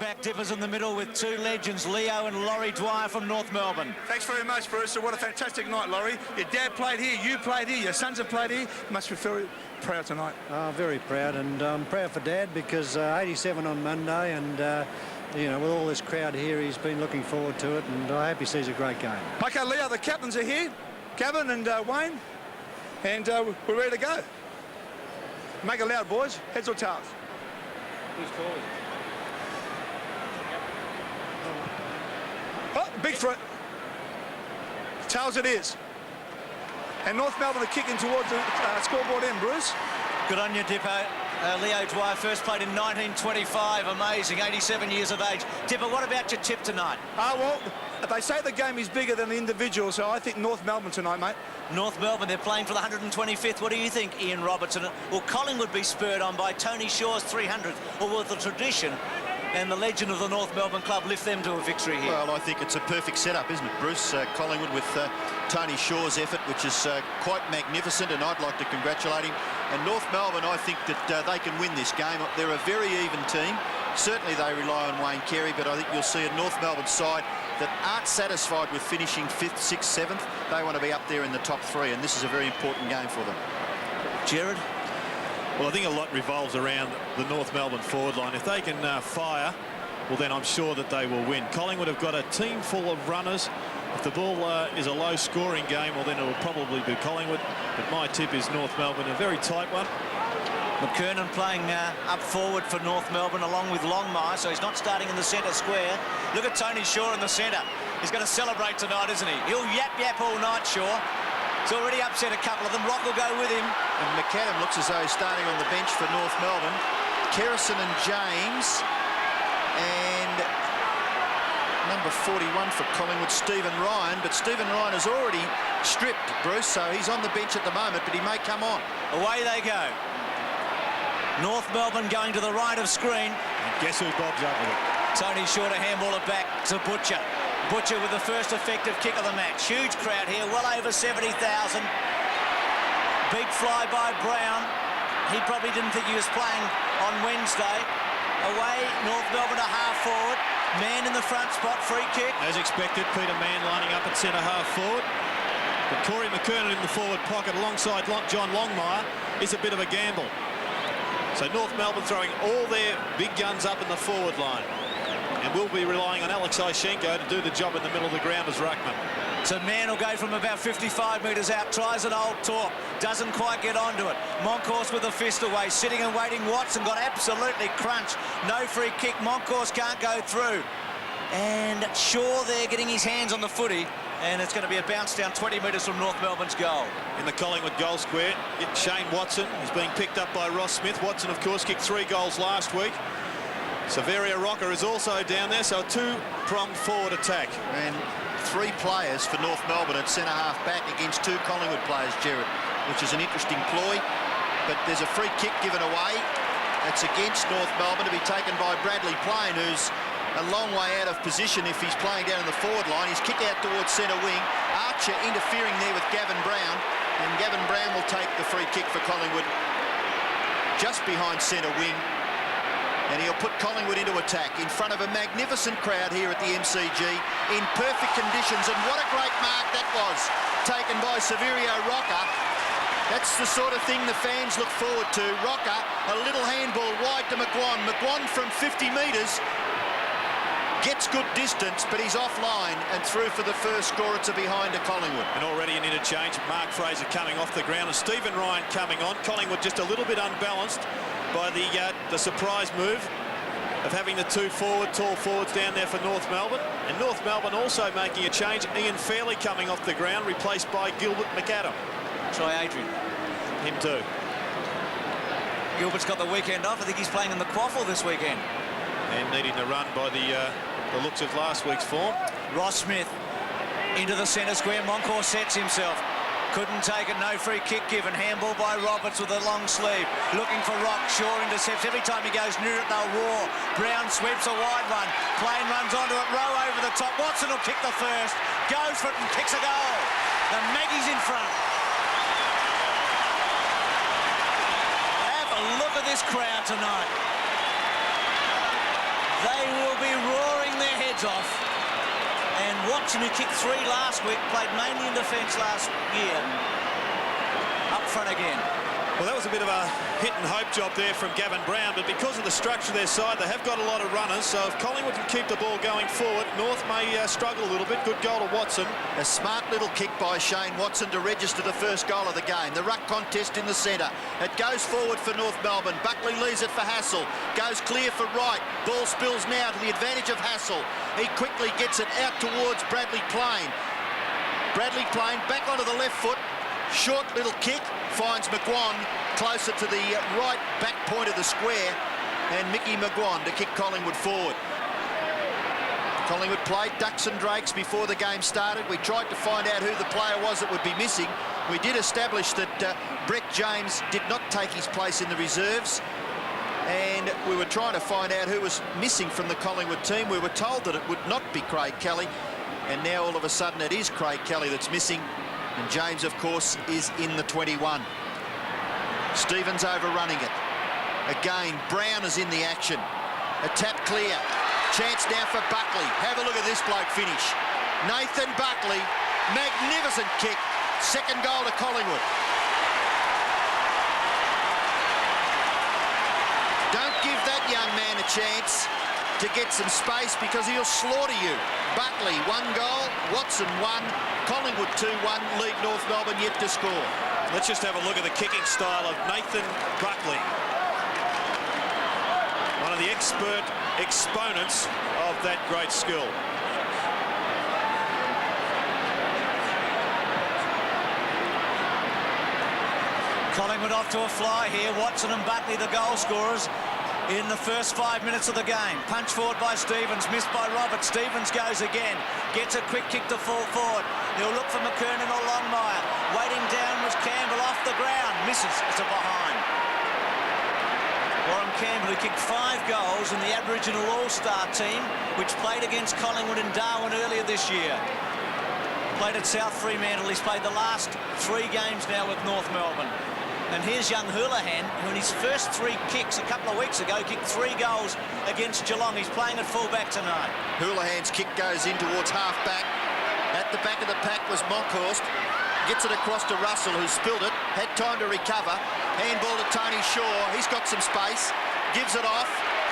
back dippers in the middle with two legends, Leo and Laurie Dwyer from North Melbourne. Thanks very much, Bruce. What a fantastic night, Laurie. Your dad played here, you played here, your sons have played here. You must be very proud tonight. Very proud, and I'm proud for Dad because 87 on Monday, and you know, with all this crowd here, he's been looking forward to it, and I hope he sees a great game. Okay, Leo, the captains are here, Gavin and Wayne, and we're ready to go. Make it loud, boys. Heads or tails? Who's calling? Oh, big threat. Tails it is. And North Melbourne are kicking towards the scoreboard end, Bruce. Good on you, Dippo. Leo Dwyer first played in 1925. Amazing, 87 years of age. Dippo, what about your tip tonight? Well, they say the game is bigger than the individual, so I think North Melbourne tonight, mate. North Melbourne, they're playing for the 125th. What do you think, Ian Robertson? Will Collingwood be spurred on by Tony Shaw's 300th, or will the tradition and the legend of the North Melbourne club lift them to a victory here? Well, I think it's a perfect setup, isn't it, Bruce? Collingwood with Tony Shaw's effort, which is quite magnificent, and I'd like to congratulate him. And North Melbourne, I think that they can win this game. They're a very even team. Certainly they rely on Wayne Carey, but I think you'll see a North Melbourne side that aren't satisfied with finishing 5th, 6th, 7th. They want to be up there in the top 3, and this is a very important game for them. Gerard? Well, I think a lot revolves around the North Melbourne forward line. If they can fire, well, then I'm sure that they will win. Collingwood have got a team full of runners. If the ball is a low-scoring game, well, then it will probably be Collingwood. But my tip is North Melbourne, a very tight one. McKernan playing up forward for North Melbourne along with Longmire, so he's not starting in the centre square. Look at Tony Shaw in the centre. He's going to celebrate tonight, isn't he? He'll yap all night, Shaw. He's already upset a couple of them. Rock will go with him. And McAdam looks as though he's starting on the bench for North Melbourne. Kerrison and James. And number 41 for Collingwood, Stephen Ryan. But Stephen Ryan has already stripped, Bruce, so he's on the bench at the moment, but he may come on. Away they go. North Melbourne going to the right of screen. And guess who bobs up with it? Tony Shaw to handball it back to Butcher. Butcher with the first effective kick of the match. Huge crowd here, well over 70,000. Big fly by Brown. He probably didn't think he was playing on Wednesday. Away, North Melbourne to half forward. Man in the front spot, free kick. As expected, Peter Mann lining up at centre half forward. But Corey McKernan in the forward pocket alongside John Longmire is a bit of a gamble. So North Melbourne throwing all their big guns up in the forward line. And we'll be relying on Alex Ishenko to do the job in the middle of the ground as ruckman. So Mann will go from about 55 metres out, tries an old talk, doesn't quite get onto it. Moncourse with a fist away, sitting and waiting. Watson got absolutely crunched. No free kick. Moncourse can't go through. And Shaw there getting his hands on the footy. And it's going to be a bounce down 20 metres from North Melbourne's goal. In the Collingwood goal square, Shane Watson is being picked up by Ross Smith. Watson, of course, kicked 3 goals last week. Severia Rocker is also down there, so a 2-pronged forward attack. And 3 players for North Melbourne at centre-half back against 2 Collingwood players, Gerard, which is an interesting ploy. But there's a free kick given away. It's against North Melbourne to be taken by Bradley Plain, who's a long way out of position if he's playing down in the forward line. He's kicked out towards centre wing. Archer interfering there with Gavin Brown, and Gavin Brown will take the free kick for Collingwood just behind centre wing, and he'll put Collingwood into attack in front of a magnificent crowd here at the MCG in perfect conditions. And what a great mark that was, taken by Severio Rocker. That's the sort of thing the fans look forward to. Rocker, a little handball wide to McGuan. McGuan from 50 metres gets good distance, but he's offline and through for the first score. It's a behind to Collingwood. And already an interchange. Mark Fraser coming off the ground and Stephen Ryan coming on. Collingwood just a little bit unbalanced by the surprise move of having the 2 tall forwards down there for North Melbourne. And North Melbourne also making a change. Ian Fairley coming off the ground, replaced by Gilbert McAdam. Try Adrian. Him too. Gilbert's got the weekend off. I think he's playing in the Quaffle this weekend. And needing the run by the looks of last week's form. Ross Smith into the centre square. Moncourse sets himself. Couldn't take it. No free kick given. Handball by Roberts with a long sleeve. Looking for Rock. Shaw intercepts. Every time he goes near it, they'll roar. Brown sweeps a wide one. Plain runs onto it. Rowe over the top. Watson will kick the first. Goes for it and kicks a goal. The Maggies in front. Have a look at this crowd tonight. They will be roaring their heads off. And Watson, who kicked 3 last week, played mainly in defence last year, up front again. Well, that was a bit of a hit-and-hope job there from Gavin Brown, but because of the structure of their side, they have got a lot of runners, so if Collingwood can keep the ball going forward, North may struggle a little bit. Good goal to Watson. A smart little kick by Shane Watson to register the first goal of the game. The ruck contest in the centre. It goes forward for North Melbourne. Buckley leaves it for Hassel. Goes clear for Wright. Ball spills now to the advantage of Hassel. He quickly gets it out towards Bradley Plain. Bradley Plain back onto the left foot. Short little kick finds McGuan closer to the right back point of the square, and Mickey McGuan to kick Collingwood forward. Collingwood played ducks and drakes before the game started. We tried to find out who the player was that would be missing. We did establish that Brett James did not take his place in the reserves, and we were trying to find out who was missing from the Collingwood team. We were told that it would not be Craig Kelly, and now all of a sudden it is Craig Kelly that's missing. And James, of course, is in the 21. Stevens overrunning it. Again, Brown is in the action. A tap clear. Chance now for Buckley. Have a look at this bloke finish. Nathan Buckley, magnificent kick. Second goal to Collingwood. Don't give that young man a chance to get some space, because he'll slaughter you. Buckley, 1 goal. Watson, 1. Collingwood 2-1. Lead North Melbourne yet to score. Let's just have a look at the kicking style of Nathan Buckley. One of the expert exponents of that great skill. Collingwood off to a fly here. Watson and Buckley, the goal scorers in the first 5 minutes of the game. Punch forward by Stevens, missed by Roberts. Stevens goes again, gets a quick kick to fall forward. He'll look for McKernan or Longmire. Waiting down was Campbell off the ground. Misses. It's a behind. Warren Campbell, who kicked 5 goals in the Aboriginal All-Star team, which played against Collingwood in Darwin earlier this year. Played at South Fremantle. He's played the last 3 games now with North Melbourne. And here's young Houlihan, who in his first 3 kicks a couple of weeks ago kicked 3 goals against Geelong. He's playing at full-back tonight. Houlihan's kick goes in towards half-back. At the back of the pack was Monkhorst. Gets it across to Russell, who spilled it. Had time to recover. Handball to Tony Shaw. He's got some space. Gives it off.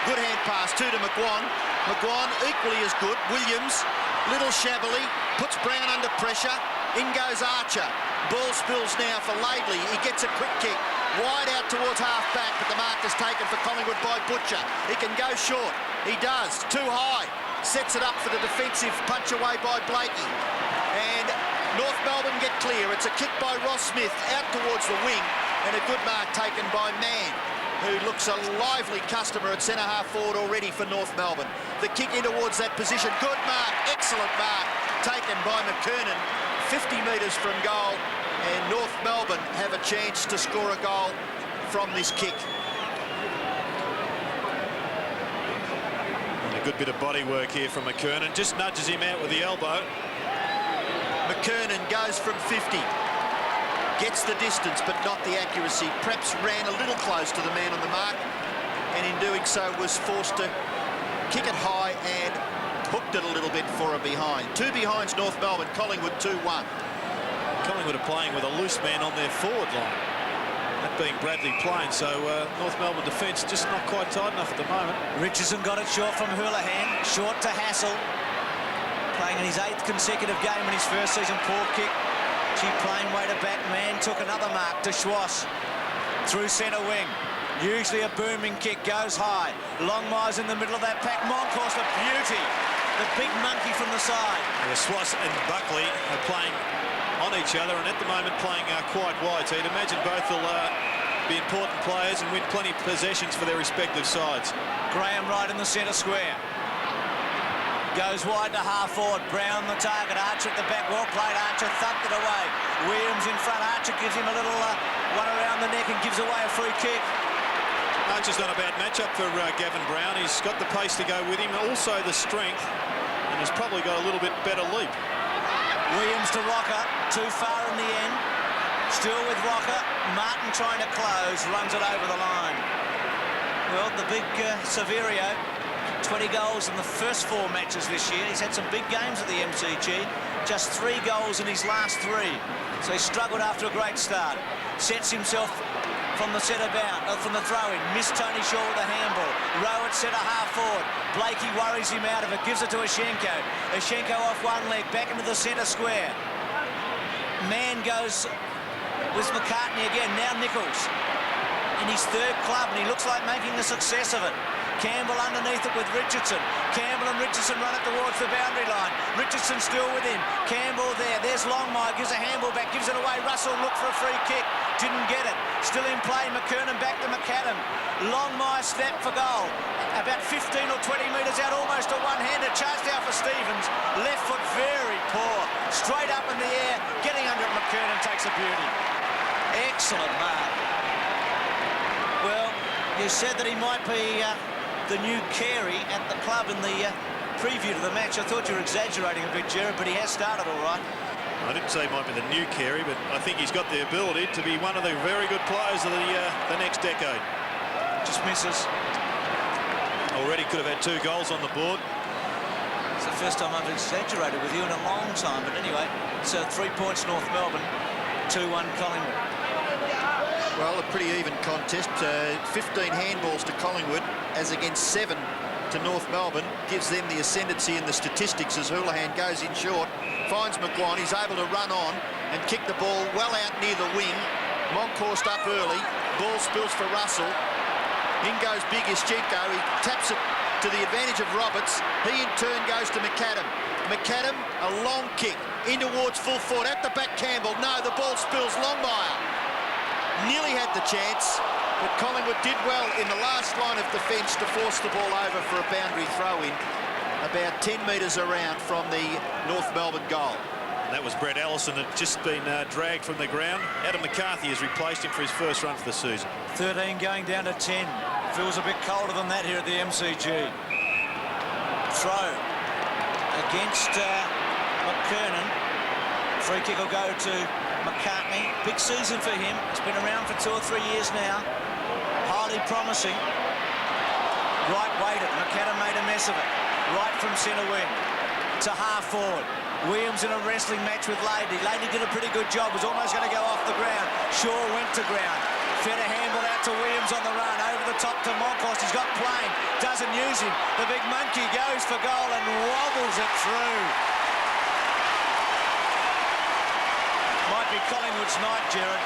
Good hand pass, 2 to McGuan. McGuan equally as good. Williams, little shabbily, puts Brown under pressure. In goes Archer. Ball spills now for Laidley. He gets a quick kick. Wide out towards half-back, but the mark is taken for Collingwood by Butcher. He can go short. He does. Too high. Sets it up for the defensive punch away by Blakey. And North Melbourne get clear. It's a kick by Ross Smith out towards the wing, and a good mark taken by Mann, who looks a lively customer at centre-half forward already for North Melbourne. The kick in towards that position. Good mark. Excellent mark taken by McKernan. 50 metres from goal, and North Melbourne have a chance to score a goal from this kick. And a good bit of body work here from McKernan. Just nudges him out with the elbow. McKernan goes from 50. Gets the distance, but not the accuracy. Perhaps ran a little close to the man on the mark, and in doing so was forced to kick it high and hooked it a little bit for a behind. 2 behinds North Melbourne, Collingwood 2-1. Collingwood are playing with a loose man on their forward line, that being Bradley Plain, so North Melbourne defence just not quite tight enough at the moment. Richardson got it short from Houlihan, short to Hassel. Playing in his 8th consecutive game in his first season. Poor kick. Plain way to back. Man took another mark to Schwass through centre wing. Usually a booming kick, goes high. Longmire's in the middle of that pack. Monkhorst, a beauty. The big monkey from the side. Yeah, Schwass and Buckley are playing on each other, and at the moment playing quite wide. So you'd imagine both will be important players and win plenty of possessions for their respective sides. Graham right in the centre square. Goes wide to half forward. Brown the target. Archer at the back. Well played. Archer thumped it away. Williams in front. Archer gives him a little one around the neck and gives away a free kick. Archer's done a bad matchup for Gavin Brown. He's got the pace to go with him, also the strength, and he's probably got a little bit better leap. Williams to Rocker. Too far in the end. Still with Rocker. Martin trying to close. Runs it over the line. Well, the big Severio, 20 goals in the first 4 matches this year. He's had some big games at the MCG. Just 3 goals in his last 3. So he struggled after a great start. Sets himself from the from the throw-in. Missed Tony Shaw with a handball. Rowe at centre half forward. Blakey worries him out of it. Gives it to Ashenko. Ashenko off one leg. Back into the centre square. Man goes with McCartney again. Now Nichols. In his 3rd club, and he looks like making a success of it. Campbell underneath it with Richardson. Campbell and Richardson run it towards the boundary line. Richardson still with him. Campbell there. There's Longmire. Gives a handball back. Gives it away. Russell looked for a free kick. Didn't get it. Still in play. McKernan back to McAdam. Longmire snap for goal. About 15 or 20 metres out. Almost a one-hander. Charged out for Stevens. Left foot very poor. Straight up in the air. Getting under it. McKernan takes a beauty. Excellent mark. Well, you said that he might be the new Carey at the club in the preview to the match. I thought you were exaggerating a bit, Gerard, but he has started all right. I didn't say he might be the new Carey, but I think he's got the ability to be one of the very good players of the next decade. Just misses. Already could have had 2 goals on the board. It's the first time I've exaggerated with you in a long time, but anyway, it's 3 points North Melbourne, 2-1 Collingwood. Well, a pretty even contest. 15 handballs to Collingwood as against 7 to North Melbourne. Gives them the ascendancy in the statistics as Houlihan goes in short. Finds McGuire. He's able to run on and kick the ball well out near the wing. Monkhorst up early. Ball spills for Russell. In goes Big Ischenko. He taps it to the advantage of Roberts. He in turn goes to McAdam. McAdam, a long kick in towards full forward. At the back, Campbell. No, the ball spills. Longmire nearly had the chance, but Collingwood did well in the last line of defence to force the ball over for a boundary throw-in about 10 metres around from the North Melbourne goal. That was Brett Allison that had just been dragged from the ground. Adam McCarthy has replaced him for his first run for the season. 13 going down to 10. Feels a bit colder than that here at the MCG. Throw against McKernan. Free kick will go to McCartney. Big season for him. He's been around for 2 or 3 years now. Highly promising. Right weighted. McAdam made a mess of it. Right from centre wing to half forward. Williams in a wrestling match with Lady. Lady did a pretty good job. Was almost going to go off the ground. Shaw went to ground. Fed a handball out to Williams on the run. Over the top to Monkhorst. He's got Plain. Doesn't use him. The big monkey goes for goal and wobbles it through. Might be Collingwood's night, Gerard.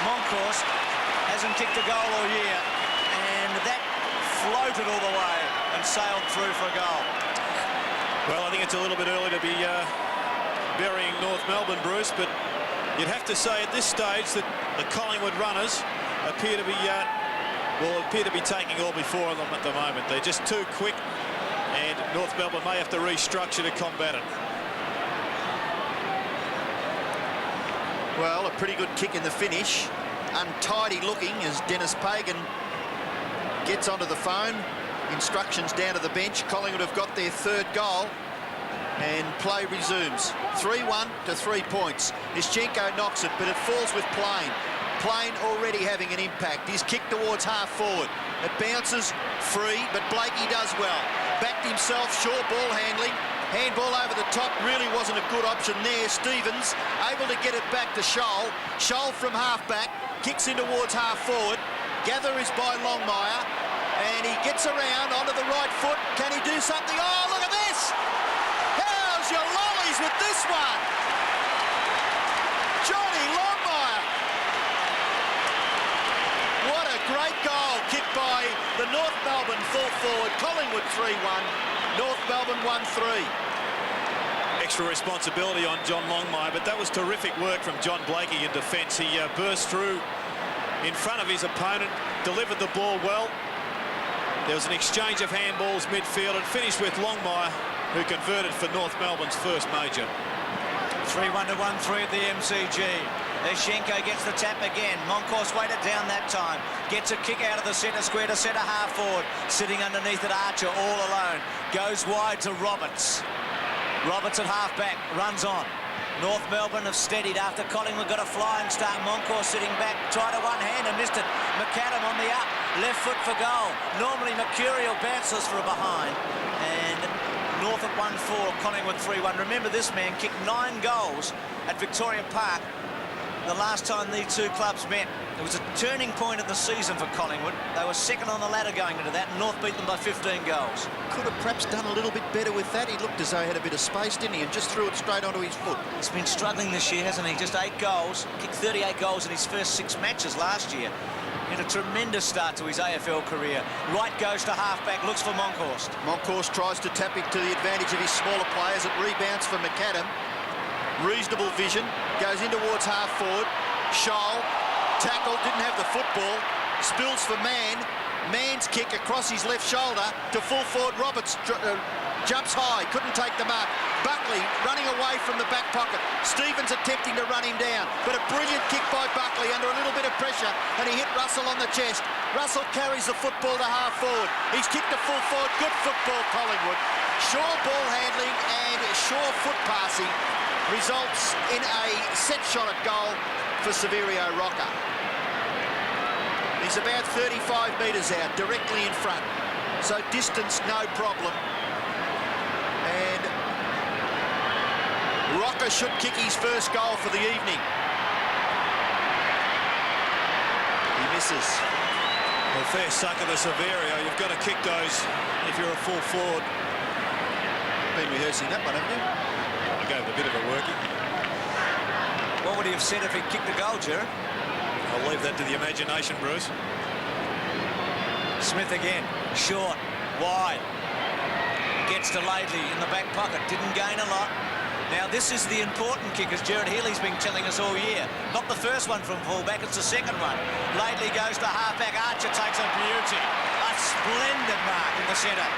Monkhorst hasn't kicked a goal all year, and that floated all the way and sailed through for a goal. Well, I think it's a little bit early to be burying North Melbourne, Bruce, but you'd have to say at this stage that the Collingwood runners appear to be taking all before them at the moment. They're just too quick, and North Melbourne may have to restructure to combat it. Well, a pretty good kick in the finish. Untidy looking as Dennis Pagan gets onto the phone. Instructions down to the bench. Collingwood have got their 3rd goal and play resumes. 3-1 to 3 points. Ischenko knocks it, but it falls with Plain. Plain already having an impact. He's kicked towards half forward. It bounces free, but Blakey does well. Backed himself, short ball handling. Handball over the top really wasn't a good option there. Stevens able to get it back to Scholl. Scholl from half-back, kicks in towards half-forward. Gather is by Longmire, and he gets around onto the right foot. Can he do something? Oh, look at this! How's your lollies with this one? Johnny Longmire! What a great goal kicked by the North Melbourne full forward. Collingwood 3-1. North Melbourne 1-3. Extra responsibility on John Longmire, but that was terrific work from John Blakey in defence. He burst through in front of his opponent, delivered the ball well. There was an exchange of handballs midfield and finished with Longmire, who converted for North Melbourne's first major. 3-1 to 1-3 at the MCG. Ischenko gets the tap again. Monkhorst weighted down that time. Gets a kick out of the centre square to centre half forward. Sitting underneath it, Archer all alone. Goes wide to Roberts. Roberts at half back. Runs on. North Melbourne have steadied after Collingwood got a flying start. Monkhorst sitting back. Tried a one-hand and missed it. McAdam on the up. left foot for goal. Normally Mercurial bounces for a behind. And North at 1-4, Collingwood 3-1. Remember, this man kicked 9 goals at Victoria Park the last time these two clubs met. It was a turning point of the season for Collingwood. They were second on the ladder going into that, and North beat them by 15 goals. Could have perhaps done a little bit better with that. He looked as though he had a bit of space, didn't he? And just threw it straight onto his foot. He's been struggling this year, hasn't he? Just 8 goals. Kicked 38 goals in his first 6 matches last year. He had a tremendous start to his AFL career. Right goes to halfback, looks for Monkhorst. Monkhorst tries to tap it to the advantage of his smaller players. It rebounds for McAdam. Reasonable vision. Goes in towards half forward. Scholl. Tackle, didn't have the football. Spills for Mann. Mann's kick across his left shoulder to full forward Roberts. Jumps high, couldn't take the mark. Buckley running away from the back pocket. Stevens attempting to run him down, but a brilliant kick by Buckley under a little bit of pressure, and he hit Russell on the chest. Russell carries the football to half forward. He's kicked to full forward. Good football, Collingwood. Sure ball handling and sure foot passing results in a set shot at goal for Severio Rocker. He's about 35 metres out, directly in front. So distance, no problem. And Rocker should kick his first goal for the evening. He misses. Well, fair suck of the Severio. You've got to kick those if you're a full forward. Been rehearsing that one, haven't you? I gave it a bit of a working. What would he have said if he'd kicked the goal, Jared? I'll leave that to the imagination, Bruce. Smith again, short, wide. Gets to Laidley in the back pocket, didn't gain a lot. Now this is the important kick, as Jared Healy's been telling us all year. Not the first one from fullback, it's the second one. Laidley goes to halfback, Archer takes a beauty. A splendid mark in the centre.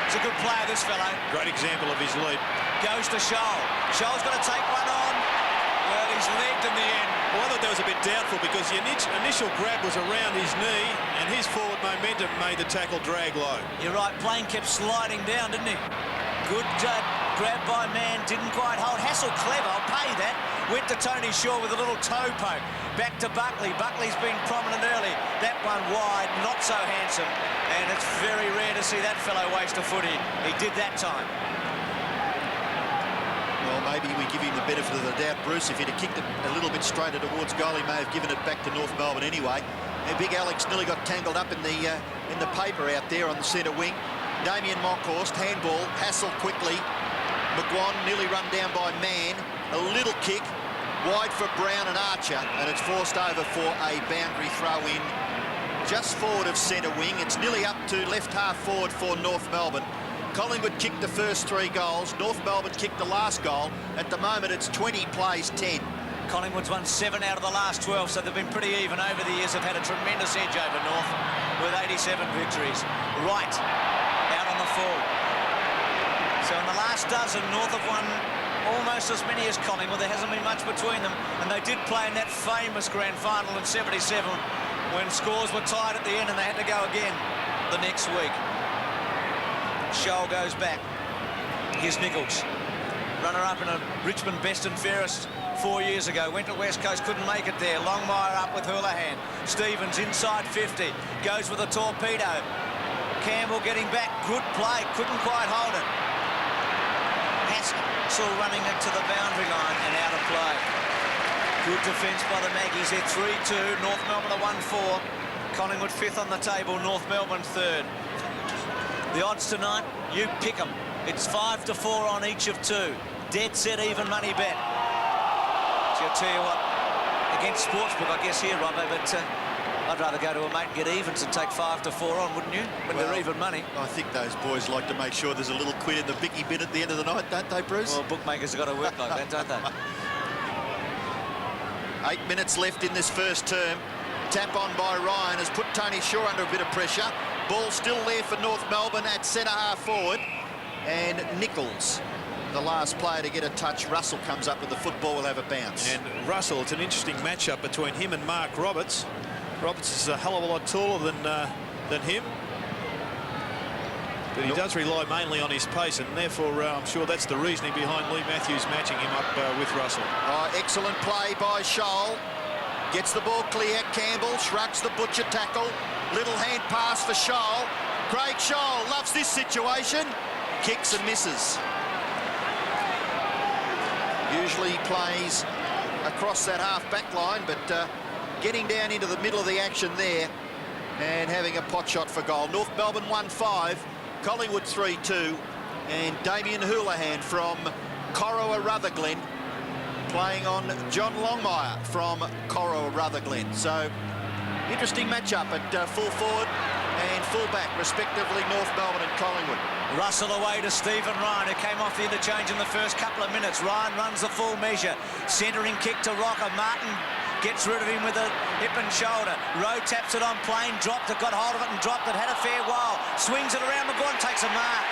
He's a good player, this fellow. Great example of his lead. Goes to Scholl. Scholl's got to take one on. Well, he's legged in the end. Well, I thought that was a bit doubtful because the initial grab was around his knee and his forward momentum made the tackle drag low. You're right, Plain kept sliding down, didn't he? Good grab by Mann, didn't quite hold. Hassel clever, I'll pay that. Went to Tony Shaw with a little toe poke. Back to Buckley. Buckley's been prominent early. That one wide, not so handsome. And it's very rare to see that fellow waste a footy. He did that time. Well, maybe we give him the benefit of the doubt, Bruce. If he'd have kicked it a little bit straighter towards goal, he may have given it back to North Melbourne anyway. And Big Alex nearly got tangled up in the paper out there on the centre wing. Damien Monkhorst, handball, Hassel quickly. McGuan nearly run down by Mann. A little kick, wide for Brown and Archer, and it's forced over for a boundary throw-in just forward of centre wing. It's nearly up to left half forward for North Melbourne. Collingwood kicked the first 3 goals. North Melbourne kicked the last goal. At the moment, it's 20 plays 10. Collingwood's won 7 out of the last 12, so they've been pretty even over the years. They've had a tremendous edge over North with 87 victories. Right, out on the full. So in the last dozen, North have won almost as many as Collingwood. There hasn't been much between them, and they did play in that famous grand final in '77 when scores were tied at the end and they had to go again the next week. Scholl goes back. Here's Nichols. Runner-up in a Richmond best and fairest 4 years ago. Went to West Coast, couldn't make it there. Longmire up with Houlihan. Stevens inside 50. Goes with a torpedo. Campbell getting back. Good play. Couldn't quite hold it. Hassel running it to the boundary line and out of play. Good defence by the Maggies. They're 3-2. North Melbourne are 1-4. Collingwood 5th on the table. North Melbourne 3rd. The odds tonight, you pick them. It's 5-4 on each of 2. Dead set even money bet. So I'll tell you what, against Sportsbook, I guess here, Robbo, but I'd rather go to a mate and get evens and take 5-4 on, wouldn't you? When they're even money. I think those boys like to make sure there's a little quid in the Vicky bin at the end of the night, don't they, Bruce? Well, bookmakers have got to work like that, don't they? 8 minutes left in this first term. Tap on by Ryan has put Tony Shaw under a bit of pressure. Ball still there for North Melbourne at centre half forward. And Nichols, the last player to get a touch. Russell comes up with the football, will have a bounce. And Russell, it's an interesting matchup between him and Mark Roberts. Roberts is a hell of a lot taller than him. But he does rely mainly on his pace, and therefore I'm sure that's the reasoning behind Lee Matthews matching him up with Russell. Oh, excellent play by Scholl. Gets the ball clear. Campbell shrugs the butcher tackle. Little hand pass for Scholl. Craig Scholl loves this situation. Kicks and misses. Usually he plays across that half-back line, but getting down into the middle of the action there and having a pot shot for goal. North Melbourne 1-5, Collingwood 3-2, and Damien Houlihan from Corowa Rutherglen playing on John Longmire from Corowa Rutherglen. So, interesting matchup at full forward and full back, respectively, North Melbourne and Collingwood. Russell away to Stephen Ryan, who came off the interchange in the first couple of minutes. Ryan runs the full measure. Centering kick to Rocker. Martin gets rid of him with a hip and shoulder. Rowe taps it on plane, dropped it, got hold of it and dropped it. Had a fair while. Swings it around. McGuan takes a mark.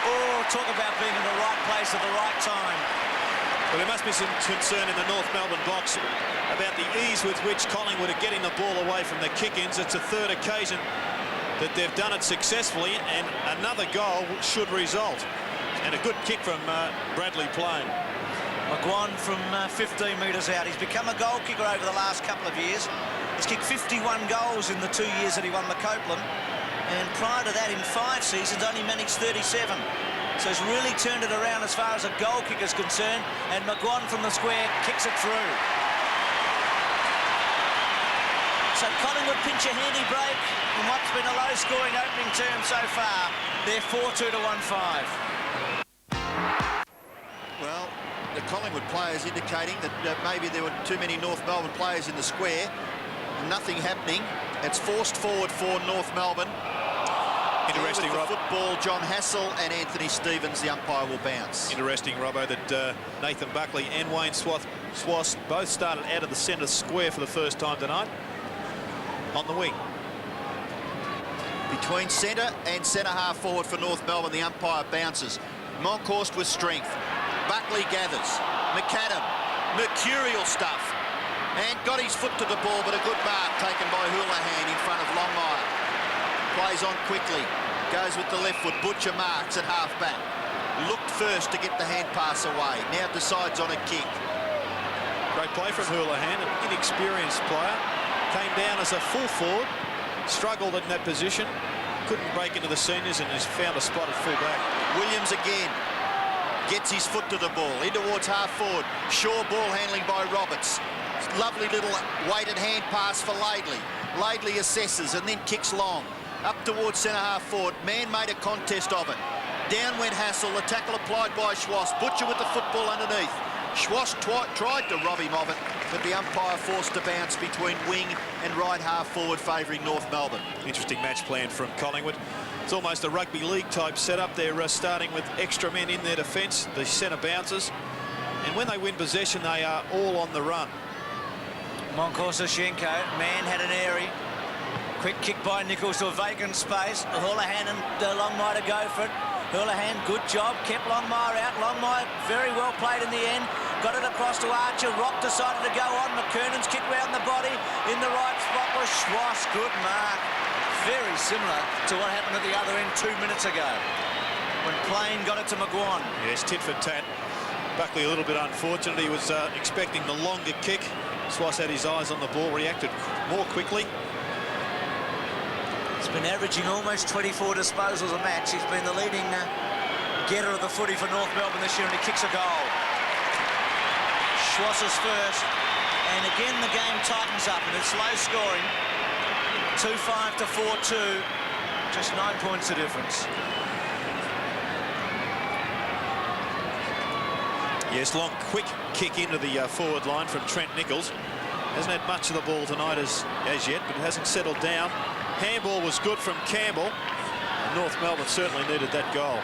Oh, talk about being in the right place at the right time. Well, there must be some concern in the North Melbourne box about the ease with which Collingwood are getting the ball away from the kick-ins. It's a third occasion that they've done it successfully, and another goal should result. And a good kick from Bradley Plain. McGuan from 15 metres out. He's become a goal kicker over the last couple of years. He's kicked 51 goals in the 2 years that he won the Copeland. And prior to that, in 5 seasons, only managed 37. So he's really turned it around as far as a goal kick is concerned. And McGuan from the square kicks it through. So Collingwood pinch a handy break in what's been a low-scoring opening term so far. They're 4-2 to 1-5. Well, the Collingwood players indicating that maybe there were too many North Melbourne players in the square. Nothing happening. It's forced forward for North Melbourne. Interesting, Rob. Rob. Football, John Hassel and Anthony Stevens, the umpire, will bounce. Interesting, Robbo, that Nathan Buckley and Wayne Swass both started out of the centre square for the first time tonight on the wing. Between centre and centre-half forward for North Melbourne, the umpire bounces. Monkhorst with strength. Buckley gathers. McAdam, mercurial stuff. And got his foot to the ball, but a good mark taken by Houlihan in front of Longmire. Plays on quickly. Goes with the left foot. Butcher marks at half-back. Looked first to get the hand pass away. Now decides on a kick. Great play from Houlihan, an inexperienced player. Came down as a full forward. Struggled in that position. Couldn't break into the seniors and has found a spot at full-back. Williams again. Gets his foot to the ball. In towards half-forward. Shaw ball handling by Roberts. Lovely little weighted hand pass for Laidley. Laidley assesses and then kicks long. Up towards centre-half forward. Man made a contest of it. Down went Hassel. The tackle applied by Schwass. Butcher with the football underneath. Schwass tried to rob him of it, but the umpire forced to bounce between wing and right half forward, favouring North Melbourne. Interesting match plan from Collingwood. It's almost a rugby league type setup. They're starting with extra men in their defence, the centre bouncers. And when they win possession, they are all on the run. Monkhorst-Shenko, man had an airy. Quick kick by Nichols to a vacant space. Houlihan and Longmire to go for it. Houlihan, good job, kept Longmire out. Longmire very well played in the end. Got it across to Archer. Rock decided to go on. McKernan's kick round the body. In the right spot was Schwass. Good mark. Very similar to what happened at the other end 2 minutes ago when Plain got it to McGuan. Yes, tit for tat. Buckley a little bit unfortunate. He was expecting the longer kick. Schwass had his eyes on the ball, reacted more quickly. He's been averaging almost 24 disposals a match. He's been the leading getter of the footy for North Melbourne this year, and he kicks a goal. Schwass is first, and again the game tightens up, and it's low scoring. 2-5 to 4-2, just 9 points the difference. Yes, long, quick kick into the forward line from Trent Nichols. Hasn't had much of the ball tonight as yet, but hasn't settled down. Handball was good from Campbell. North Melbourne certainly needed that goal.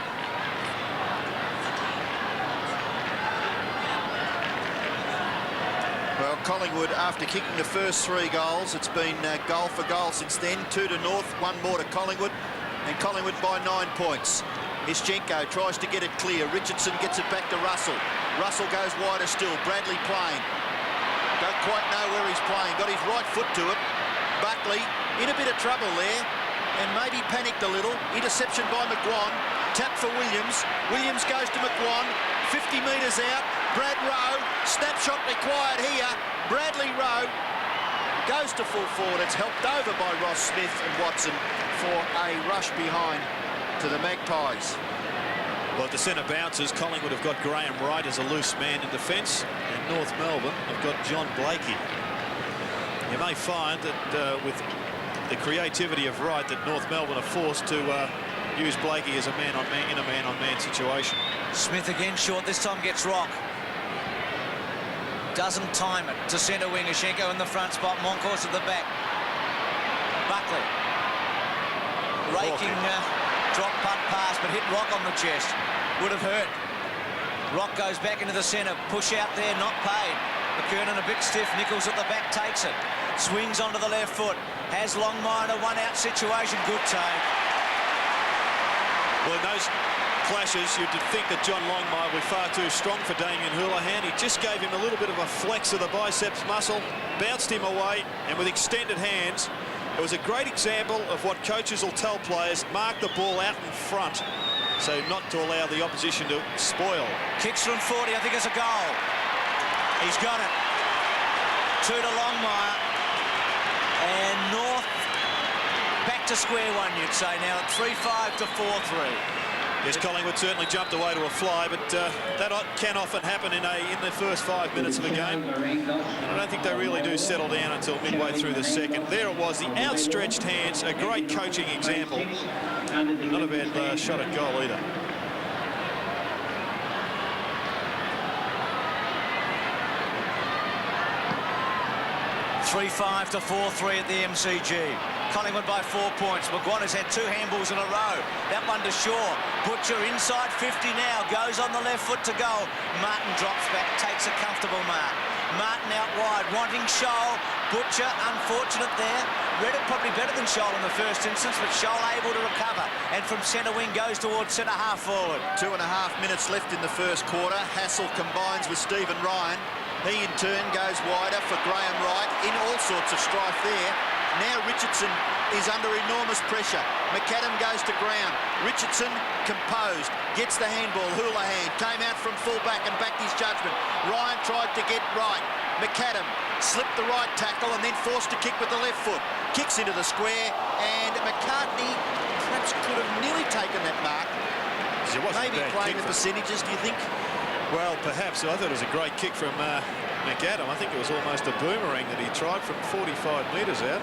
Well, Collingwood, after kicking the first 3 goals, it's been goal for goal since then. 2 to North, 1 more to Collingwood, and Collingwood by 9 points. Ischenko tries to get it clear. Richardson gets it back to Russell. Russell goes wider still. Bradley playing. Don't quite know where he's playing. Got his right foot to it. Buckley in a bit of trouble there and maybe panicked a little. Interception by McGuan. Tap for Williams. Williams goes to McGuan. 50 metres out. Brad Rowe. Snapshot required here. Bradley Rowe goes to full forward. It's helped over by Ross Smith and Watson for a rush behind to the Magpies. Well, the centre bounces, Collingwood have got Graham Wright as a loose man in defence, and North Melbourne have got John Blakey. You may find that with the creativity of Wright, that North Melbourne are forced to use Blakey as a man-on-man in a man-on-man situation. Smith again short, this time gets Rock. Doesn't time it to centre wing. Ashenko in the front spot, Moncourse at the back. Buckley raking drop punt pass, but hit Rock on the chest. Would have hurt. Rock goes back into the centre, push out there, not paid. McKernan a bit stiff, Nichols at the back takes it. Swings onto the left foot, has Longmire in a one-out situation, good take. Well, in those clashes, you'd think that John Longmire would be far too strong for Damien Houlihan. He just gave him a little bit of a flex of the biceps muscle, bounced him away, and with extended hands, it was a great example of what coaches will tell players: mark the ball out in front, so not to allow the opposition to spoil. Kicks from 40, I think it's a goal. He's got it. 2 to Longmire. And North back to square one, you'd say now at 3-5 to 4-3. Yes, Collingwood certainly jumped away to a fly, but that can often happen in the first 5 minutes of a game. And I don't think they really do settle down until midway through the second. There it was, the outstretched hands, a great coaching example. Not a bad shot at goal either. (3-5 to 4-3 at the MCG. Collingwood by 4 points. Maguire's had 2 handballs in a row. That one to Shaw. Butcher inside 50 now. Goes on the left foot to goal. Martin drops back, takes a comfortable mark. Martin out wide, wanting Scholl. Butcher, unfortunate there. Read it probably better than Scholl in the first instance, but Scholl able to recover. And from centre wing goes towards centre half forward. 2.5 minutes left in the first quarter. Hassel combines with Stephen Ryan. He in turn goes wider for Graham Wright. In all sorts of strife there. Now Richardson is under enormous pressure. McAdam goes to ground. Richardson composed, gets the handball. Houlihan came out from full-back and backed his judgment. Ryan tried to get right. McAdam slipped the right tackle and then forced to kick with the left foot. Kicks into the square, and McCartney perhaps could have nearly taken that mark. Maybe playing the percentages, do you think? Well, perhaps. I thought it was a great kick from McAdam. I think it was almost a boomerang that he tried from 45 metres out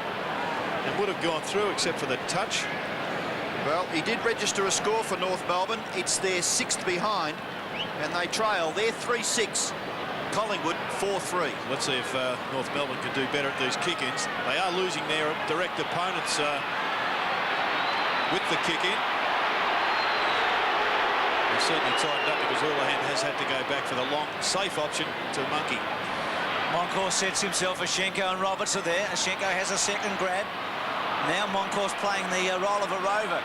and would have gone through except for the touch. Well, he did register a score for North Melbourne. It's their 6th behind, and they trail. They're 3-6. Collingwood 4-3. Let's see if North Melbourne can do better at these kick-ins. They are losing their direct opponents with the kick-in. They've certainly tightened up because Houlihan has had to go back for the long, safe option to Monkey. Moncourse sets himself. Ashenko and Roberts are there. Ashenko has a second grab. Now Moncourse playing the role of a rover.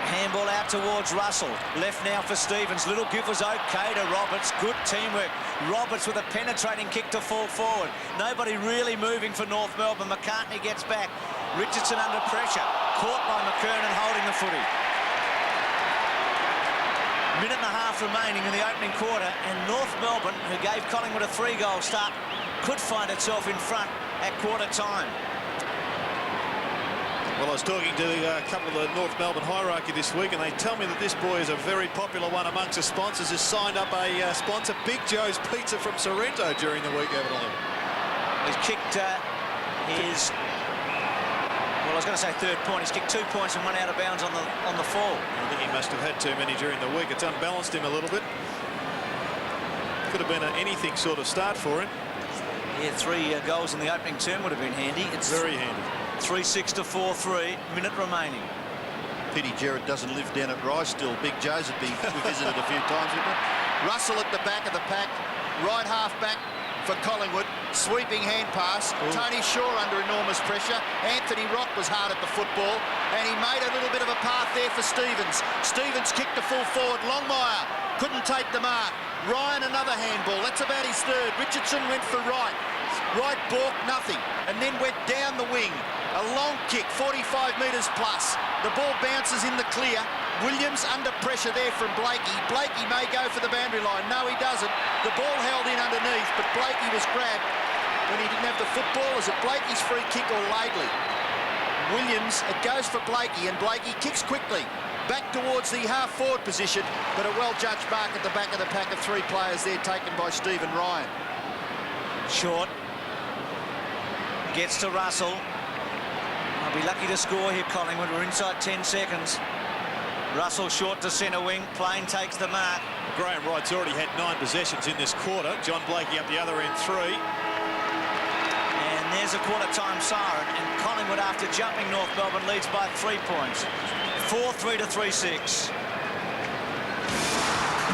Handball out towards Russell. Left now for Stevens. Little give was okay to Roberts. Good teamwork. Roberts with a penetrating kick to fall forward. Nobody really moving for North Melbourne. McCartney gets back. Richardson under pressure. Caught by McKernan holding the footy. Minute and a half remaining in the opening quarter, and North Melbourne, who gave Collingwood a 3-goal start, could find itself in front at quarter time. Well, I was talking to a couple of the North Melbourne hierarchy this week, and they tell me that this boy is a very popular one amongst the sponsors. Has signed up a sponsor, Big Joe's Pizza from Sorrento, during the week, evidently. He's kicked his, well, I was going to say third point. He's kicked 2 points and 1 out of bounds on the fall. I think he must have had too many during the week. It's unbalanced him a little bit. Could have been an anything sort of start for him. Yeah, 3 goals in the opening term would have been handy. It's very handy. 3-6 to 4-3. Minute remaining. Pity Gerard doesn't live down at Rice still. Big Joe's we visited a few times with him. Russell at the back of the pack. Right half back for Collingwood. Sweeping hand pass. Ooh. Tony Shaw under enormous pressure. Anthony Rock was hard at the football, and he made a little bit of a path there for Stevens. Stevens kicked the full forward. Longmire couldn't take the mark. Ryan another handball. That's about his third. Richardson went for Wright. Wright balked nothing and then went down the wing. A long kick, 45 metres plus. The ball bounces in the clear. Williams under pressure there from Blakey. Blakey may go for the boundary line. No, he doesn't. The ball held in underneath, but Blakey was grabbed when he didn't have the football? Is it Blakey's free kick or Laidley? Williams, it goes for Blakey, and Blakey kicks quickly back towards the half-forward position, but a well-judged mark at the back of the pack of 3 players there taken by Stephen Ryan. Short. Gets to Russell. I'll be lucky to score here, Collingwood. We're inside 10 seconds. Russell short to centre wing. Plain takes the mark. Graham Wright's already had 9 possessions in this quarter. John Blakey up the other end, 3. And there's a quarter-time siren, and Collingwood, after jumping North Melbourne, leads by 3 points. 4-3 to 3-6.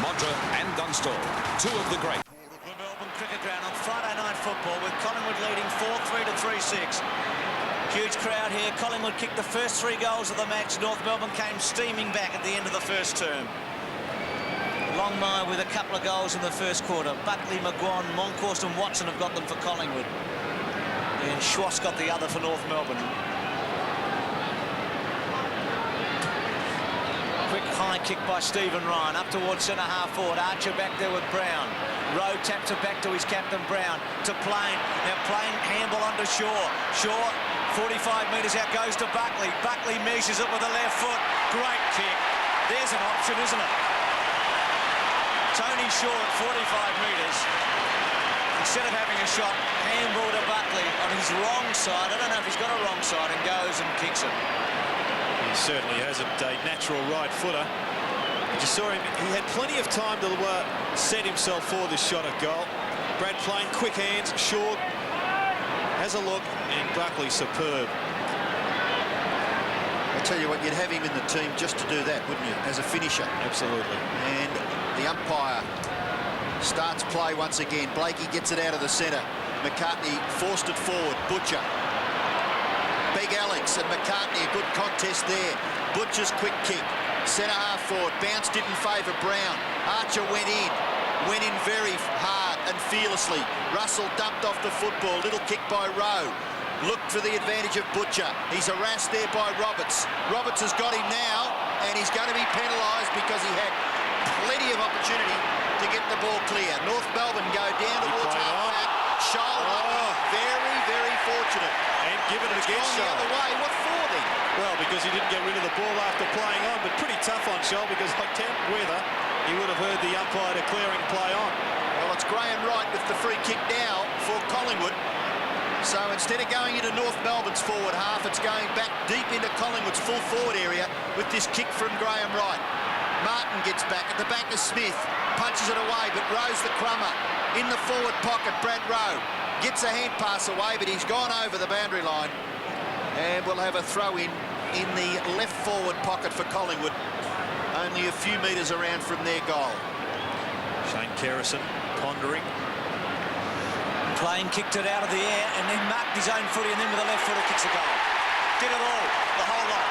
Modra and Dunstall, 2 of the great. The Melbourne Cricket Ground on Friday Night Football, with Collingwood leading 4-3 to 3-6. Huge crowd here. Collingwood kicked the first 3 goals of the match. North Melbourne came steaming back at the end of the first term. Longmire with a couple of goals in the first quarter. Buckley, McGuan, Monkhorst and Watson have got them for Collingwood. And Schwass got the other for North Melbourne. Quick high kick by Stephen Ryan up towards centre half forward. Archer back there with Brown. Rowe taps it back to his captain Brown. To Plain. Now Plain handball under Shaw. Shaw 45 metres out, goes to Buckley. Buckley measures it with the left foot. Great kick. There's an option, isn't it? Tony Shaw at 45 metres. Instead of having a shot, handball to Buckley on his wrong side. I don't know if he's got a wrong side, and goes and kicks it. He certainly hasn't a natural right footer. You just saw him, he had plenty of time to set himself for this shot at goal. Brad Plain, quick hands, short, has a look, and Buckley superb. I tell you what, you'd have him in the team just to do that, wouldn't you, as a finisher? Absolutely. And the umpire starts play once again. Blakey gets it out of the centre. McCartney forced it forward. Butcher. Big Alex and McCartney, a good contest there. Butcher's quick kick. Centre half forward. Bounced it in favour Brown. Archer went in. Went in very hard and fearlessly. Russell dumped off the football. Little kick by Rowe. Looked for the advantage of Butcher. He's harassed there by Roberts. Roberts has got him now, and he's going to be penalised because he had plenty of opportunity to get the ball clear. North Melbourne go down towards half-back. Shoulder, very, very fortunate. And given it again, the other way. What for then? Well, because he didn't get rid of the ball after playing on, but pretty tough on Scholl, because like Tam Weather, he would have heard the umpire declaring play on. Well, it's Graham Wright with the free kick now for Collingwood. So instead of going into North Melbourne's forward half, it's going back deep into Collingwood's full forward area with this kick from Graham Wright. Martin gets back at the back of Smith, punches it away, but Rowe's the crummer. In the forward pocket, Brad Rowe gets a hand pass away, but he's gone over the boundary line. And we'll have a throw in the left forward pocket for Collingwood, only a few metres around from their goal. Shane Kerrison pondering. Plain kicked it out of the air and then marked his own footy, and then with the left footer kicks a goal. Did it all, the whole lot.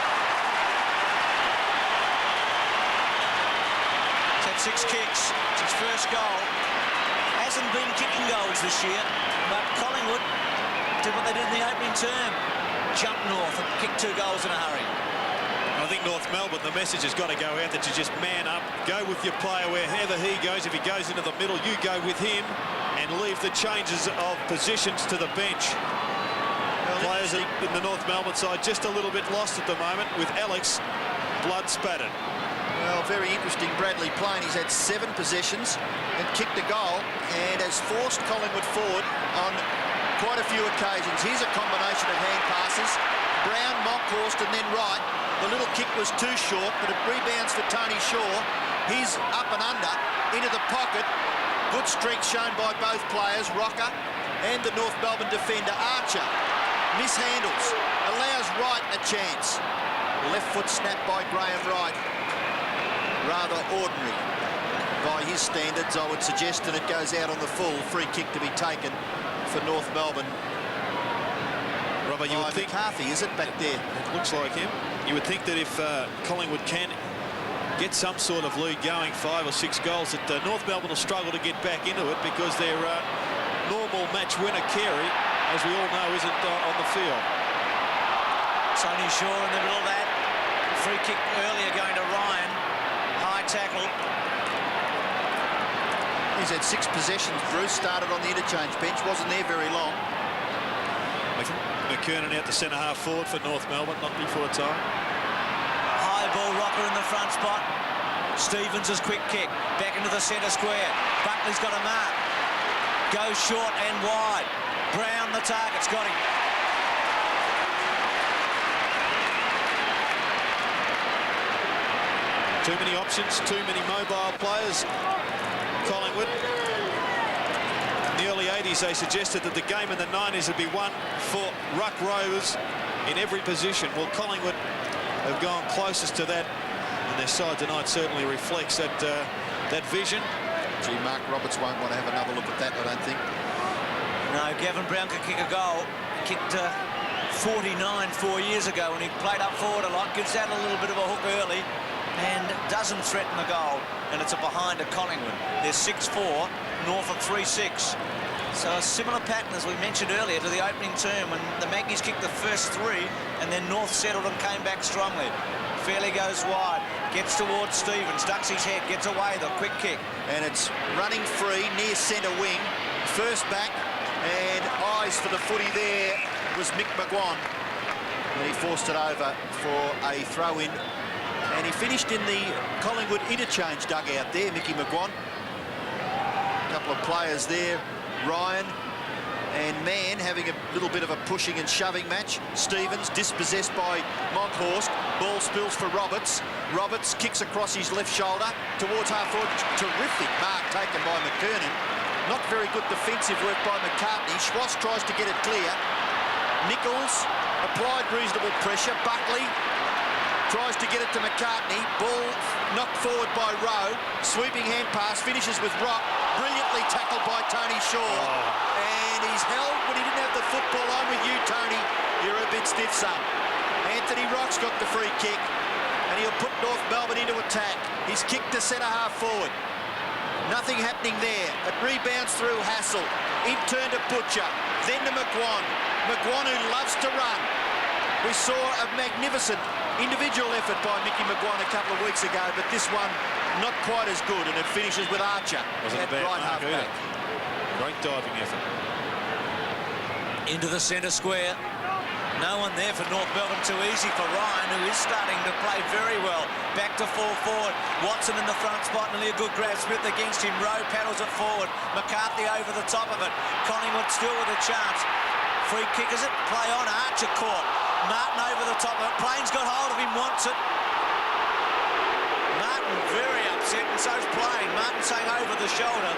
He's had 6 kicks. It's his first goal. Hasn't been kicking goals this year, but Collingwood did what they did in the opening term. Jump north and kick 2 goals in a hurry. I think North Melbourne, the message has got to go out that you just man up, go with your player wherever he goes. If he goes into the middle, you go with him, and leave the changes of positions to the bench. Well, players in the North Melbourne side just a little bit lost at the moment, with Alex blood spattered. Well, very interesting. Bradley Plain, he's had 7 possessions and kicked a goal, and has forced Collingwood forward on quite a few occasions. Here's a combination of hand passes. Brown, Monkhorst, and then Wright. The little kick was too short, but it rebounds for Tony Shaw. He's up and under into the pocket. Good strength shown by both players, Rocker and the North Melbourne defender, Archer. Mishandles, allows Wright a chance. Left foot snap by Graham Wright. Rather ordinary by his standards, I would suggest, and it goes out on the full. Free kick to be taken for North Melbourne. Robert, you would think McCarthy, is it back there? It looks like him. You would think that if Collingwood can get some sort of lead going, 5 or 6 goals, that North Melbourne will struggle to get back into it, because their normal match winner, Carey, as we all know, isn't on the field. Tony Shaw in the middle of that. Free kick earlier going to Ryan. High tackle. He's had 6 possessions. Bruce started on the interchange bench, wasn't there very long. McKernan out to centre-half forward for North Melbourne, not before time. High ball, Rocker in the front spot. Stevens' quick kick. Back into the centre square. Buckley's got a mark. Goes short and wide. Brown, the target's got him. Too many options, too many mobile players. Collingwood. In the early 80s, they suggested that the game in the 90s would be one for ruck rowers in every position. Well, Collingwood have gone closest to that, and their side tonight certainly reflects that that vision. Gee, Mark Roberts won't want to have another look at that, I don't think. No, Gavin Brown could kick a goal. He kicked 49 4 years ago when he played up forward a lot. Gives that a little bit of a hook early and doesn't threaten the goal. And it's a behind at Collingwood. They're 6-4, North at 3-6. So a similar pattern as we mentioned earlier to the opening term when the Magpies kicked the first 3 and then North settled and came back strongly. Fairley goes wide, gets towards Stevens, ducks his head, gets away, the quick kick. And it's running free near centre wing. First back, and eyes for the footy there was Mick McGuan. And he forced it over for a throw-in. And he finished in the Collingwood interchange dugout there, Mickey McGuan. A couple of players there, Ryan and Mann having a little bit of a pushing and shoving match. Stevens dispossessed by Monkhorst. Ball spills for Roberts. Roberts kicks across his left shoulder towards half forward. Terrific mark taken by McKernan. Not very good defensive work by McCartney. Schwass tries to get it clear. Nichols applied reasonable pressure. Buckley tries to get it to McCartney. Ball knocked forward by Rowe. Sweeping hand pass, finishes with Rock. Brilliantly tackled by Tony Shaw. And he's held when he didn't have the football. I'm with you, Tony. You're a bit stiff, son. Anthony Rock's got the free kick. And he'll put North Melbourne into attack. He's kicked to centre-half forward. Nothing happening there. It rebounds through Hassel. In turn to Butcher. Then to McGuan. McGuan who loves to run. We saw a magnificent individual effort by Mickey McGuan a couple of weeks ago, but this one not quite as good, and it finishes with Archer. Wasn't a bad right half mark either. back. Great diving effort. Into the centre square. No one there for North Melbourne. Too easy for Ryan, who is starting to play very well. Back to full forward. Watson in the front spot. Nearly a good grab. Smith against him. Rowe paddles it forward. McCarthy over the top of it. Collingwood still with a chance. Free kick, is it? Play on. Archer caught. Martin over the top of it. Plain's got hold of him. Wants it. Martin very upset, and so's Plain. Martin saying over the shoulder.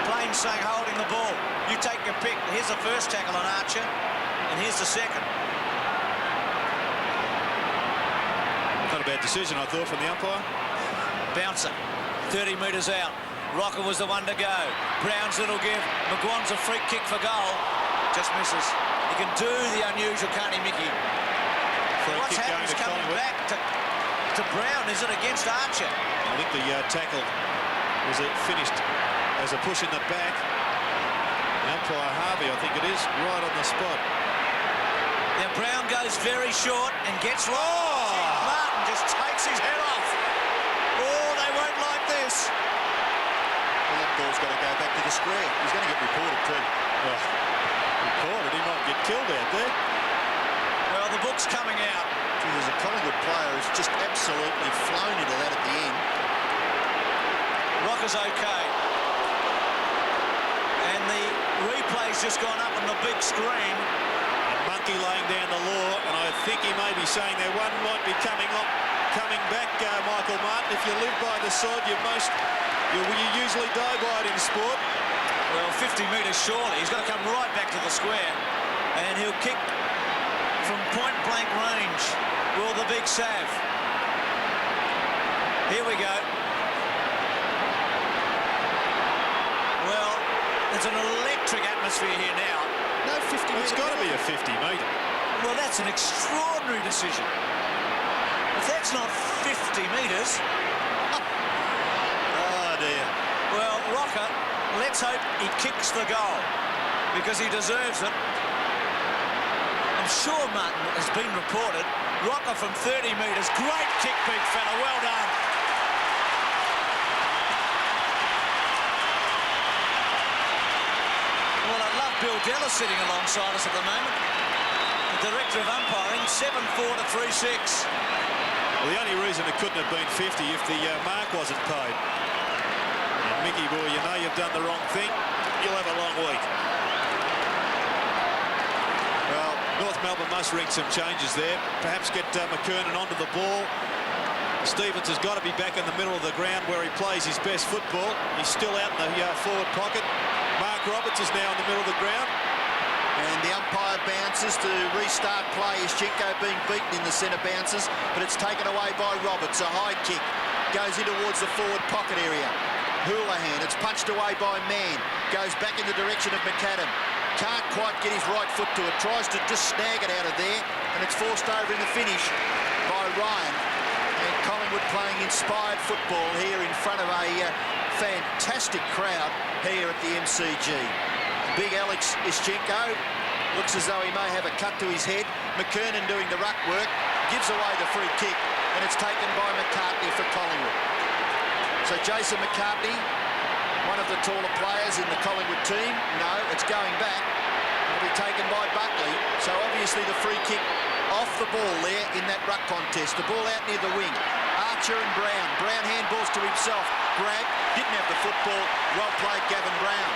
Plain saying holding the ball. You take your pick. Here's the first tackle on Archer, and here's the second. Not a bad decision, I thought, from the umpire. Bouncer, 30 metres out. Rocker was the one to go. Brown's little give. McGuan's a free kick for goal. Just misses. He can do the unusual, can't he, Mickey? What's happened is coming back to Brown. Is it against Archer? I think the tackle was finished as a push in the back. Umpire Harvey, I think it is, right on the spot. Now Brown goes very short and gets Martin just takes his head off. Oh, they won't like this. Well, that ball's got to go back to the square. He's going to get reported too. Oh, reported, he might get killed out there. Well, the book's coming out. Gee, there's a Collingwood player who's just absolutely flown into that at the end. Rocker's okay. And the replay's just gone up on the big screen. Monkey laying down the law, and I think he may be saying that one might be coming back, Michael Martin. If you live by the side, you usually die by it in sport. Well, 50 metres surely. He's got to come right back to the square. And he'll kick from point-blank range. Will the big Sav. Here we go. Well, there's an electric atmosphere here now. No 50 metres. It's got to be a 50 metre. Well, that's an extraordinary decision. If that's not 50 metres... Oh, dear. Well, Rocker, let's hope he kicks the goal, because he deserves it. I'm sure Martin has been reported. Rocker from 30 metres. Great kick, big fella. Well done. Bill Della sitting alongside us at the moment. The director of umpiring, 7-4 to 3-6. Well, the only reason it couldn't have been 50 if the mark wasn't paid. And Mickey boy, you know you've done the wrong thing, you'll have a long week. Well, North Melbourne must ring some changes there. Perhaps get McKernan onto the ball. Stevens has got to be back in the middle of the ground where he plays his best football. He's still out in the forward pocket. Mark Roberts is now in the middle of the ground. And the umpire bounces to restart play. Ischenko being beaten in the centre bounces, but it's taken away by Roberts. A high kick goes in towards the forward pocket area. Houlihan, it's punched away by Mann. Goes back in the direction of McAdam. Can't quite get his right foot to it. Tries to just snag it out of there, and it's forced over in the finish by Ryan. And Collingwood playing inspired football here in front of a fantastic crowd here at the MCG. Big Alex Ischenko looks as though he may have a cut to his head. McKernan doing the ruck work, gives away the free kick, and it's taken by McCartney for Collingwood. So Jason McCartney, one of the taller players in the Collingwood team. No, it's going back. It'll be taken by Buckley. So obviously the free kick off the ball there in that ruck contest. The ball out near the wing. Archer and Brown. Brown handballs to himself. Grab, didn't have the football. Well played, Gavin Brown.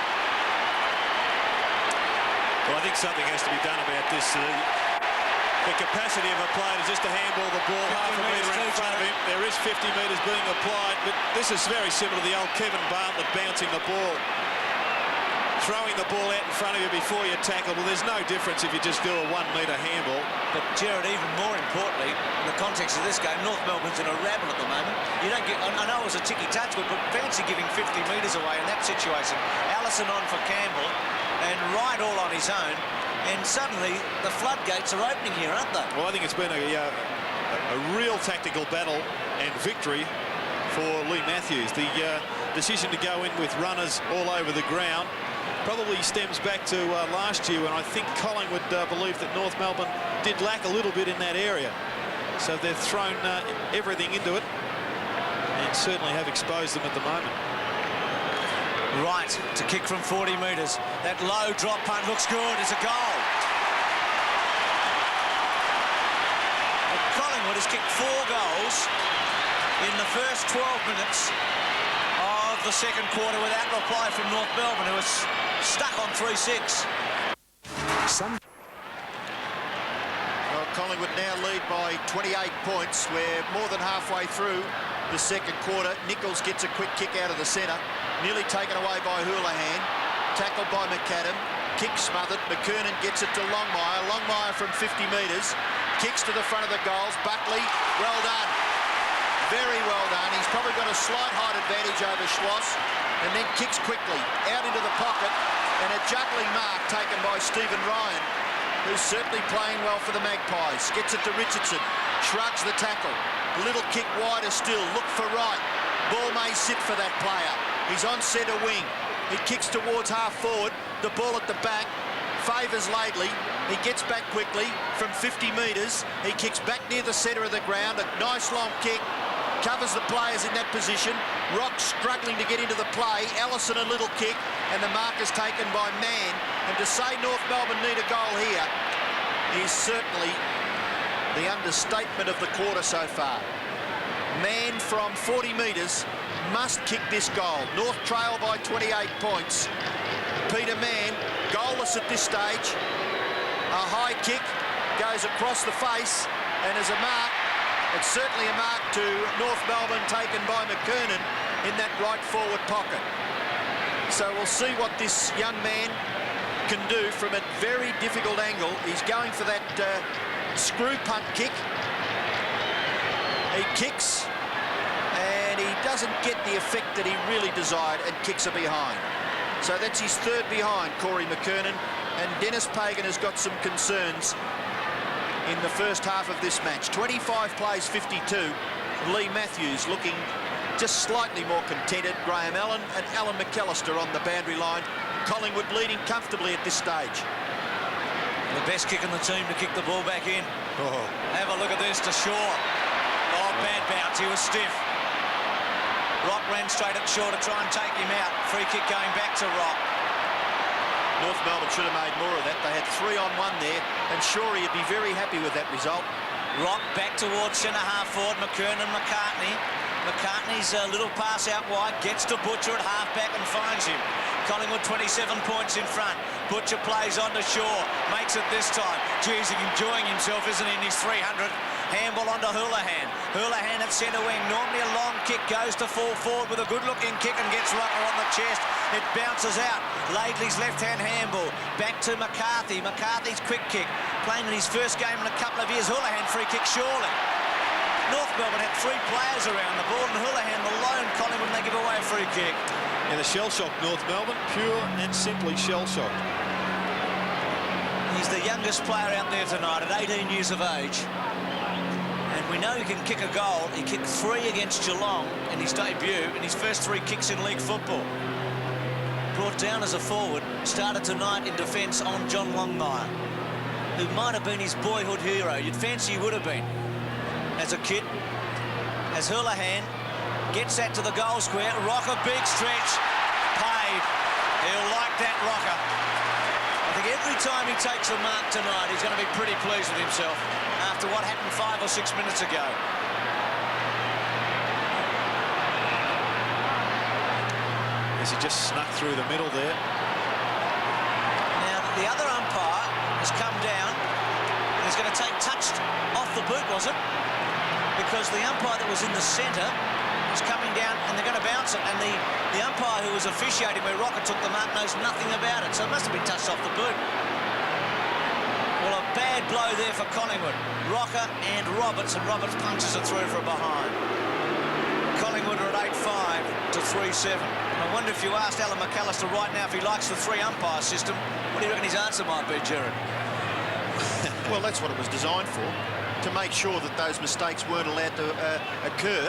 Well, I think something has to be done about this. The capacity of a player is just to handball the ball half a metre in front of him. There is 50 metres being applied, but this is very similar to the old Kevin Bartlett bouncing the ball. Throwing the ball out in front of you before you tackle. Well, there's no difference if you just do a 1 metre handball. But, Gerard, even more importantly, in the context of this game, North Melbourne's in a rabble at the moment. You don't get, I know it was a ticky touch, but fancy giving 50 metres away in that situation. Allison on for Campbell, and Wright all on his own, and suddenly the floodgates are opening here, aren't they? Well, I think it's been a real tactical battle and victory for Lee Matthews. The decision to go in with runners all over the ground probably stems back to last year when I think Collingwood believed that North Melbourne did lack a little bit in that area. So they've thrown everything into it and certainly have exposed them at the moment. Right to kick from 40 metres. That low drop punt looks good. It's a goal. Collingwood has kicked 4 goals in the first 12 minutes of the second quarter without reply from North Melbourne, who is stuck on 3-6. Well, Collingwood now lead by 28 points. We're more than halfway through the second quarter. Nichols gets a quick kick out of the centre. Nearly taken away by Houlihan. Tackled by McAdam. Kick smothered. McKernan gets it to Longmire. Longmire from 50 metres. Kicks to the front of the goals. Buckley, well done. Very well done. He's probably got a slight height advantage over Schloss. And then kicks quickly out into the pocket. And a juggling mark taken by Stephen Ryan, who's certainly playing well for the Magpies. Gets it to Richardson. Shrugs the tackle. A little kick wider still. Look for Wright. Ball may sit for that player. He's on centre wing. He kicks towards half forward. The ball at the back favours Laidley. He gets back quickly from 50 metres. He kicks back near the centre of the ground. A nice long kick. Covers the players in that position. Rock struggling to get into the play. Allison a little kick. And the mark is taken by Mann. And to say North Melbourne need a goal here is certainly the understatement of the quarter so far. Mann from 40 metres must kick this goal. North trail by 28 points. Peter Mann, goalless at this stage. A high kick goes across the face, and as a mark, it's certainly a mark to North Melbourne taken by McKernan in that right forward pocket. So we'll see what this young man can do from a very difficult angle. He's going for that screw punt kick. He kicks, and he doesn't get the effect that he really desired, and kicks a behind. So that's his third behind, Corey McKernan, and Dennis Pagan has got some concerns in the first half of this match. 25 plays 52. Lee Matthews looking just slightly more contented. Graham Allen and Alan McAllister on the boundary line. Collingwood leading comfortably at this stage. The best kick in the team to kick the ball back in. Oh. Have a look at this to Shaw. Oh, bad bounce. He was stiff. Rock ran straight at Shaw to try and take him out. Free kick going back to Rock. North Melbourne should have made more of that. They had 3-on-1 there, and Shorey would be very happy with that result. Rock back towards centre-half forward, McKernan, McCartney. McCartney's a little pass out wide, gets to Butcher at half-back and finds him. Collingwood 27 points in front. Butcher plays on to Shaw, makes it this time. Geez, he's enjoying himself, isn't he, in his 300. Handball onto Houlihan. Houlihan at centre wing. Normally a long kick, goes to full forward with a good-looking kick and gets Rocker on the chest. It bounces out. Laidley's left-hand handball. Back to McCarthy. McCarthy's quick kick. Playing in his first game in a couple of years. Houlihan free kick surely. North Melbourne had 3 players around the ball, and Houlihan the lone Collingwood, and they give away a free kick. And the shell-shock North Melbourne, pure and simply shell-shock. He's the youngest player out there tonight at 18 years of age. And we know he can kick a goal. He kicked 3 against Geelong in his debut, in his first 3 kicks in league football. Brought down as a forward, started tonight in defence on John Longmire, who might have been his boyhood hero. You'd fancy he would have been as a kid. As Houlihan gets that to the goal square, Rocker, big stretch, paid. He'll like that, Rocker. I think every time he takes a mark tonight, he's going to be pretty pleased with himself after what happened 5 or 6 minutes ago. As he just snuck through the middle there. Now, the other umpire has come down and he's going to take touch off the boot, was it? Because the umpire that was in the centre is coming down and they're going to bounce it, and the umpire who was officiating where Rocker took the mark knows nothing about it, so it must have been touched off the boot. Well, a bad blow there for Collingwood. Rocker and Roberts punches it through from behind. Collingwood are at 8-5 to 3-7. I wonder if you asked Alan McAllister right now if he likes the 3 umpire system, what do you reckon his answer might be, Gerard? Well, that's what it was designed for, to make sure that those mistakes weren't allowed to occur.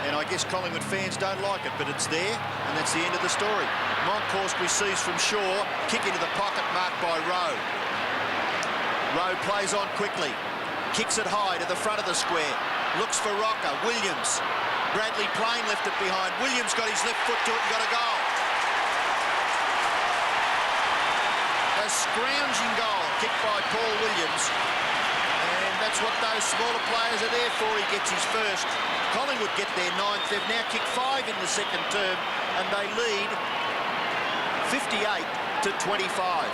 And I guess Collingwood fans don't like it, but it's there, and that's the end of the story. Monkhorst receives from Shaw, kick into the pocket marked by Rowe. Rowe plays on quickly, kicks it high to the front of the square, looks for Rocker. Williams, Bradley Plain left it behind. Williams got his left foot to it and got a goal. A scrounging goal kicked by Paul Williams. And that's what those smaller players are there for. He gets his first. Collingwood get their 9th. They've now kicked 5 in the second term, and they lead 58 to 25.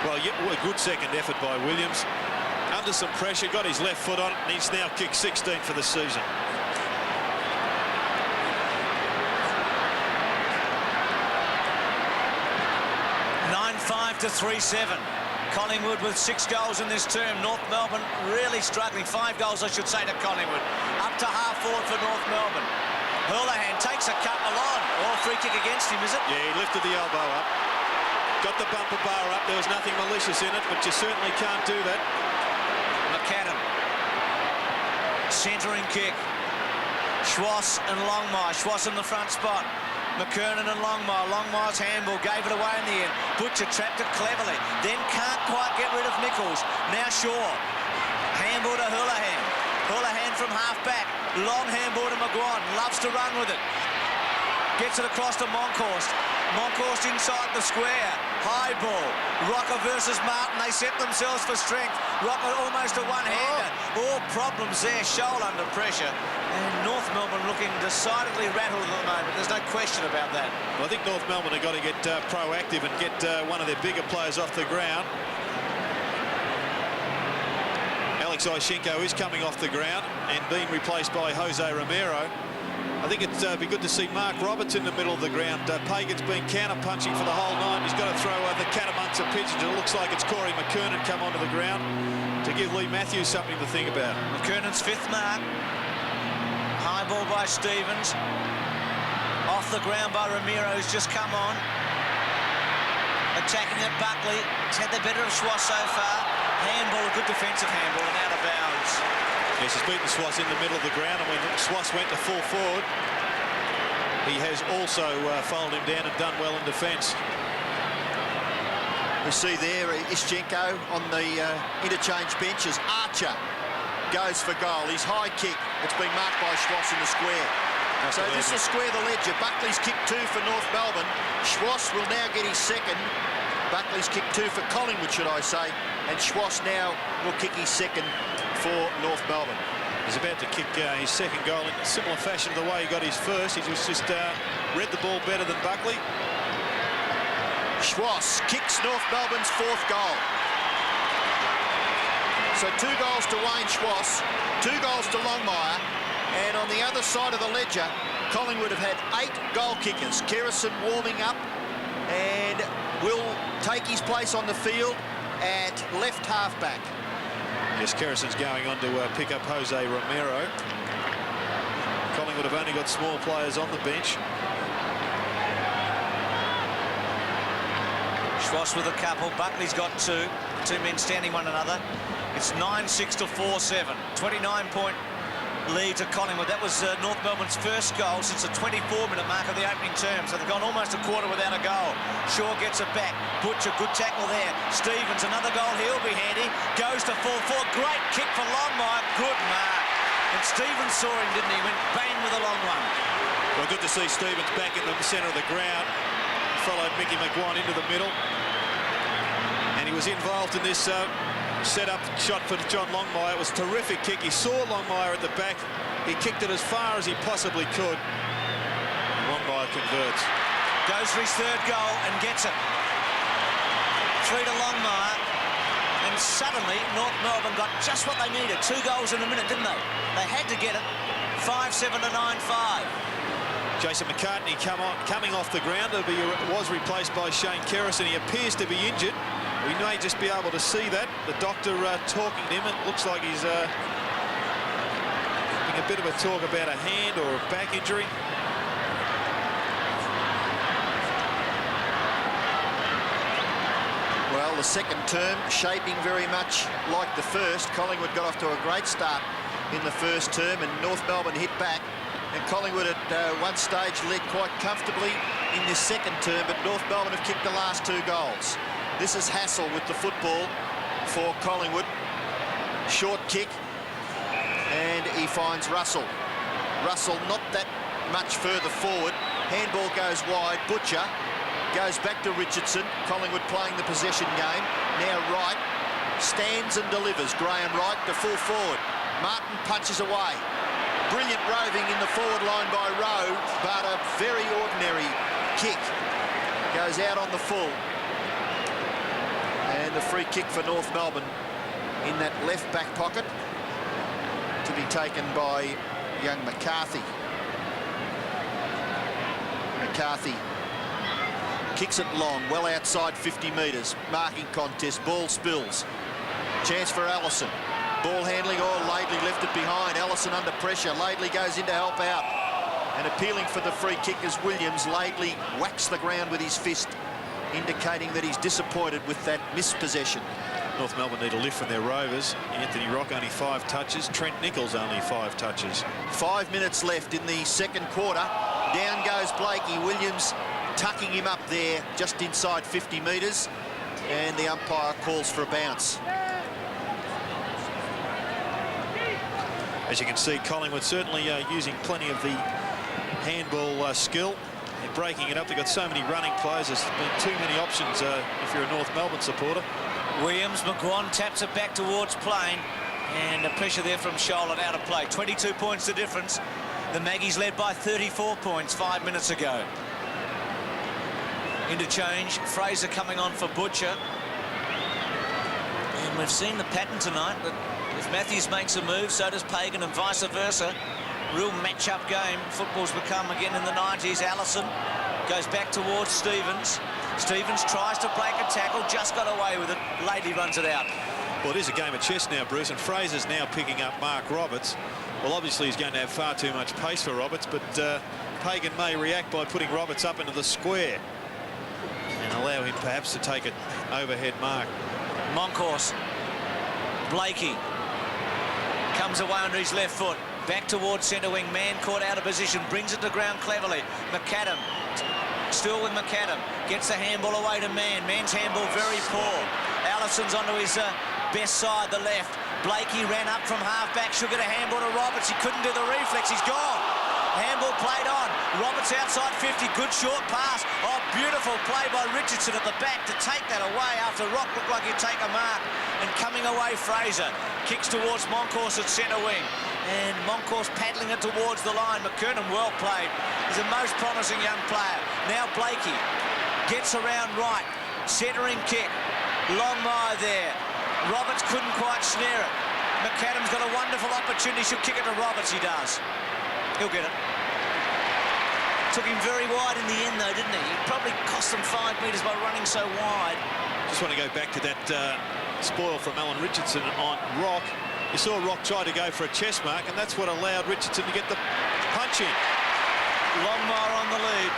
Well, a good second effort by Williams. Under some pressure, got his left foot on it, and he's now kicked 16 for the season. To 3-7. Collingwood with 6 goals in this term. North Melbourne really struggling. 5 goals, I should say, to Collingwood. Up to half forward for North Melbourne. Houlihan takes a couple on. Oh, free kick against him, is it? Yeah, he lifted the elbow up. Got the bumper bar up. There was nothing malicious in it, but you certainly can't do that. McAdam. Centering kick. Schwass and Longmire. Schwass in the front spot. McKernan and Longmire. Longmire's handball gave it away in the end. Butcher trapped it cleverly. Then can't quite get rid of Nichols. Now Shaw. Handball to Houlihan. Houlihan from half-back. Long handball to McGuan. Loves to run with it. Gets it across to Monkhorst. Monkhorst inside the square. High ball. Rocker versus Martin. They set themselves for strength. Rocker almost a one-hander. All problems there. Shoal under pressure. And North Melbourne looking decidedly rattled at the moment. There's no question about that. Well, I think North Melbourne have got to get proactive and get one of their bigger players off the ground. Alex Ishenko is coming off the ground and being replaced by Jose Romero. I think it'd be good to see Mark Roberts in the middle of the ground. Pagan's been counter-punching for the whole night. He's got to throw the cat amongst the pigeons. It looks like it's Corey McKernan come onto the ground to give Lee Matthews something to think about. McKernan's 5th mark. High ball by Stevens. Off the ground by Romero, who's just come on. Attacking at Buckley. He's had the better of Schwass so far. Handball, a good defensive handball, and out of bounds. Yes, he's beaten Schwass in the middle of the ground, and when Schwass went to full forward, he has also fouled him down and done well in defence. We see there Ischenko on the interchange bench as Archer goes for goal. His high kick, it's been marked by Schwass in the square. So this will square the ledger. Buckley's kicked 2 for North Melbourne. Schwass will now get his second. Buckley's kicked 2 for Collingwood, should I say, and Schwass now will kick his second for North Melbourne. He's about to kick his second goal in similar fashion to the way he got his first. He just read the ball better than Buckley. Schwass kicks North Melbourne's 4th goal. So 2 goals to Wayne Schwass, 2 goals to Longmire, and on the other side of the ledger, Collingwood have had 8 goal kickers. Kerrison warming up and will take his place on the field at left half-back. Yes, Kerrison's going on to pick up Jose Romero. Collingwood have only got small players on the bench. Schwass with a couple. Buckley's got 2. 2 men standing one another. It's 9-6 to 4-7. 29-point lead to Collingwood. That was North Melbourne's first goal since the 24-minute mark of the opening term. So they've gone almost a quarter without a goal. Shaw gets it back. Butcher, good tackle there. Stevens, another goal. He'll be handy. Goes to full forward. Great kick for Longmire. Good mark. And Stevens saw him, didn't he? Went bang with a long one. Well, good to see Stevens back in the centre of the ground. Followed Mickey McGuan into the middle. And he was involved in this set-up shot for John Longmire. It was a terrific kick. He saw Longmire at the back. He kicked it as far as he possibly could. Longmire converts. Goes for his 3rd goal and gets it. 3 to Longmire. And suddenly, North Melbourne got just what they needed. 2 goals in a minute, didn't they? They had to get it. 5-7 to 9-5. Jason McCartney coming off the ground. He was replaced by Shane Kerrison. He appears to be injured. We may just be able to see that. The doctor talking to him. It looks like he's having a bit of a talk about a hand or a back injury. Well, the second term shaping very much like the first. Collingwood got off to a great start in the first term, and North Melbourne hit back. And Collingwood at one stage led quite comfortably in this second term, but North Melbourne have kicked the last 2 goals. This is Hassel with the football for Collingwood. Short kick, and he finds Russell. Russell not that much further forward. Handball goes wide. Butcher goes back to Richardson. Collingwood playing the possession game. Now Wright stands and delivers. Graham Wright to full forward. Martin punches away. Brilliant roving in the forward line by Rowe, but a very ordinary kick. Goes out on the full. And the free kick for North Melbourne in that left back pocket to be taken by young McCarthy. McCarthy kicks it long, well outside 50 metres. Marking contest, ball spills. Chance for Allison. Ball handling, Laidley left it behind. Allison under pressure. Laidley goes in to help out. And appealing for the free kick is Williams. Laidley whacks the ground with his fist, indicating that he's disappointed with that missed possession. North Melbourne need a lift from their rovers. Anthony Rock only 5 touches. Trent Nichols only 5 touches. 5 minutes left in the second quarter. Down goes Blakey. Williams tucking him up there just inside 50 metres. And the umpire calls for a bounce. As you can see, Collingwood certainly using plenty of the handball skill. They're breaking it up. They've got so many running players. There's been too many options if you're a North Melbourne supporter. Williams, McGuan taps it back towards Plain, and the pressure there from Charlotte out of play. 22 points the difference. The Maggies led by 34 points 5 minutes ago. Interchange, Fraser coming on for Butcher. And we've seen the pattern tonight, but if Matthews makes a move, so does Pagan, and vice versa. Real match-up game. Football's become again in the 90s. Allison goes back towards Stevens. Stevens tries to break a tackle, just got away with it. Laidley runs it out. Well, it is a game of chess now, Bruce, and Fraser's now picking up Mark Roberts. Well, obviously he's going to have far too much pace for Roberts, but Pagan may react by putting Roberts up into the square and allow him perhaps to take an overhead mark. Monkhorst. Blakey comes away under his left foot. Back towards centre wing. Man caught out of position. Brings it to ground cleverly. McAdam. Still with McAdam. Gets the handball away to Mann. Mann's handball very poor. Allison's onto his best side, the left. Blakey ran up from half-back. Should get a handball to Roberts. He couldn't do the reflex. He's gone. Handball played on. Roberts outside 50. Good short pass. Oh, beautiful Wonderful play by Richardson at the back to take that away after Rock looked like he'd take a mark. And coming away, Fraser kicks towards Moncourse at centre wing. And Moncourse paddling it towards the line. McKernan well played. He's a most promising young player. Now Blakey gets around right. Centering kick. Longmire there. Roberts couldn't quite snare it. McAdam's got a wonderful opportunity. Should kick it to Roberts. He does. He'll get it. Took him very wide in the end, though, didn't he? He probably cost them 5 metres by running so wide. Just want to go back to that spoil from Alan Richardson on Rock. You saw Rock try to go for a chest mark, and that's what allowed Richardson to get the punch in. Longmire on the lead.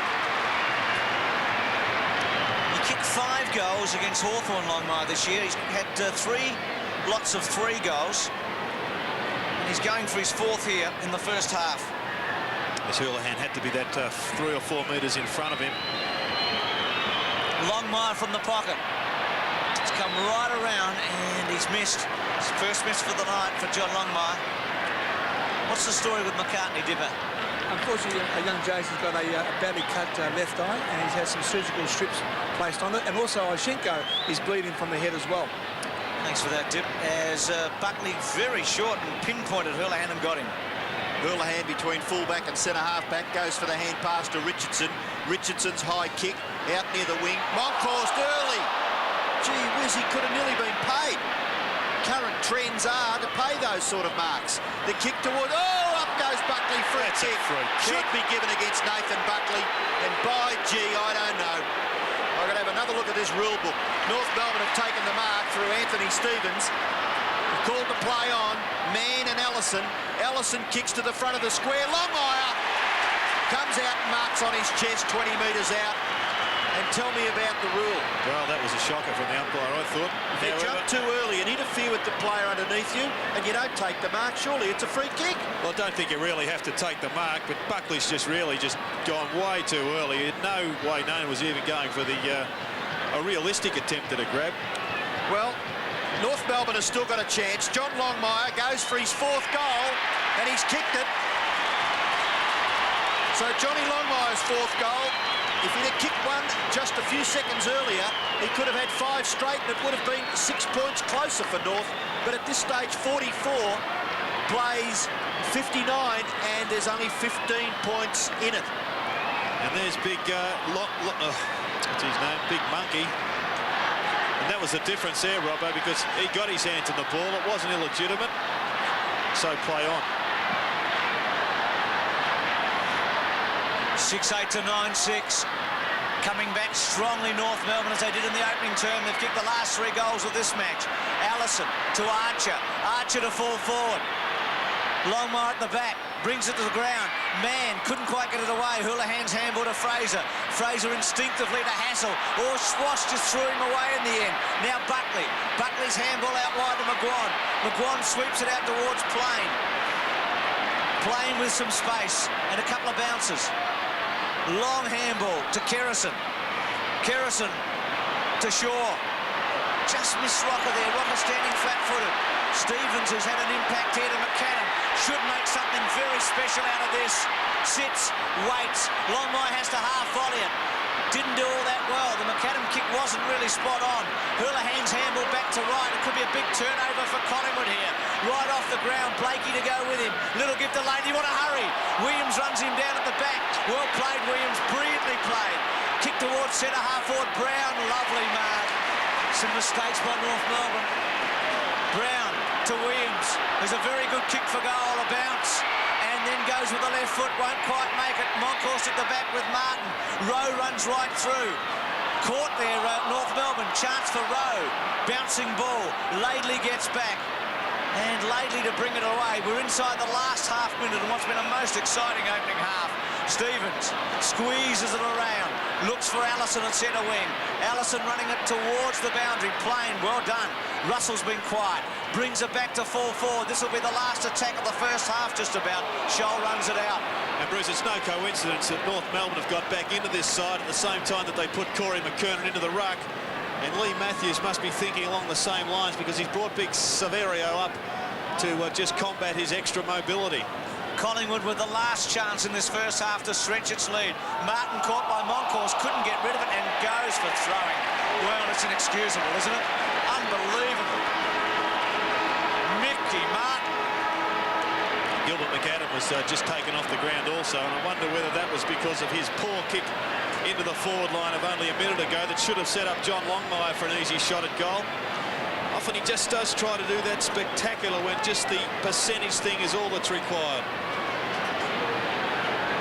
He kicked 5 goals against Hawthorn, Longmire, this year. He's had 3 lots of 3 goals. And he's going for his 4th here in the first half. As Houlihan had to be that 3 or 4 metres in front of him. Longmire from the pocket. He's come right around and he's missed. His first miss for the night for John Longmire. What's the story with McCartney, Dipper? Unfortunately, a young Jason's got a badly cut left eye, and he's had some surgical strips placed on it. And also, Oshinko is bleeding from the head as well. Thanks for that, Dip. As Buckley very short and pinpointed Houlihan and got him. Houlihan between fullback and centre-half back goes for the hand pass to Richardson. Richardson's high kick out near the wing. Moncourse early. Gee whiz, he could have nearly been paid. Current trends are to pay those sort of marks. The kick toward... Oh, up goes Buckley. Free kick. Should be given against Nathan Buckley. And by gee, I don't know. I've got to have another look at this rule book. North Melbourne have taken the mark through Anthony Stevens. Called to play on. Mann and Ellison. Ellison kicks to the front of the square. Longmire comes out and marks on his chest 20 metres out. And tell me about the rule. Well, that was a shocker from the umpire, I thought. If you jump too early and interfere with the player underneath you and you don't take the mark, surely it's a free kick. Well, I don't think you really have to take the mark, but Buckley's just really gone way too early. In no way known was even going for a realistic attempt at a grab. Well, North Melbourne has still got a chance. John Longmire goes for his 4th goal and he's kicked it. So Johnny Longmire's 4th goal, if he'd have kicked one just a few seconds earlier, he could have had 5 straight and it would have been 6 points closer for North. But at this stage, 44 plays 59 and there's only 15 points in it. And there's big, what's his name? Big Monkey. And that was the difference there, Robbo, because he got his hands on the ball. It wasn't illegitimate. So play on. 6-8 to 9-6. Coming back strongly, North Melbourne, as they did in the opening term. They've kicked the last 3 goals of this match. Allison to Archer. Archer to full forward. Longmire at the back. Brings it to the ground. Mann couldn't quite get it away. Houlihan's handball to Fraser. Fraser instinctively to Hassel. Or Swash just threw him away in the end. Now Buckley. Buckley's handball out wide to McGuan. McGuan sweeps it out towards Plain. Plain with some space and a couple of bounces. Long handball to Kerrison. Kerrison to Shaw. Just missed Rocker there. Rocker standing flat-footed. Stevens, who's had an impact here to McAdam, should make something very special out of this. Sits, waits. Longmire has to half volley it. Didn't do all that well. The McAdam kick wasn't really spot on. Houlihan's handball back to right. It could be a big turnover for Collingwood here. Right off the ground, Blakey to go with him. Little give to Lady, what a hurry. Williams runs him down at the back. Well played, Williams, brilliantly played. Kick towards centre-half forward, Brown, lovely mark. Some mistakes by North Melbourne. Brown to Williams. There's a very good kick for goal, a bounce. And then goes with the left foot, won't quite make it. Moncourse at the back with Martin. Rowe runs right through. Caught there, North Melbourne. Chance for Rowe. Bouncing ball. Laidley gets back. And Laidley to bring it away. We're inside the last half minute in what's been a most exciting opening half. Stevens squeezes it around. Looks for Allison at centre wing. Allison running it towards the boundary. Plain, well done. Russell's been quiet. Brings it back to full forward. This will be the last attack of the first half just about. Scholl runs it out. And Bruce, it's no coincidence that North Melbourne have got back into this side at the same time that they put Corey McKernan into the ruck. And Lee Matthews must be thinking along the same lines because he's brought big Saverio up to just combat his extra mobility. Collingwood with the last chance in this first half to stretch its lead. Martin caught by Moncourse, couldn't get rid of it and goes for throwing. Well, it's inexcusable, isn't it? Unbelievable. Mickey Martin. Gilbert McAdam was just taken off the ground also, and I wonder whether that was because of his poor kick into the forward line of only a minute ago that should have set up John Longmire for an easy shot at goal. Often he just does try to do that spectacular when just the percentage thing is all that's required.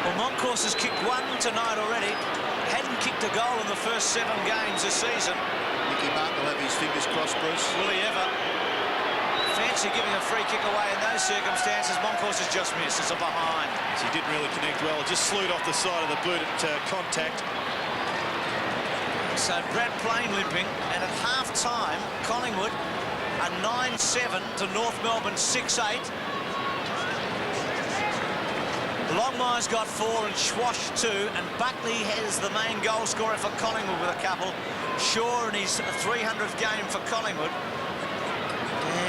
Well, Moncourse has kicked one tonight already. Hadn't kicked a goal in the first 7 games this season. Mickey Martin will have his fingers crossed, Bruce. Will he ever? Fancy giving a free kick away in those circumstances. Moncourse has just missed. It's a behind. So he didn't really connect well. Just slewed off the side of the boot at contact. So Brad Plain limping, and at half-time, Collingwood are 9-7 to North Melbourne 6-8. Longmire's got 4 and Schwash 2, and Buckley has the main goal scorer for Collingwood with a couple. Shaw in his 300th game for Collingwood.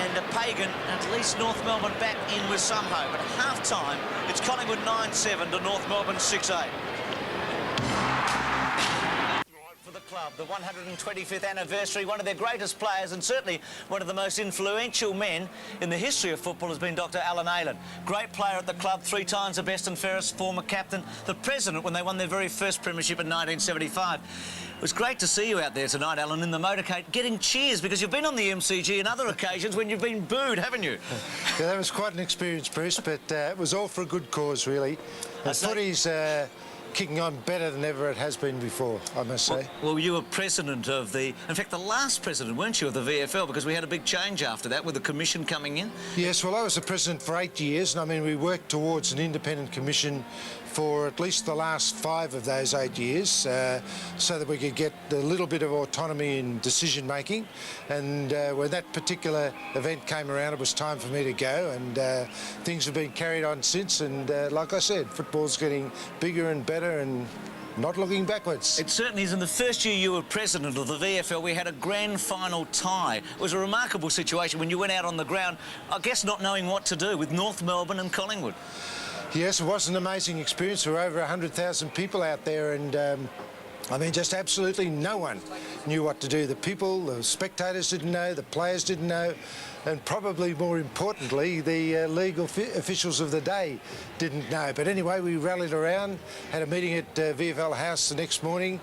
And Pagan, at least North Melbourne back in with some hope. At half-time, it's Collingwood 9-7 to North Melbourne 6-8. For the club, the 125th anniversary, one of their greatest players and certainly one of the most influential men in the history of football has been Dr. Alan Aylan. Great player at the club, 3 times the best and fairest, former captain, the president when they won their very first premiership in 1975. It was great to see you out there tonight, Alan, in the motorcade, getting cheers, because you've been on the MCG on other occasions when you've been booed, haven't you? Yeah, that was quite an experience, Bruce, but it was all for a good cause, really. And footy's kicking on better than ever it has been before, I must say. Well, you were president of the... In fact, the last president, weren't you, of the VFL, because we had a big change after that with the commission coming in? Yes, well, I was the president for 8 years, and I mean, we worked towards an independent commission for at least the last 5 of those 8 years, so that we could get a little bit of autonomy in decision-making. And when that particular event came around, it was time for me to go, and things have been carried on since. And like I said, football's getting bigger and better and not looking backwards. It certainly is. In the first year you were president of the VFL, we had a grand final tie. It was a remarkable situation when you went out on the ground, I guess not knowing what to do with North Melbourne and Collingwood. Yes, it was an amazing experience. There were over 100,000 people out there, and I mean, just absolutely no one knew what to do. The people, the spectators didn't know, the players didn't know, and probably more importantly, the legal officials of the day didn't know. But anyway, we rallied around, had a meeting at VFL House the next morning,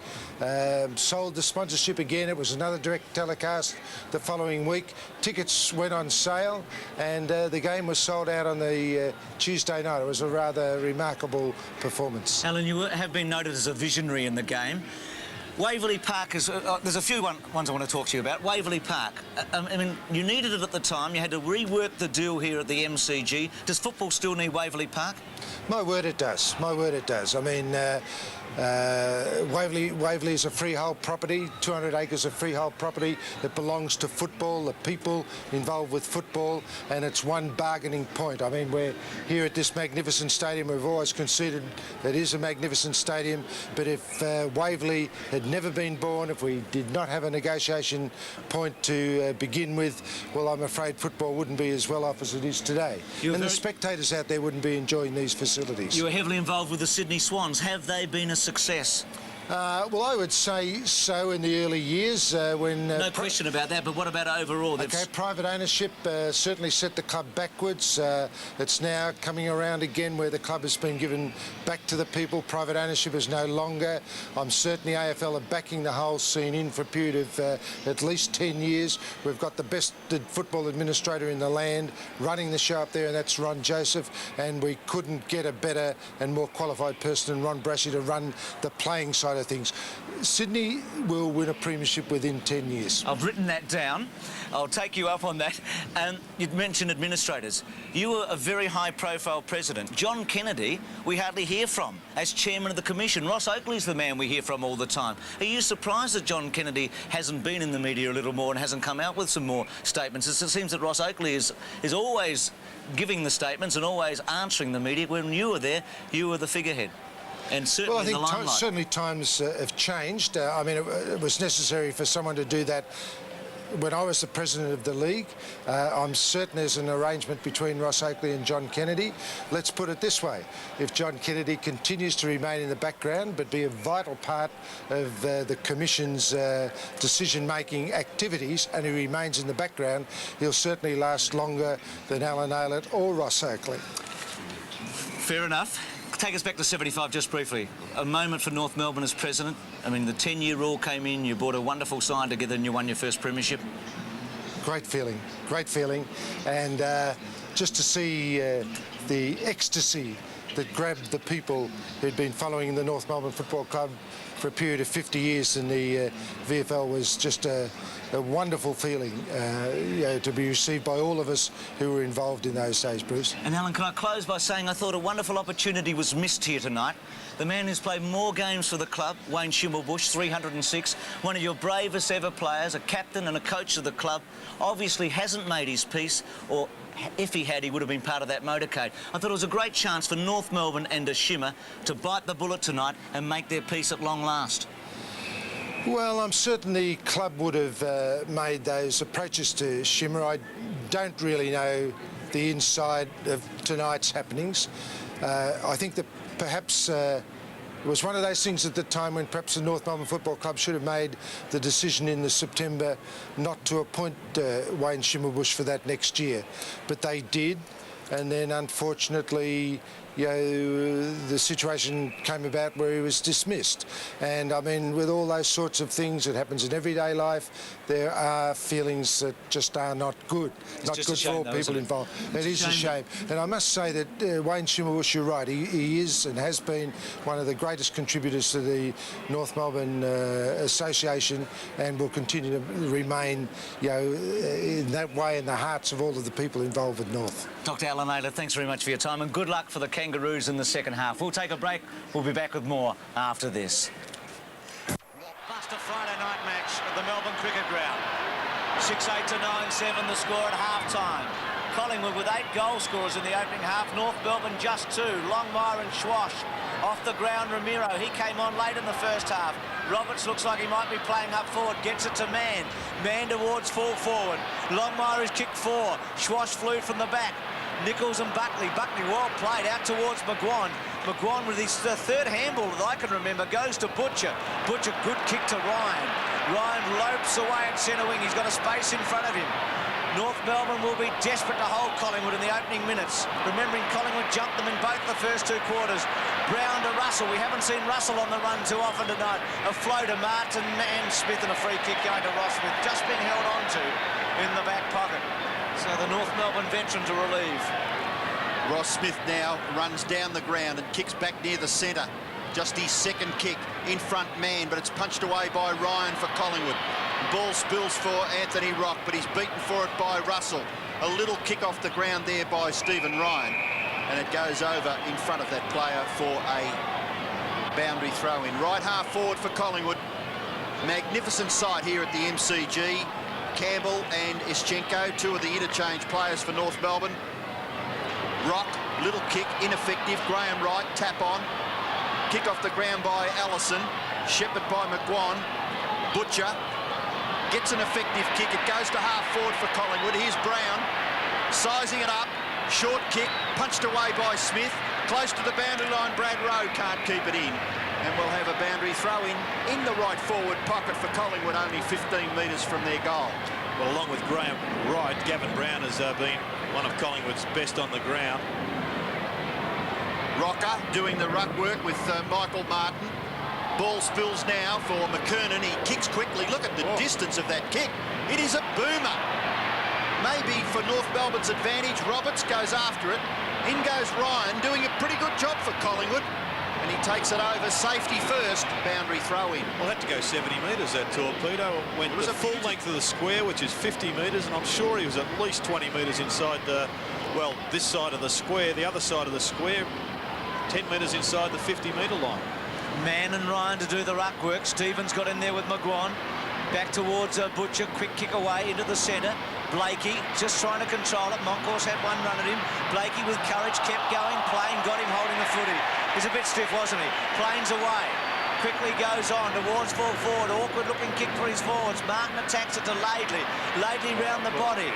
sold the sponsorship again. It was another direct telecast the following week. Tickets went on sale, and the game was sold out on the Tuesday night. It was a rather remarkable performance. Alan, you have been noted as a visionary in the game. Waverley Park is... there's a few ones I want to talk to you about. Waverley Park. I mean, you needed it at the time. You had to rework the deal here at the MCG. Does football still need Waverley Park? My word, it does. My word, it does. I mean, Waverley is a freehold property, 200 acres of freehold property that belongs to football, the people involved with football, and it's one bargaining point. I mean, we're here at this magnificent stadium. We've always considered it is a magnificent stadium, but if Waverley had never been born, if we did not have a negotiation point to begin with, well, I'm afraid football wouldn't be as well off as it is today. And the spectators out there wouldn't be enjoying these facilities. You were heavily involved with the Sydney Swans. Have they been a success? Well, I would say so in the early years when... no question about that, but what about overall? OK, private ownership certainly set the club backwards. It's now coming around again where the club has been given back to the people. Private ownership is no longer. I'm certain the AFL are backing the whole scene in for a period of at least 10 years. We've got the best football administrator in the land running the show up there, and that's Ron Joseph, and we couldn't get a better and more qualified person than Ron Brashy to run the playing side of things. Sydney will win a premiership within 10 years. I've written that down. I'll take you up on that. You'd mentioned administrators. You were a very high-profile president. John Kennedy, we hardly hear from as chairman of the commission. Ross Oakley's the man we hear from all the time. Are you surprised that John Kennedy hasn't been in the media a little more and hasn't come out with some more statements? It seems that Ross Oakley is always giving the statements and always answering the media. When you were there, you were the figurehead. And certainly well, I think certainly times have changed. I mean, it was necessary for someone to do that when I was the president of the league, I'm certain there's an arrangement between Ross Oakley and John Kennedy. Let's put it this way. If John Kennedy continues to remain in the background but be a vital part of the Commission's decision-making activities, and he remains in the background, he'll certainly last longer than Alan Aylett or Ross Oakley. Fair enough. Take us back to 75 just briefly. A moment for North Melbourne as president. I mean, the 10-year rule came in, you brought a wonderful side together and you won your first premiership. Great feeling, and just to see the ecstasy that grabbed the people who'd been following the North Melbourne Football Club for a period of 50 years in the VFL was just a wonderful feeling to be received by all of us who were involved in those days, Bruce. And Alan, can I close by saying I thought a wonderful opportunity was missed here tonight. The man who's played more games for the club, Wayne Schimmelbusch, 306, one of your bravest ever players, a captain and a coach of the club, obviously hasn't made his peace, or if he had, he would have been part of that motorcade. I thought it was a great chance for North Melbourne and a Shimmer to bite the bullet tonight and make their peace at long last. Well, I'm certain the club would have made those approaches to Shimmer. I don't really know the inside of tonight's happenings. I think that perhaps it was one of those things at the time when perhaps the North Melbourne Football Club should have made the decision in the September not to appoint Wayne Schimmelbusch for that next year. But they did, and then unfortunately, the situation came about where he was dismissed. And I mean, with all those sorts of things, it happens in everyday life. There are feelings that just are not good. Not good for all people involved. It is a shame. And I must say that Wayne Schimmelbusch, you're right, he is and has been one of the greatest contributors to the North Melbourne Association, and will continue to remain, in that way in the hearts of all of the people involved with North. Dr. Alan Aylett, thanks very much for your time and good luck for the Kangaroos in the second half. We'll take a break. We'll be back with more after this. Blockbuster Friday night match at the Melbourne Cricket Ground. 6-8 to 9-7 the score at half-time. Collingwood with 8 goal scorers in the opening half. North Melbourne just 2. Longmire and Schwash. Off the ground, Ramiro. He came on late in the first half. Roberts looks like he might be playing up forward. Gets it to Mann. Mann towards full forward. Longmire is kicked 4. Schwash flew from the back. Nichols and Buckley. Buckley well played out towards McGuan. McGuan with his third handball that I can remember goes to Butcher. Butcher, good kick to Ryan. Ryan lopes away at centre wing. He's got a space in front of him. North Melbourne will be desperate to hold Collingwood in the opening minutes. Remembering Collingwood jumped them in both the first 2 quarters. Brown to Russell. We haven't seen Russell on the run too often tonight. A flow to Martin and Smith and a free kick going to Ross Smith. Just being held on to in the back pocket. So the North Melbourne veteran to relieve. Ross Smith now runs down the ground and kicks back near the centre. Just his second kick in front man, but it's punched away by Ryan for Collingwood. Ball spills for Anthony Rock, but he's beaten for it by Russell. A little kick off the ground there by Stephen Ryan, and it goes over in front of that player for a boundary throw-in. Right half forward for Collingwood. Magnificent sight here at the MCG. Campbell and Ischenko, 2 of the interchange players for North Melbourne. Rock, little kick, ineffective. Graham Wright, tap on. Kick off the ground by Allison. Shepherd by McGuan. Butcher gets an effective kick. It goes to half forward for Collingwood. Here's Brown, sizing it up. Short kick, punched away by Smith. Close to the boundary line, Brad Rowe can't keep it in. And we'll have a boundary throw-in the right forward pocket for Collingwood, only 15 metres from their goal. Well, along with Graham Wright, Gavin Brown has been one of Collingwood's best on the ground. Rocker doing the ruck work with Michael Martin. Ball spills now for McKernan. He kicks quickly. Look at the distance of that kick. It is a boomer. Maybe for North Melbourne's advantage, Roberts goes after it. In goes Ryan, doing a pretty good job for Collingwood. And he takes it over, safety first, boundary throw-in. Well, had to go 70 metres, that torpedo. Went the full length of the square, which is 50 metres, and I'm sure he was at least 20 metres inside the, well, this side of the square. The other side of the square, 10 metres inside the 50-metre line. Mann and Ryan to do the ruck work. Stevens got in there with McGuan. Back towards Butcher, quick kick away into the centre. Blakey just trying to control it. Moncourse had one run at him. Blakey with courage kept going. Plain got him holding the footy. He's a bit stiff, wasn't he? Plain's away. quickly goes on towards full forward. Awkward looking kick for his forwards. Martin attacks it to Laidley. Laidley round the body.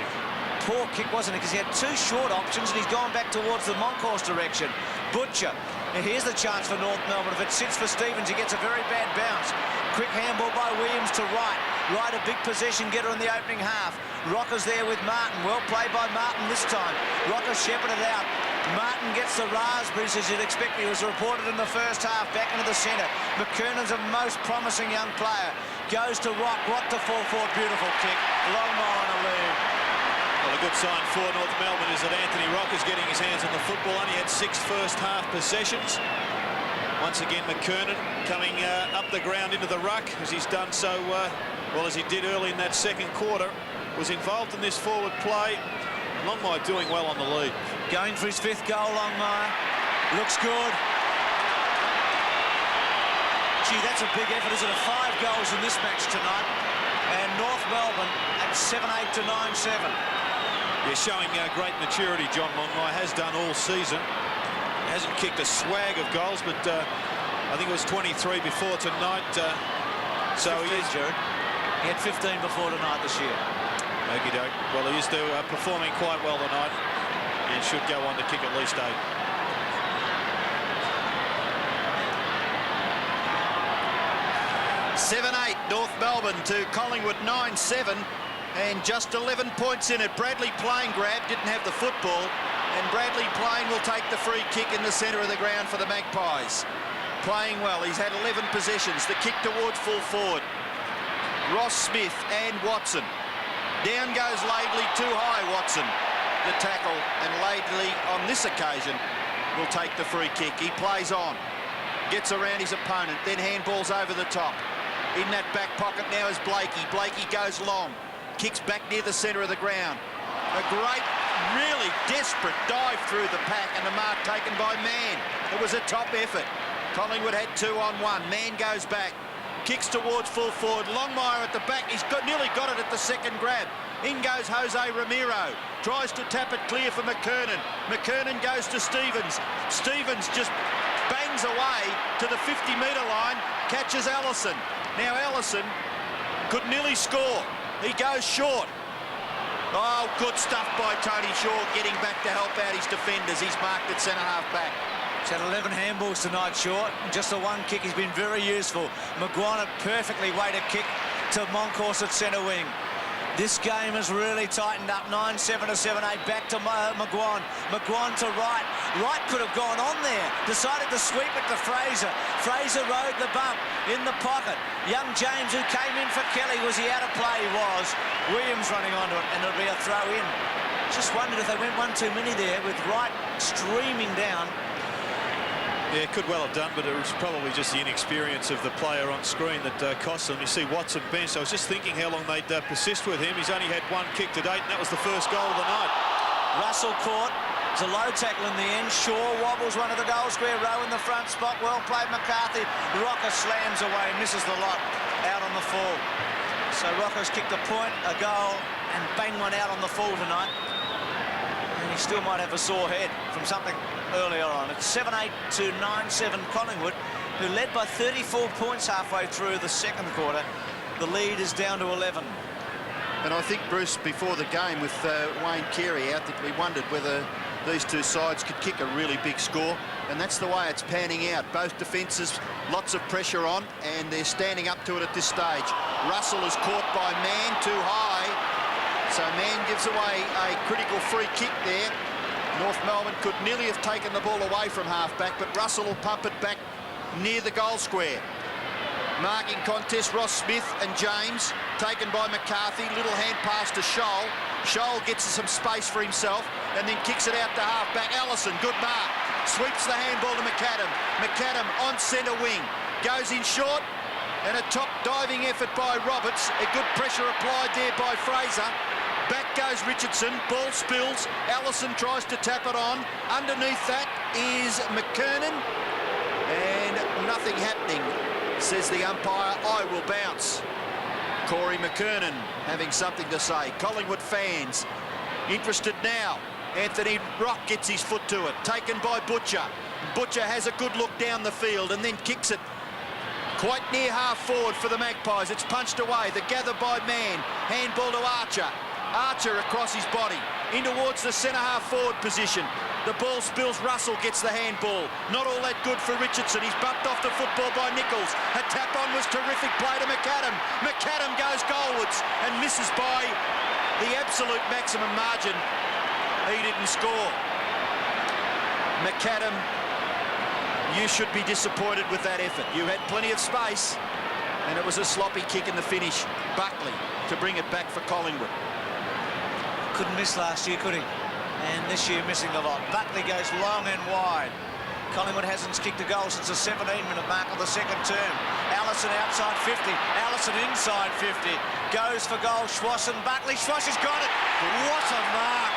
Poor kick, wasn't it? Because he had two short options and he's gone back towards the Moncourse direction. Butcher. Now here's the chance for North Melbourne. If it sits for Stevens, he gets a very bad bounce. Quick handball by Williams to Wright. Wright a big possession getter in the opening half. Rocker's there with Martin. Well played by Martin this time. Rocker shepherded out. Martin gets the raspberries, as you'd expect. He was reported in the first half, back into the centre. McKernan's a most promising young player. Goes to Rock. Rock to full forward. Beautiful kick. Long mile on a lead. Well, a good sign for North Melbourne is that Anthony Rock is getting his hands on the football. Only had 6 first-half possessions. Once again, McKernan coming up the ground into the ruck, as he's done so well as he did early in that second quarter. Was involved in this forward play. Longmire doing well on the lead. Going for his 5th goal, Longmire. Looks good. Gee, that's a big effort, isn't it? 5 goals in this match tonight. And North Melbourne at 7-8 to 9-7. Yeah, showing great maturity, John Longmire has done all season. Hasn't kicked a swag of goals, but I think it was 23 before tonight. So 15, he is, Jared. He had 15 before tonight this year. Okie doke. Well, he is performing quite well tonight and should go on to kick at least 8. 7-8, North Melbourne to Collingwood 9-7, and just 11 points in it. Bradley Plain didn't have the football, and Bradley Plain will take the free kick in the centre of the ground for the Magpies. Playing well. He's had 11 possessions. The kick towards full forward. Ross Smith and Watson. Down goes Laidley, too high, Watson. The tackle, and Laidley on this occasion will take the free kick. He plays on, gets around his opponent, then handballs over the top. In that back pocket now is Blakey. Blakey goes long, kicks back near the centre of the ground. A great, really desperate dive through the pack, and the mark taken by Mann. It was a top effort. Collingwood had 2-on-1. Mann goes back. Kicks towards full forward. Longmire at the back. He's nearly got it at the second grab. In goes Jose Ramiro. Tries to tap it clear for McKernan. McKernan goes to Stevens. Stevens just bangs away to the 50-metre line. Catches Allison. Now Allison could nearly score. He goes short. Oh, good stuff by Tony Shaw, getting back to help out his defenders. He's marked at centre-half back. He's had 11 handballs tonight, Short. Just the one kick. He's been very useful. Maguire perfectly weighted kick to Moncourse at centre wing. This game has really tightened up. 9-7 to 7-8. Back to Maguire. Maguire to Wright. Wright could have gone on there. Decided to sweep it to Fraser. Fraser rode the bump in the pocket. Young James, who came in for Kelly, was he out of play? He was. Williams running onto it, and it'll be a throw in. Just wondered if they went one too many there with Wright streaming down. Yeah, could well have done, but it was probably just the inexperience of the player on screen that cost them. You see Watson benched. I was just thinking how long they'd persist with him. He's only had 1 kick to date, and that was the first goal of the night. Russell caught. It's a low tackle in the end. Shaw wobbles one of the goal square row in the front spot. Well played, McCarthy. Rocker slams away, misses the lot out on the full. So Rocker's kicked a point, a goal, and bang one out on the full tonight. And he still might have a sore head from something earlier on. It's 7-8 to 9-7 Collingwood, who led by 34 points halfway through the second quarter. The lead is down to 11. And I think, Bruce, before the game with Wayne Carey out, that we wondered whether these two sides could kick a really big score, and that's the way it's panning out. Both defences, lots of pressure on, and they're standing up to it at this stage. Russell is caught by Mann, too high, so Mann gives away a critical free kick there. North Melbourne could nearly have taken the ball away from half-back, but Russell will pump it back near the goal square. Marking contest, Ross Smith and James, taken by McCarthy. Little hand pass to Scholl. Scholl gets some space for himself and then kicks it out to half-back. Allison, good mark. Sweeps the handball to McAdam. McAdam on centre wing. Goes in short, and a top diving effort by Roberts. A good pressure applied there by Fraser. Back goes Richardson, ball spills, Allison tries to tap it on. Underneath that is McKernan, and nothing happening, says the umpire. I will bounce. Corey McKernan having something to say. Collingwood fans interested now. Anthony Rock gets his foot to it, taken by Butcher. Butcher has a good look down the field and then kicks it Quite near half forward for the Magpies. It's punched away. The gather by man. Handball to Archer. Archer across his body. In towards the centre-half forward position. The ball spills. Russell gets the handball. Not all that good for Richardson. He's bumped off the football by Nichols. A tap-on was terrific play to McAdam. McAdam goes goalwards and misses by the absolute maximum margin. He didn't score. McAdam, you should be disappointed with that effort. You had plenty of space, and it was a sloppy kick in the finish. Buckley to bring it back for Collingwood. Couldn't miss last year, could he? And this year missing a lot. Buckley goes long and wide. Collingwood hasn't kicked a goal since the 17-minute mark of the second term. Allison outside 50. Allison inside 50. Goes for goal. Schwass and Buckley. Schwass has got it. What a mark.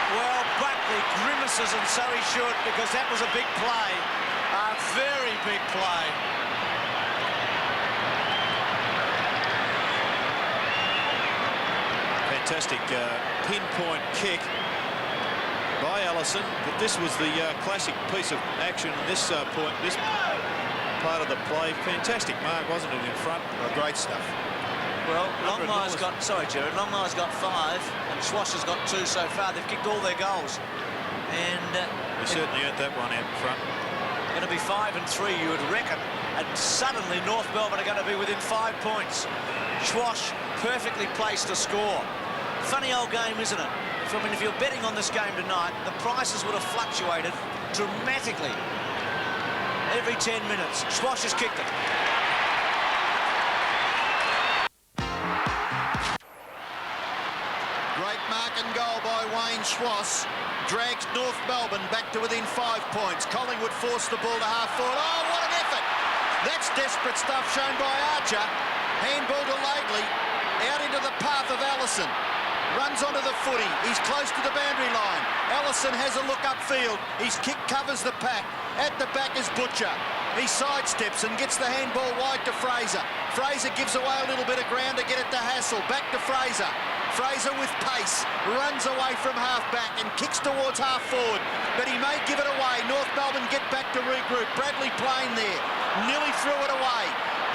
Well, Buckley grimaces, and so he should, because that was a big play. A very big play. Fantastic pinpoint kick by Allison, but this was the classic piece of action. This point, this part of the play, fantastic mark, wasn't it, in front? Oh, great stuff. Well, Longmire's got, sorry, Jared, Longmire's got 5, and Schwass has got 2 so far. They've kicked all their goals. And they certainly earned that one out in front. Going to be 5 and 3, you would reckon. And suddenly North Melbourne are going to be within 5 points. Schwass perfectly placed to score. Funny old game, isn't it? I mean, if you're betting on this game tonight, the prices would have fluctuated dramatically every 10 minutes. Schwass has kicked it. Great mark and goal by Wayne Schwass. Drags North Melbourne back to within 5 points. Collingwood forced the ball to half forward. Oh, what an effort! That's desperate stuff shown by Archer. Handball to Laidley. Out into the path of Allison. Runs onto the footy. He's close to the boundary line. Allison has a look upfield. His kick covers the pack. At the back is Butcher. He sidesteps and gets the handball wide to Fraser. Fraser gives away a little bit of ground to get it to Hassel. Back to Fraser. Fraser with pace. Runs away from half-back and kicks towards half-forward. But he may give it away. North Melbourne get back to regroup. Bradley playing there. Nearly threw it away.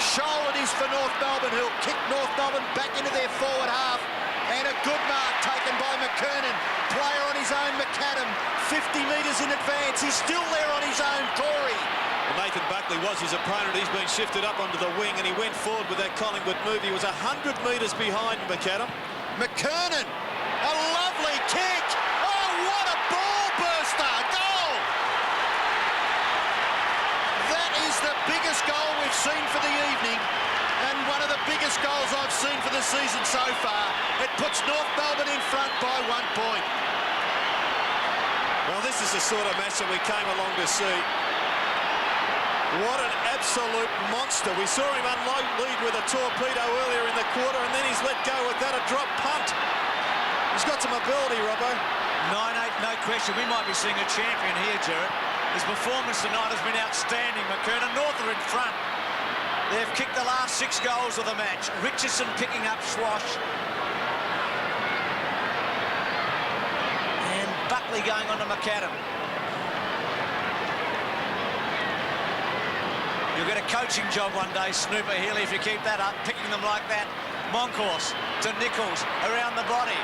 Shoal it is for North Melbourne, who'll kick North Melbourne back into their forward half. And a good mark taken by McKernan. Player on his own, McAdam. 50 metres in advance. He's still there on his own, Corey. Well, Nathan Buckley was his opponent. He's been shifted up onto the wing, and he went forward with that Collingwood move. He was 100 metres behind McAdam. McKernan, a lovely kick. Oh, what a ball burster. Goal. That is the biggest goal we've seen for the evening. And one of the biggest goals I've seen for the season so far. It puts North Melbourne in front by 1 point. Well, this is the sort of match that we came along to see. What an absolute monster. We saw him unload lead with a torpedo earlier in the quarter, and then he's let go with that, a drop punt. He's got some ability, Robbo. 9-8, no question. We might be seeing a champion here, Jared. His performance tonight has been outstanding. McKernan, North are in front. They've kicked the last 6 goals of the match. Richardson picking up Schwass. And Buckley going on to McAdam. You'll get a coaching job one day, Snooper Healy, if you keep that up, picking them like that. Moncourse to Nichols, around the body.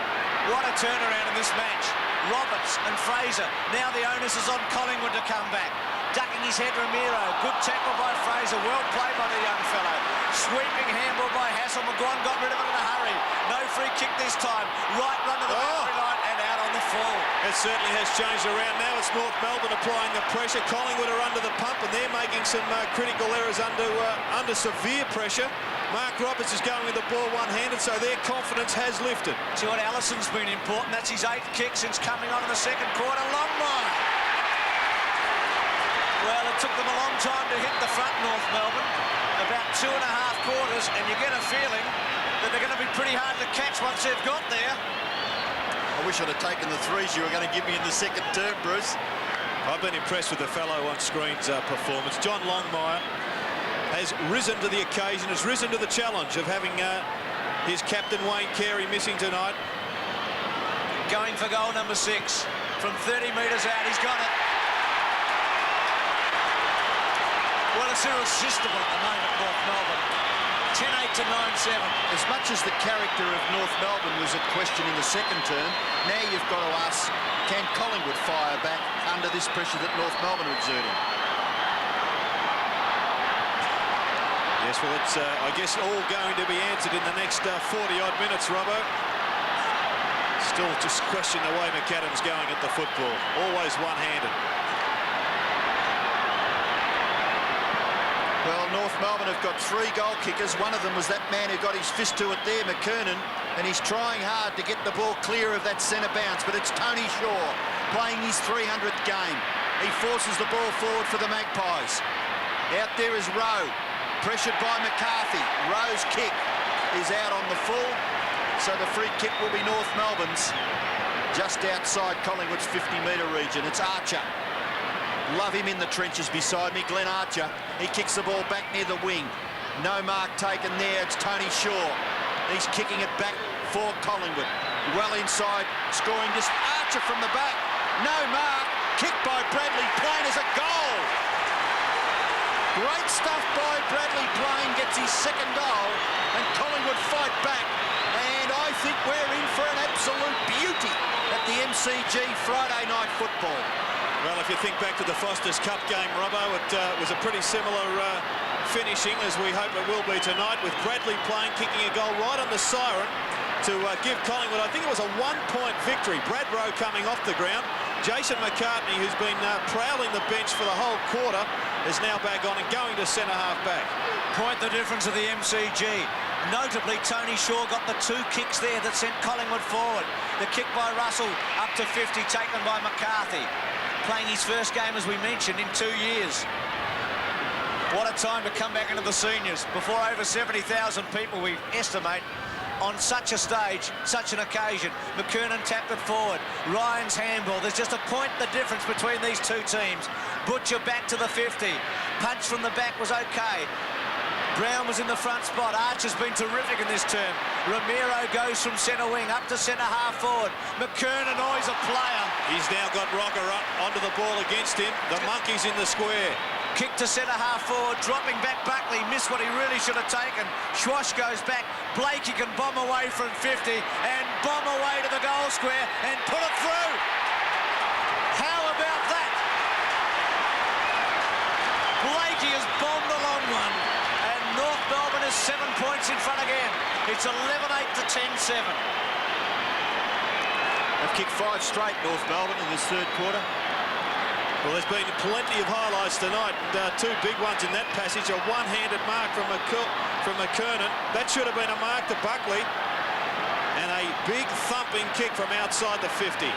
What a turnaround in this match. Roberts and Fraser. Now the onus is on Collingwood to come back. Ducking his head, Ramiro. Good tackle by Fraser. Well played by the young fellow. Sweeping handball by Hassel. McGuan got rid of it in a hurry. No free kick this time. Right run to the boundary line and out on the full. It certainly has changed around now. It's North Melbourne applying the pressure. Collingwood are under the pump, and they're making some critical errors under severe pressure. Mark Roberts is going with the ball one-handed, so their confidence has lifted. See what Allison's been important. That's his 8th kick since coming on in the second quarter. Longmire. Well, it took them a long time to hit the front, North Melbourne. About 2.5 quarters, and you get a feeling that they're going to be pretty hard to catch once they've got there. I wish I'd have taken the 3s you were going to give me in the second term, Bruce. I've been impressed with the fellow on screen's performance. John Longmire has risen to the occasion, has risen to the challenge of having his captain Wayne Carey missing tonight. Going for goal number 6 from 30 metres out. He's got it. Well, it's irresistible at the moment, North Melbourne. 10-8 to 9-7. As much as the character of North Melbourne was at question in the second term, now you've got to ask, can Collingwood fire back under this pressure that North Melbourne are exerting? Yes, well, it's, I guess, all going to be answered in the next 40-odd minutes, Robbo. Still just question the way McAdam's going at the football. Always one-handed. Well, North Melbourne have got 3 goal kickers. One of them was that man who got his fist to it there, McKernan, and he's trying hard to get the ball clear of that centre bounce, but it's Tony Shaw playing his 300th game. He forces the ball forward for the Magpies. Out there is Rowe, pressured by McCarthy. Rowe's kick is out on the full, so the free kick will be North Melbourne's just outside Collingwood's 50-metre region. It's Archer. Love him in the trenches beside me, Glenn Archer. He kicks the ball back near the wing. No mark taken there. It's Tony Shaw. He's kicking it back for Collingwood. Well inside, scoring just Archer from the back. No mark. Kick by Bradley Plain as a goal. Great stuff by Bradley Plain. Gets his second goal, and Collingwood fight back. And I think we're in for an absolute beauty at the MCG Friday night football. Well, if you think back to the Foster's Cup game, Robbo, it was a pretty similar finishing, as we hope it will be tonight, with Bradley Plain kicking a goal right on the siren to give Collingwood, I think it was a 1-point victory. Brad Rowe coming off the ground. Jason McCartney, who's been prowling the bench for the whole quarter, is now back on and going to centre-half back. Point the difference of the MCG. Notably, Tony Shaw got the 2 kicks there that sent Collingwood forward. The kick by Russell up to 50, taken by McCarthy. Playing his first game, as we mentioned, in 2 years. What a time to come back into the seniors. Before over 70,000 people, we estimate, on such a stage, such an occasion. McKernan tapped it forward. Ryan's handball. There's just a point the difference between these two teams. Butcher back to the 50. Punch from the back was okay. Brown was in the front spot. Archer's been terrific in this term. Ramiro goes from centre wing up to centre half forward. McKernan, oh, he's a player. He's now got Rocker up onto the ball against him. The monkey's in the square. Kick to centre half forward, dropping back Buckley. Missed what he really should have taken. Schwash goes back. Blakey can bomb away from 50 and bomb away to the goal square and put it through. How about that? Blakey has bombed the long one. North Melbourne is 7 points in front again. It's 11-8 to 10-7. They've kicked 5 straight, North Melbourne, in this third quarter. Well, there's been plenty of highlights tonight. And, 2 big ones in that passage. A one-handed mark from McKernan. That should have been a mark to Buckley. And a big thumping kick from outside the 50.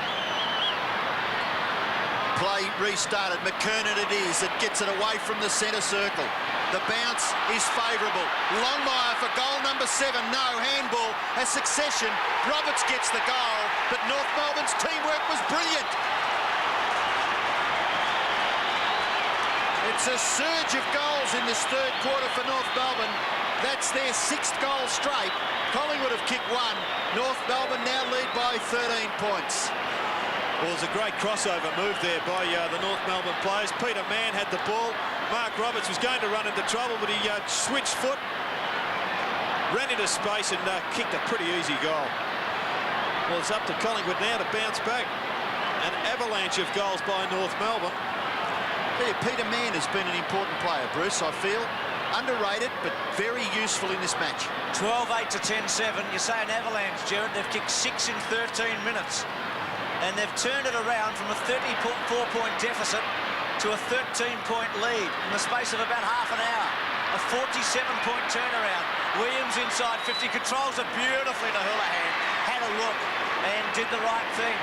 Play restarted. McKernan it is. It gets it away from the centre circle. The bounce is favourable. Longmire for goal number 7. No handball. A succession. Roberts gets the goal, but North Melbourne's teamwork was brilliant. It's a surge of goals in this third quarter for North Melbourne. That's their 6th goal straight. Collingwood have kicked 1. North Melbourne now lead by 13 points. Well, there's a great crossover move there by the North Melbourne players. Peter Mann had the ball. Mark Roberts was going to run into trouble, but he switched foot, ran into space and kicked a pretty easy goal. Well, it's up to Collingwood now to bounce back. An avalanche of goals by North Melbourne. Yeah, Peter Mann has been an important player, Bruce, I feel. Underrated, but very useful in this match. 12-8 to 10-7. You say an avalanche, Gerard. They've kicked 6 in 13 minutes. And they've turned it around from a 34-point deficit to a 13-point lead in the space of about half an hour. A 47-point turnaround. Williams inside 50, controls it beautifully to Houlihan. Had a look and did the right thing.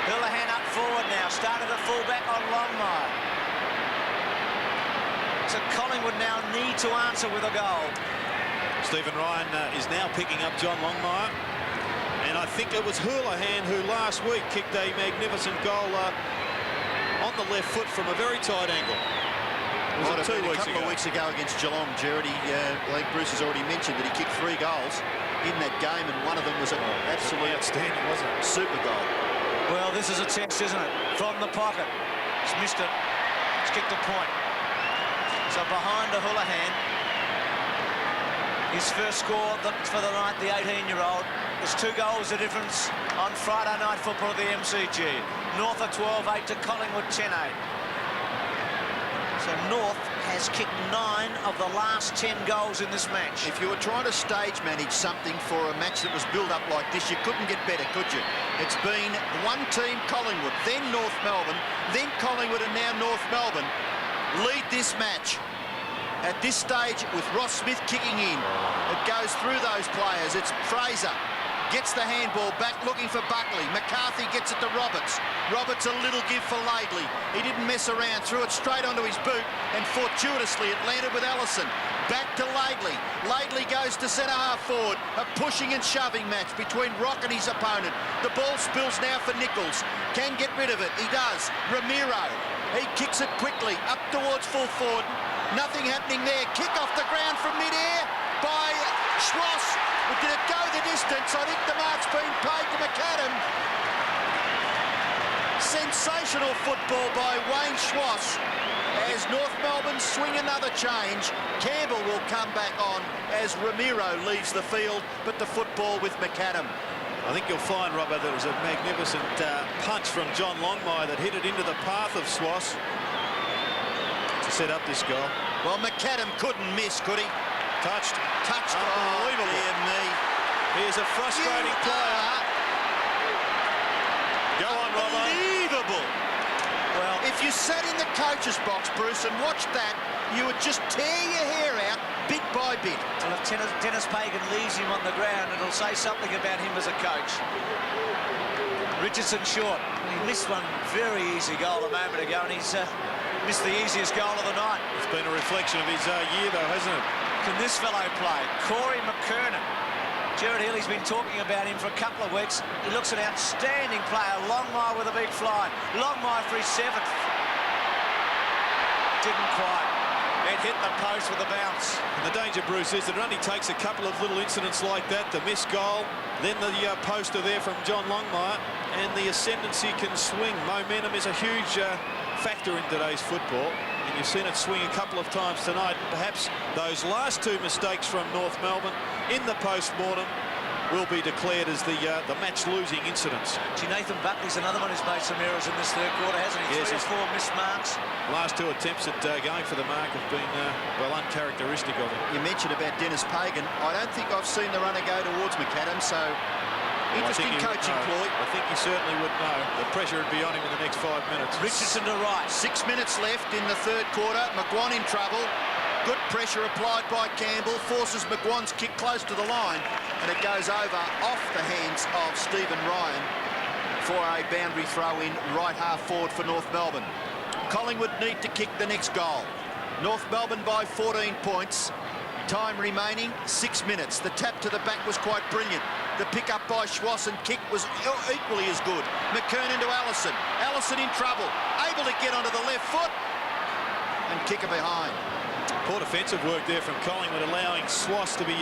Houlihan up forward now, started at fullback on Longmire. So Collingwood now need to answer with a goal. Stephen Ryan is now picking up John Longmire. And I think it was Houlihan who last week kicked a magnificent goal on the left foot from a very tight angle. Was it 2 weeks ago? A couple of weeks ago against Geelong, Gerard. Like Bruce has already mentioned that he kicked 3 goals in that game, and one of them was an absolutely outstanding, wasn't it? Super goal. Well, this is a test, isn't it? From the pocket. He's missed it. He's kicked a point. So So behind to Houlihan. His first score for the night, the 18-year-old. There's 2 goals of difference on Friday night football at the MCG. North are 12-8 to Collingwood 10-8. So North has kicked 9 of the last 10 goals in this match. If you were trying to stage manage something for a match that was built up like this, you couldn't get better, could you? It's been one team, Collingwood, then North Melbourne, then Collingwood, and now North Melbourne lead this match. At this stage, with Ross Smith kicking in, it goes through those players. It's Fraser. Gets the handball back, looking for Buckley. McCarthy gets it to Roberts. Roberts a little give for Laidley. He didn't mess around, threw it straight onto his boot, and fortuitously it landed with Allison. Back to Laidley. Laidley goes to centre-half forward. A pushing and shoving match between Rock and his opponent. The ball spills now for Nichols. Can get rid of it. He does. Ramiro. He kicks it quickly up towards full forward. Nothing happening there. Kick off the ground from mid-air by Schloss. Did it go the distance? I think the mark's been paid to McAdam. Sensational football by Wayne Schloss as North Melbourne swing another change. Campbell will come back on as Ramiro leaves the field, but the football with McAdam. I think you'll find, Robert, that it was a magnificent punch from John Longmire that hit it into the path of Schloss to set up this goal. Well, McAdam couldn't miss, could he? Touched. Unbelievable. Oh, dear me. He is a frustrating player. Go on, Robert. Unbelievable. Well, if you sat in the coach's box, Bruce, and watched that, you would just tear your hair out bit by bit. Well, if Dennis Pagan leaves him on the ground, it'll say something about him as a coach. Richardson short. He missed one very easy goal a moment ago, and he's missed the easiest goal of the night. It's been a reflection of his year, though, hasn't it? Can this fellow play? Corey McKernan. Gerard Healy's been talking about him for a couple of weeks. He looks an outstanding player. Longmire with a big fly. Longmire for his 7th. Didn't quite. It hit the post with a bounce. And the danger, Bruce, is that it only takes a couple of little incidents like that, the missed goal, then the poster there from John Longmire, and the ascendancy can swing. Momentum is a huge factor in today's football. And you've seen it swing a couple of times tonight. Perhaps those last 2 mistakes from North Melbourne in the post-mortem will be declared as the match-losing incidents. Gee, Nathan Buckley's another one who's made some errors in this 3rd quarter, hasn't he? Yes, 3 or 4 missed marks. Last 2 attempts at going for the mark have been, well, uncharacteristic of him. You mentioned about Dennis Pagan. I don't think I've seen the runner go towards McAdam, so interesting coaching ploy. I think he certainly would know. The pressure would be on him in the next 5 minutes. Richardson to right. 6 minutes left in the 3rd quarter. McGuan in trouble. Good pressure applied by Campbell. Forces McGuan's kick close to the line. And it goes over off the hands of Stephen Ryan for a boundary throw in right half forward for North Melbourne. Collingwood need to kick the next goal. North Melbourne by 14 points. Time remaining 6 minutes. The tap to the back was quite brilliant. The pick up by Schloss and kick was equally as good. McKernan to Allison. Allison in trouble. Able to get onto the left foot and kick it behind. Poor defensive work there from Collingwood, allowing Schloss to be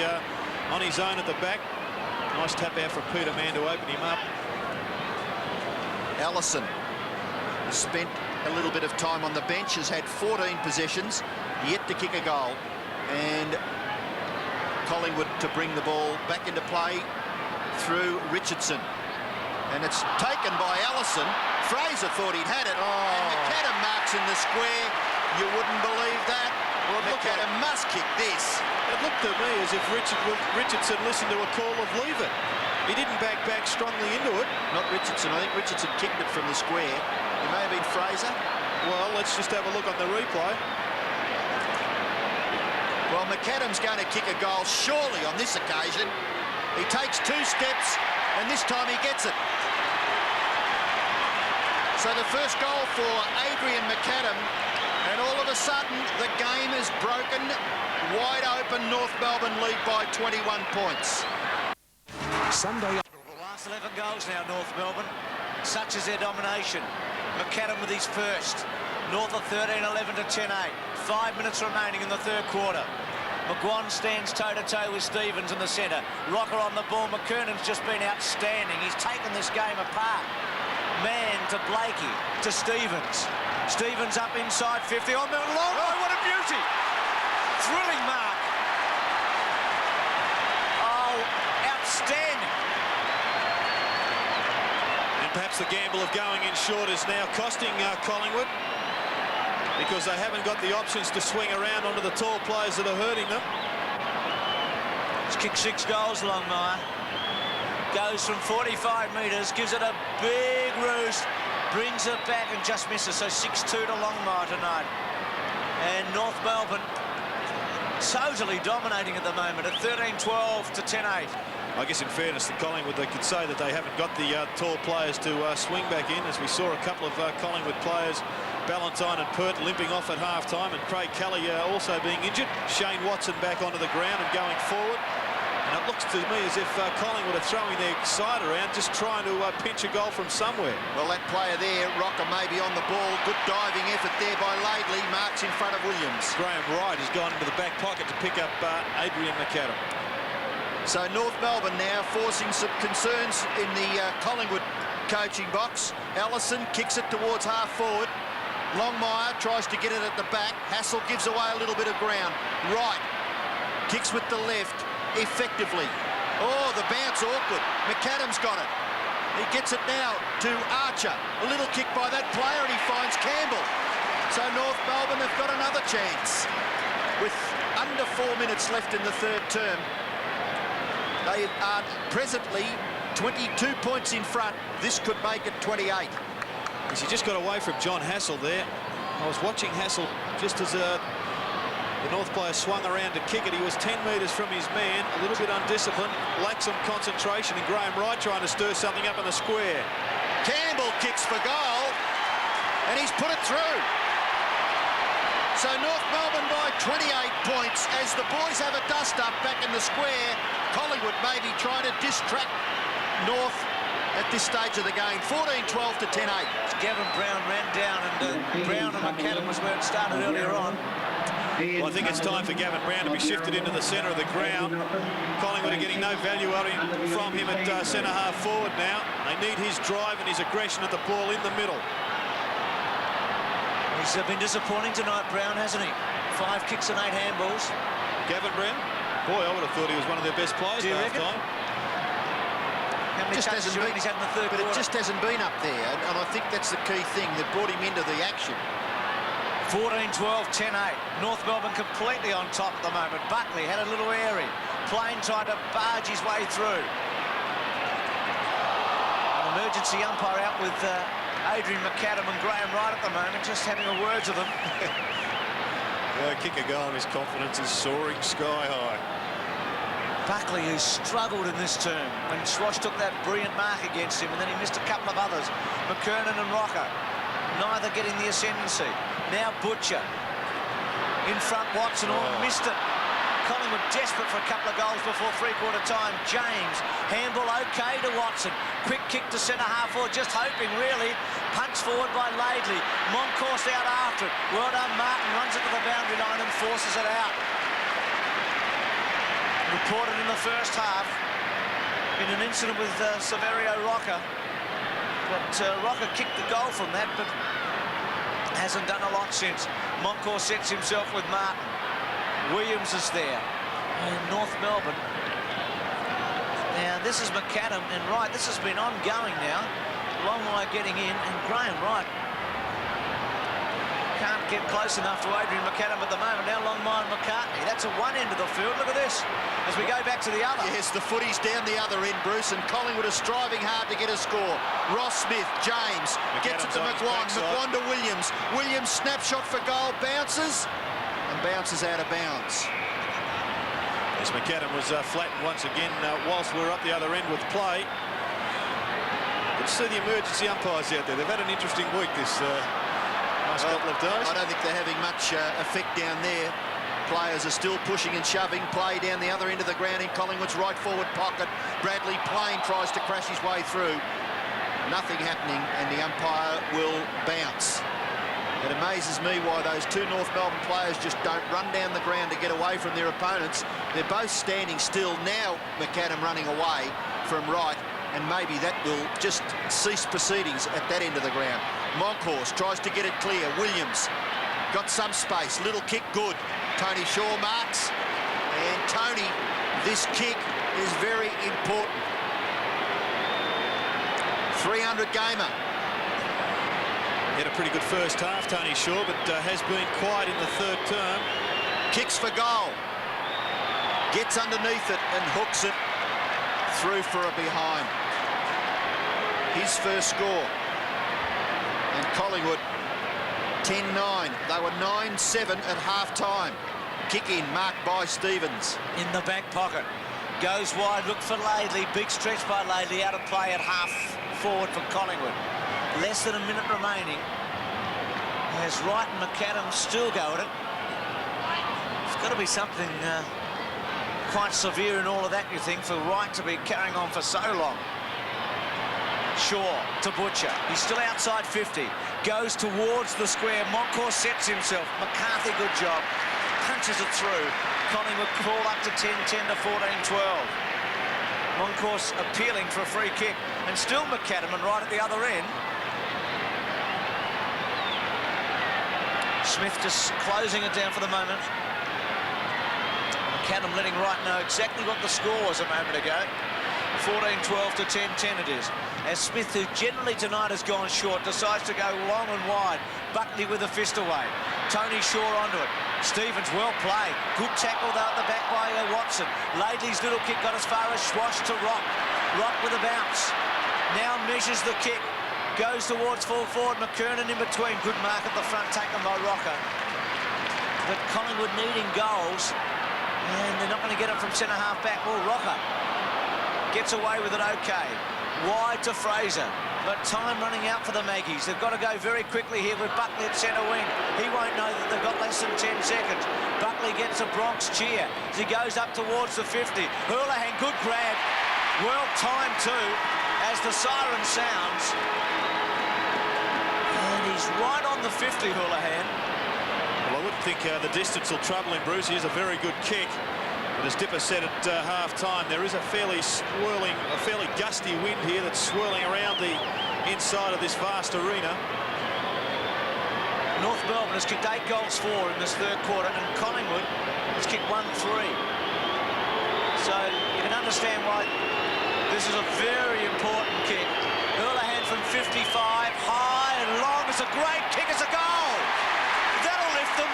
on his own at the back. Nice tap out from Peter Mann to open him up. Allison has spent a little bit of time on the bench, has had 14 possessions, yet to kick a goal. And Collingwood to bring the ball back into play through Richardson. And it's taken by Allison. Fraser thought he'd had it. And McAdam marks in the square. You wouldn't believe that. Well, McAdam must kick this. It looked to me as if Richardson listened to a call of leave it. He didn't back strongly into it. Not Richardson. I think Richardson kicked it from the square. It may have been Fraser. Well, let's just have a look on the replay. Well, McAdam's going to kick a goal surely on this occasion. He takes 2 steps, and this time he gets it. So the first goal for Adrian McAdam, and all of a sudden the game is broken. Wide open, North Melbourne lead by 21 points. Sunday. The last 11 goals now, North Melbourne. Such is their domination. McAdam with his first. North are 13-11 to 10-8. 5 minutes remaining in the 3rd quarter. McGuan stands toe-to-toe with Stevens in the centre. Rocker on the ball. McKernan's just been outstanding. He's taken this game apart. Mann to Blakey, to Stevens. Stevens up inside 50. Oh, long. Oh, what a beauty! thrilling mark. Oh, outstanding. And perhaps the gamble of going in short is now costing Collingwood, because they haven't got the options to swing around onto the tall players that are hurting them. He's kicked 6 goals, Longmire. Goes from 45 metres, gives it a big roost, brings it back and just misses. So 6-2 to Longmire tonight. And North Melbourne totally dominating at the moment at 13-12 to 10-8. I guess in fairness to Collingwood, they could say that they haven't got the tall players to swing back in, as we saw a couple of Collingwood players, Ballantyne and Pert, limping off at half-time, and Craig Kelly also being injured. Shane Watson back onto the ground and going forward. And it looks to me as if Collingwood are throwing their side around, just trying to pinch a goal from somewhere. Well, that player there, Rocker, may be on the ball. Good diving effort there by Laidley. Marks in front of Williams. Graham Wright has gone into the back pocket to pick up Adrian McAdam. So North Melbourne now forcing some concerns in the Collingwood coaching box. Allison kicks it towards half forward. Longmire tries to get it at the back. Hassel gives away a little bit of ground. Wright kicks with the left effectively. Oh, the bounce awkward. McAdam's got it. He gets it now to Archer. A little kick by that player and he finds Campbell. So North Melbourne have got another chance. With under 4 minutes left in the third term, they are presently 22 points in front. This could make it 28. He just got away from John Hassel there. I was watching Hassel just as the North player swung around to kick it. He was 10 metres from his man, a little bit undisciplined, lacked some concentration, and Graham Wright trying to stir something up in the square. Campbell kicks for goal, and he's put it through. So North Melbourne by 28 points as the boys have a dust-up back in the square. Collingwood maybe trying to distract North at this stage of the game. 14-12 to 10-8. Gavin Brown ran down, and Brown and McAdam was where it started earlier on. Well, I think it's time for Gavin Brown to be shifted into the centre of the ground. Collingwood are getting no value from him at centre-half forward now. They need his drive and his aggression at the ball in the middle. He's been disappointing tonight, Brown, hasn't he? 5 kicks and 8 handballs. Gavin Brown? Boy, I would have thought he was one of their best players at half-time. How many Just touches hasn't been, he's had in the third but quarter? it just hasn't been up there, and I think that's the key thing that brought him into the action. 14-12, 10-8. North Melbourne completely on top at the moment. Buckley had a little airy. Plain tried to barge his way through. An emergency umpire out with Adrian McAdam and Graham Wright at the moment, just having a word to them. Kick a goal and his confidence is soaring sky high. Buckley, who's struggled in this term when Swash took that brilliant mark against him, and then he missed a couple of others. McKernan and Rocker, neither getting the ascendancy. Now Butcher. In front, Watson, missed it. Collingwood desperate for a couple of goals before three-quarter time. James, handball okay to Watson. Quick kick to centre-half forward, just hoping, really. Punch forward by Laidley. Moncourse out after it. Well done, Martin runs it to the boundary line and forces it out. Reported in the first half in an incident with Severio Rocker. But Rocker kicked the goal from that, but hasn't done a lot since. Moncourse sets himself with Martin. Williams is there. And North Melbourne. Now, this is McAdam and Wright. This has been ongoing now. Long way getting in, and Graham Wright can't get close enough to Adrian McAdam at the moment. Now Longmire and McCartney. That's at one end of the field. Look at this as we go back to the other. Yes, the footy's down the other end, Bruce, and Collingwood are striving hard to get a score. Ross Smith, James, gets it to McGuan. McGuan to Williams. Williams snapshot for goal, bounces, and bounces out of bounds. As McAdam was flattened once again whilst we were up the other end with play. Good to see the emergency umpires out there. They've had an interesting week this last couple of days. I don't think they're having much effect down there. Players are still pushing and shoving. Play down the other end of the ground in Collingwood's right forward pocket. Bradley Plain tries to crash his way through. Nothing happening, and the umpire will bounce. It amazes me why those two North Melbourne players just don't run down the ground to get away from their opponents. They're both standing still. Now McAdam running away from Wright, and maybe that will just cease proceedings at that end of the ground. Moncourse tries to get it clear. Williams got some space. Little kick, good. Now Williams. Williams, 6 metres Tony Shaw marks. And Tony, this kick is very important. 300 gamer. He had a pretty good first half, Tony Shaw, but has been quiet in the third term. Kicks for goal. Gets underneath it and hooks it through for a behind. His first score. And Collingwood 10-9. They were 9-7 at half-time. Kick in, marked by Stevens. In the back pocket. Goes wide, look for Laidley. Big stretch by Laidley, out of play at half forward for Collingwood. Less than a minute remaining. As Wright and McAdam still go at it. It's got to be something quite severe in all of that, you think, for Wright to be carrying on for so long. Shaw to Butcher. He's still outside 50. Goes towards the square. Moncourt sets himself. McCarthy, good job. Punches it through. Collingwood crawl up to 10-10 to 14-12. Moncourt's appealing for a free kick. And still McAdam, and right at the other end. Smith just closing it down for the moment. McAdam letting Wright know exactly what the score was a moment ago. 14-12 to 10-10 it is. As Smith, who generally tonight has gone short, decides to go long and wide. Buckley with a fist away. Tony Shaw onto it. Stevens, well played. Good tackle though at the back by Watson. Laidley's little kick got as far as Schwash to Rock. Rock with a bounce. Now measures the kick. Goes towards full forward. McKernan in between. Good mark at the front, taken by Rocker. But Collingwood needing goals. And they're not going to get it from centre-half back. Well, Rocker gets away with it okay. Wide to Fraser. But time running out for the Maggies. They've got to go very quickly here with Buckley at centre wing. He won't know that they've got less than 10 seconds. Buckley gets a Bronx cheer as he goes up towards the 50. Hurleyhan, good grab. Well timed too as the siren sounds. And he's right on the 50, Hurleyhan. Well, I wouldn't think the distance will trouble him, Bruce. He is a very good kick. But as Dipper said at half-time, there is a fairly gusty wind here that's swirling around the inside of this vast arena. North Melbourne has kicked 8 goals for in this third quarter, and Collingwood has kicked 1-3. So you can understand why this is a very important kick. Hurleyhan from 55, high and long. It's a great kick. It's a goal. That'll lift them.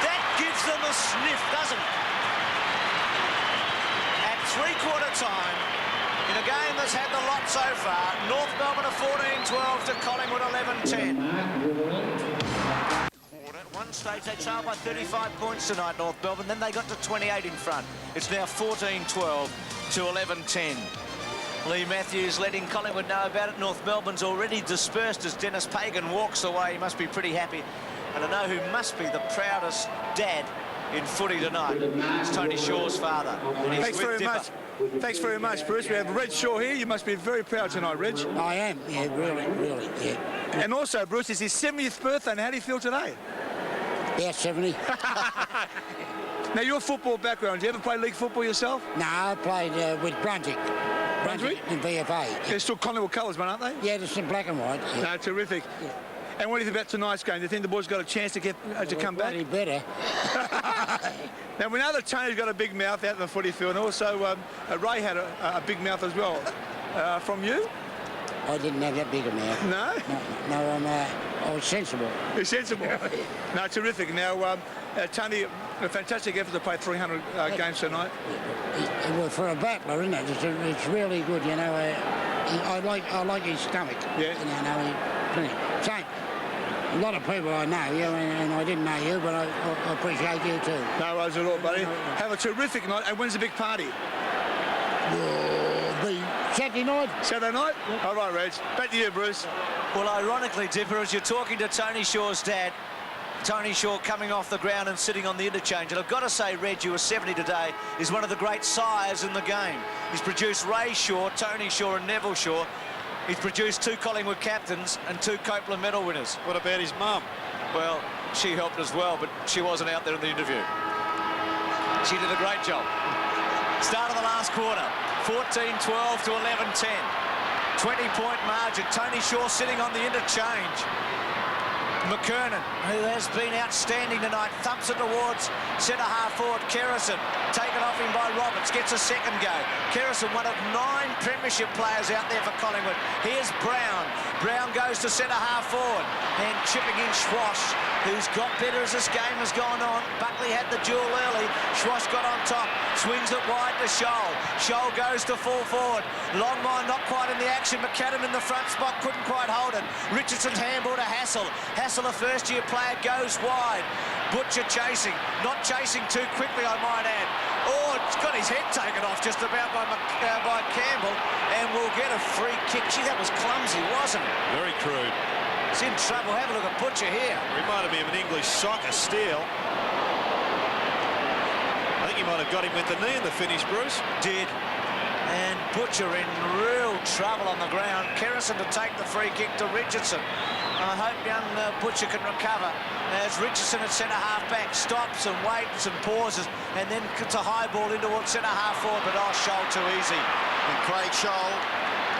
That gives them a sniff, doesn't it? At three-quarter time, in a game that's had the lot so far, North Melbourne are 14-12 to Collingwood 11-10. At one stage, they trailed by 35 points tonight, North Melbourne. Then they got to 28 in front. It's now 14-12 to 11-10. Lee Matthews letting Collingwood know about it. North Melbourne's already dispersed as Dennis Pagan walks away. He must be pretty happy. And I know who must be the proudest dad in footy tonight. It's Tony Shaw's father. And he's Thanks very much. Thanks very much, Bruce. We have Reg Shaw here. You must be very proud tonight, Reg. I am, yeah, really, yeah. And also, Bruce, it's his 70th birthday, and how do you feel today? About 70. Now, your football background, do you ever play league football yourself? No, I played with Brunswick. Brunswick? In VFA. They're still Collingwood colours, man, aren't they? Yeah, there's some black and white. Yeah. No, terrific. Yeah. And what do you think about tonight's game? Do you think the boys got a chance to get to come back? Better. Now, we know that Tony's got a big mouth out in the footy field, and also Ray had a big mouth as well. From you? I didn't have that big a mouth. No? No, I was sensible. You're sensible. No, terrific. Now, Tony, a fantastic effort to play 300 games tonight. Well, for a battler, isn't it? It's really good, you know. I like his stomach. Yeah. You know, so, a lot of people I know, you know, and I didn't know you, but I appreciate you too. No worries at all, buddy. Have a terrific night. And when's the big party? The Saturday night. Saturday night? Yeah. All right, Reg. Back to you, Bruce. Well, ironically, Dipper, as you're talking to Tony Shaw's dad, Tony Shaw coming off the ground and sitting on the interchange. And I've got to say, Reg, who was 70 today, is one of the great sires in the game. He's produced Ray Shaw, Tony Shaw and Neville Shaw. He's produced 2 Collingwood captains and 2 Copeland medal winners. What about his mum? Well, she helped as well, but she wasn't out there in the interview. She did a great job. Start of the last quarter, 14-12 to 11-10. 20-point margin. Tony Shaw sitting on the interchange. McKernan, who has been outstanding tonight, thumps it towards centre-half forward Kerrison. Taken off him by Roberts, gets a second go. Kerrison, one of 9 premiership players out there for Collingwood. Here's Brown. Brown goes to centre-half forward and chipping in Schwash, who's got better as this game has gone on. Buckley had the duel early. Schwash got on top, swings it wide to Scholl. Scholl goes to full forward. Longmire not quite in the action. McAdam in the front spot, couldn't quite hold it. Richardson's handball to Hassel. Hassel, a first-year player, goes wide. Butcher chasing, not chasing too quickly, I might add. Oh, it's got his head taken off just about by Campbell, and we'll get a free kick. Gee, that was clumsy, wasn't it? Very crude. He's in trouble. Have a look at Butcher here. Reminded me of an English soccer steal. I think he might have got him with the knee in the finish, Bruce. Did. And Butcher in real trouble on the ground. Kerrison to take the free kick to Richardson. I hope young Butcher can recover as Richardson at centre-half back stops and waits and pauses, and then it's a high ball in towards centre-half forward, but Scholl too easy. And Craig Scholl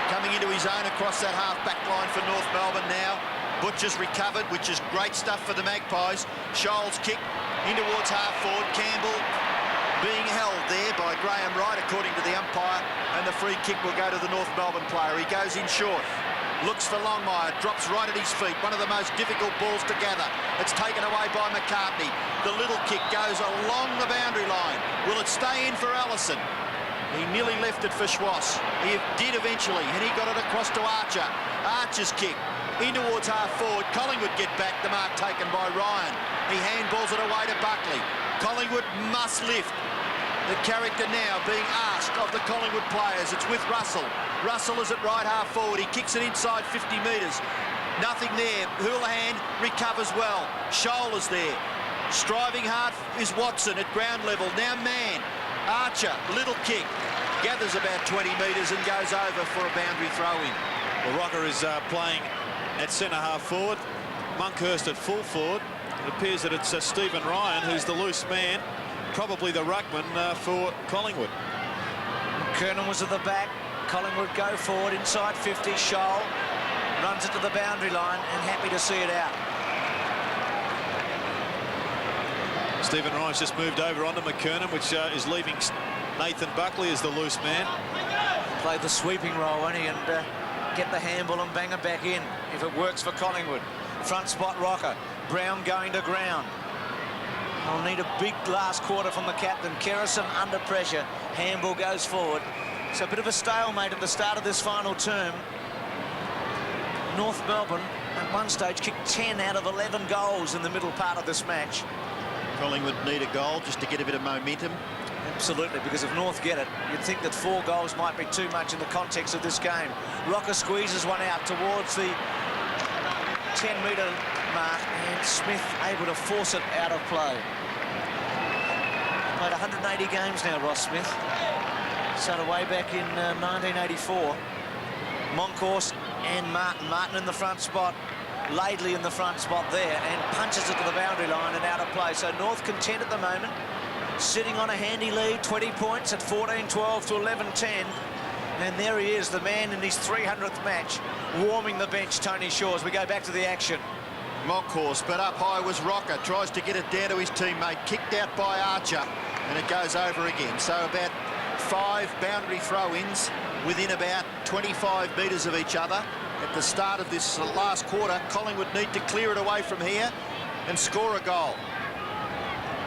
coming into his own across that half-back line for North Melbourne now. Butcher's recovered, which is great stuff for the Magpies. Scholl's kick in towards half-forward. Campbell being held there by Graham Wright, according to the umpire, and the free kick will go to the North Melbourne player. He goes in short. Looks for Longmire, drops right at his feet. One of the most difficult balls to gather. It's taken away by McCartney. The little kick goes along the boundary line. Will it stay in for Allison? He nearly left it for Schwass. He did eventually, and he got it across to Archer. Archer's kick in towards half forward. Collingwood get back. The mark taken by Ryan. He handballs it away to Buckley. Collingwood must lift. The character now being asked of the Collingwood players. It's with Russell. Russell is at right half forward. He kicks it inside 50 metres. Nothing there. Houlihan recovers well. Scholl is there. Striving hard is Watson at ground level. Now Mann. Archer, little kick. Gathers about 20 metres and goes over for a boundary throw-in. Well, Rocker is playing at centre-half forward. Monkhurst at full forward. It appears that it's Stephen Ryan who's the loose man. Probably the ruckman for Collingwood. Kernan was at the back. Collingwood go forward inside 50. Scholl runs it to the boundary line and happy to see it out. Stephen Ryan's just moved over onto McKernan, which is leaving Nathan Buckley as the loose man. Played the sweeping role, won't he, and get the handball and bang it back in if it works for Collingwood. Front spot Rocker. Brown going to ground. I'll need a big last quarter from the captain. Kerrison under pressure. Handball goes forward. It's a bit of a stalemate at the start of this final term. North Melbourne at one stage kicked 10 out of 11 goals in the middle part of this match. Collingwood need a goal just to get a bit of momentum. Absolutely, because if North get it, you'd think that 4 goals might be too much in the context of this game. Rocker squeezes one out towards the 10-metre mark, and Smith able to force it out of play. Played 180 games now, Ross Smith. Started way back in 1984. Monkhorst and Martin. Martin in the front spot. Laidley in the front spot there, and punches it to the boundary line and out of play. So North content at the moment, sitting on a handy lead, 20 points at 14-12 to 11-10. And there he is, the man in his 300th match, warming the bench, Tony Shaw, as we go back to the action. Monkhorst, but up high was Rocker. Tries to get it down to his teammate. Kicked out by Archer, and it goes over again. So about 5 boundary throw-ins within about 25 metres of each other. At the start of this last quarter, Collingwood need to clear it away from here and score a goal.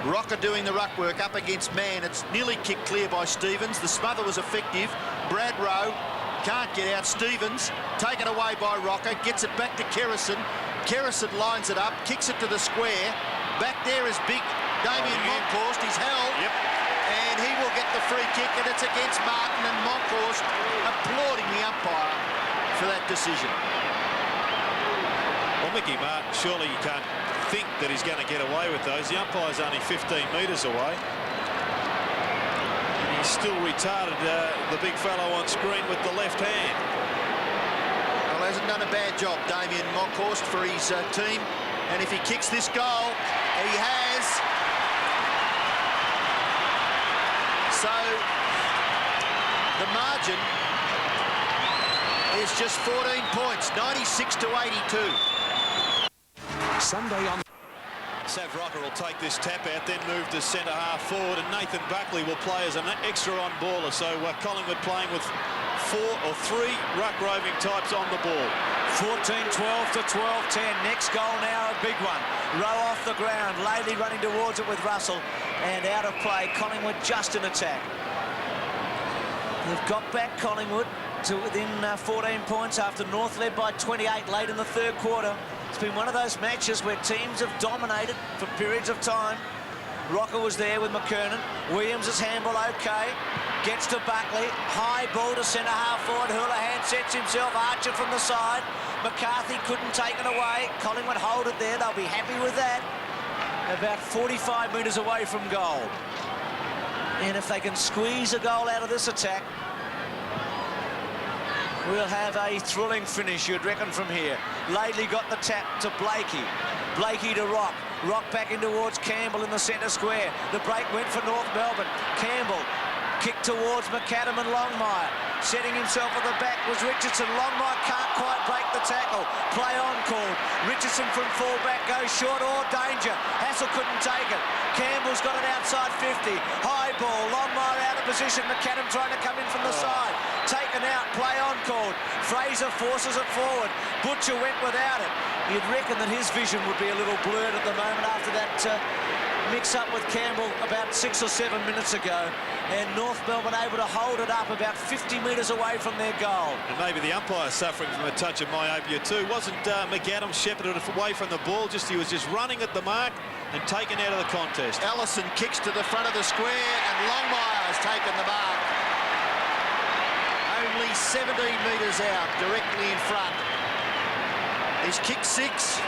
Rocker doing the ruck work up against Mann. It's nearly kicked clear by Stevens. The smother was effective. Brad Rowe can't get out. Stevens taken away by Rocker. Gets it back to Kerrison. Kerrison lines it up, kicks it to the square. Back there is big Damien Monkhorst. He's held. Yep. And he will get the free kick, and it's against Martin, and Monkhorst applauding the umpire for that decision. Well, Mickey Martin, surely you can't think that he's going to get away with those. The umpire's only 15 metres away. And he's still retarded the big fellow on screen with the left hand. Well, hasn't done a bad job, Damien Monkhorst, for his team. And if he kicks this goal, he has. So the margin is just 14 points, 96 to 82. Sunday on. Sav Rocker will take this tap out, then move to centre half forward, and Nathan Buckley will play as an extra on baller. So Collingwood playing with 4 or 3 ruck roving types on the ball. 14-12 to 12-10. Next goal now, a big one. Row off the ground. Laley running towards it with Russell, and out of play. Collingwood just in attack. They've got back Collingwood to within 14 points after North led by 28 late in the third quarter. It's been one of those matches where teams have dominated for periods of time. Rocker was there with McKernan. Williams' handball okay. Gets to Buckley. High ball to centre half forward. Houlihan sets himself. Archer from the side. McCarthy couldn't take it away. Collingwood hold it there. They'll be happy with that. About 45 metres away from goal. And if they can squeeze a goal out of this attack, we'll have a thrilling finish, you'd reckon, from here. Laidley got the tap to Blakey. Blakey to Rock. Rock back in towards Campbell in the centre square. The break went for North Melbourne. Campbell kicked towards McAdam and Longmire. Setting himself at the back was Richardson. Longmire can't quite break the tackle. Play on called. Richardson from fullback goes short or danger. Hassel couldn't take it. Campbell's got it outside 50. High ball. Longmire out of position. McAdam trying to come in from the side. Taken out. Play on called. Fraser forces it forward. Butcher went without it. You'd reckon that his vision would be a little blurred at the moment after that mix-up with Campbell about 6 or 7 minutes ago. And North Melbourne able to hold it up about 50 metres away from their goal. And maybe the umpire suffering from a touch of myopia too. Wasn't McAdam shepherded away from the ball, he was just running at the mark and taken out of the contest. Allison kicks to the front of the square, and Longmire has taken the mark. Only 17 metres out, directly in front. He's kicked 6.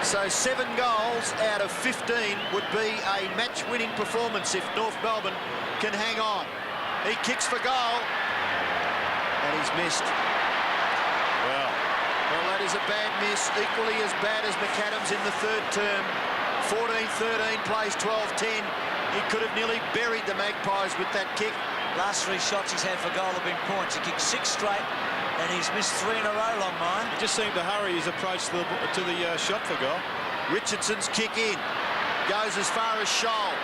So 7 goals out of 15 would be a match-winning performance if North Melbourne can hang on. He kicks for goal, and he's missed. Well, that is a bad miss, equally as bad as McAdam's in the third term. 14-13 plays 12-10. He could have nearly buried the Magpies with that kick. Last 3 shots he's had for goal have been points. He kicked 6 straight, and he's missed 3 in a row, Longmire. He just seemed to hurry his approach to the shot for goal. Richardson's kick in. Goes as far as Shoal.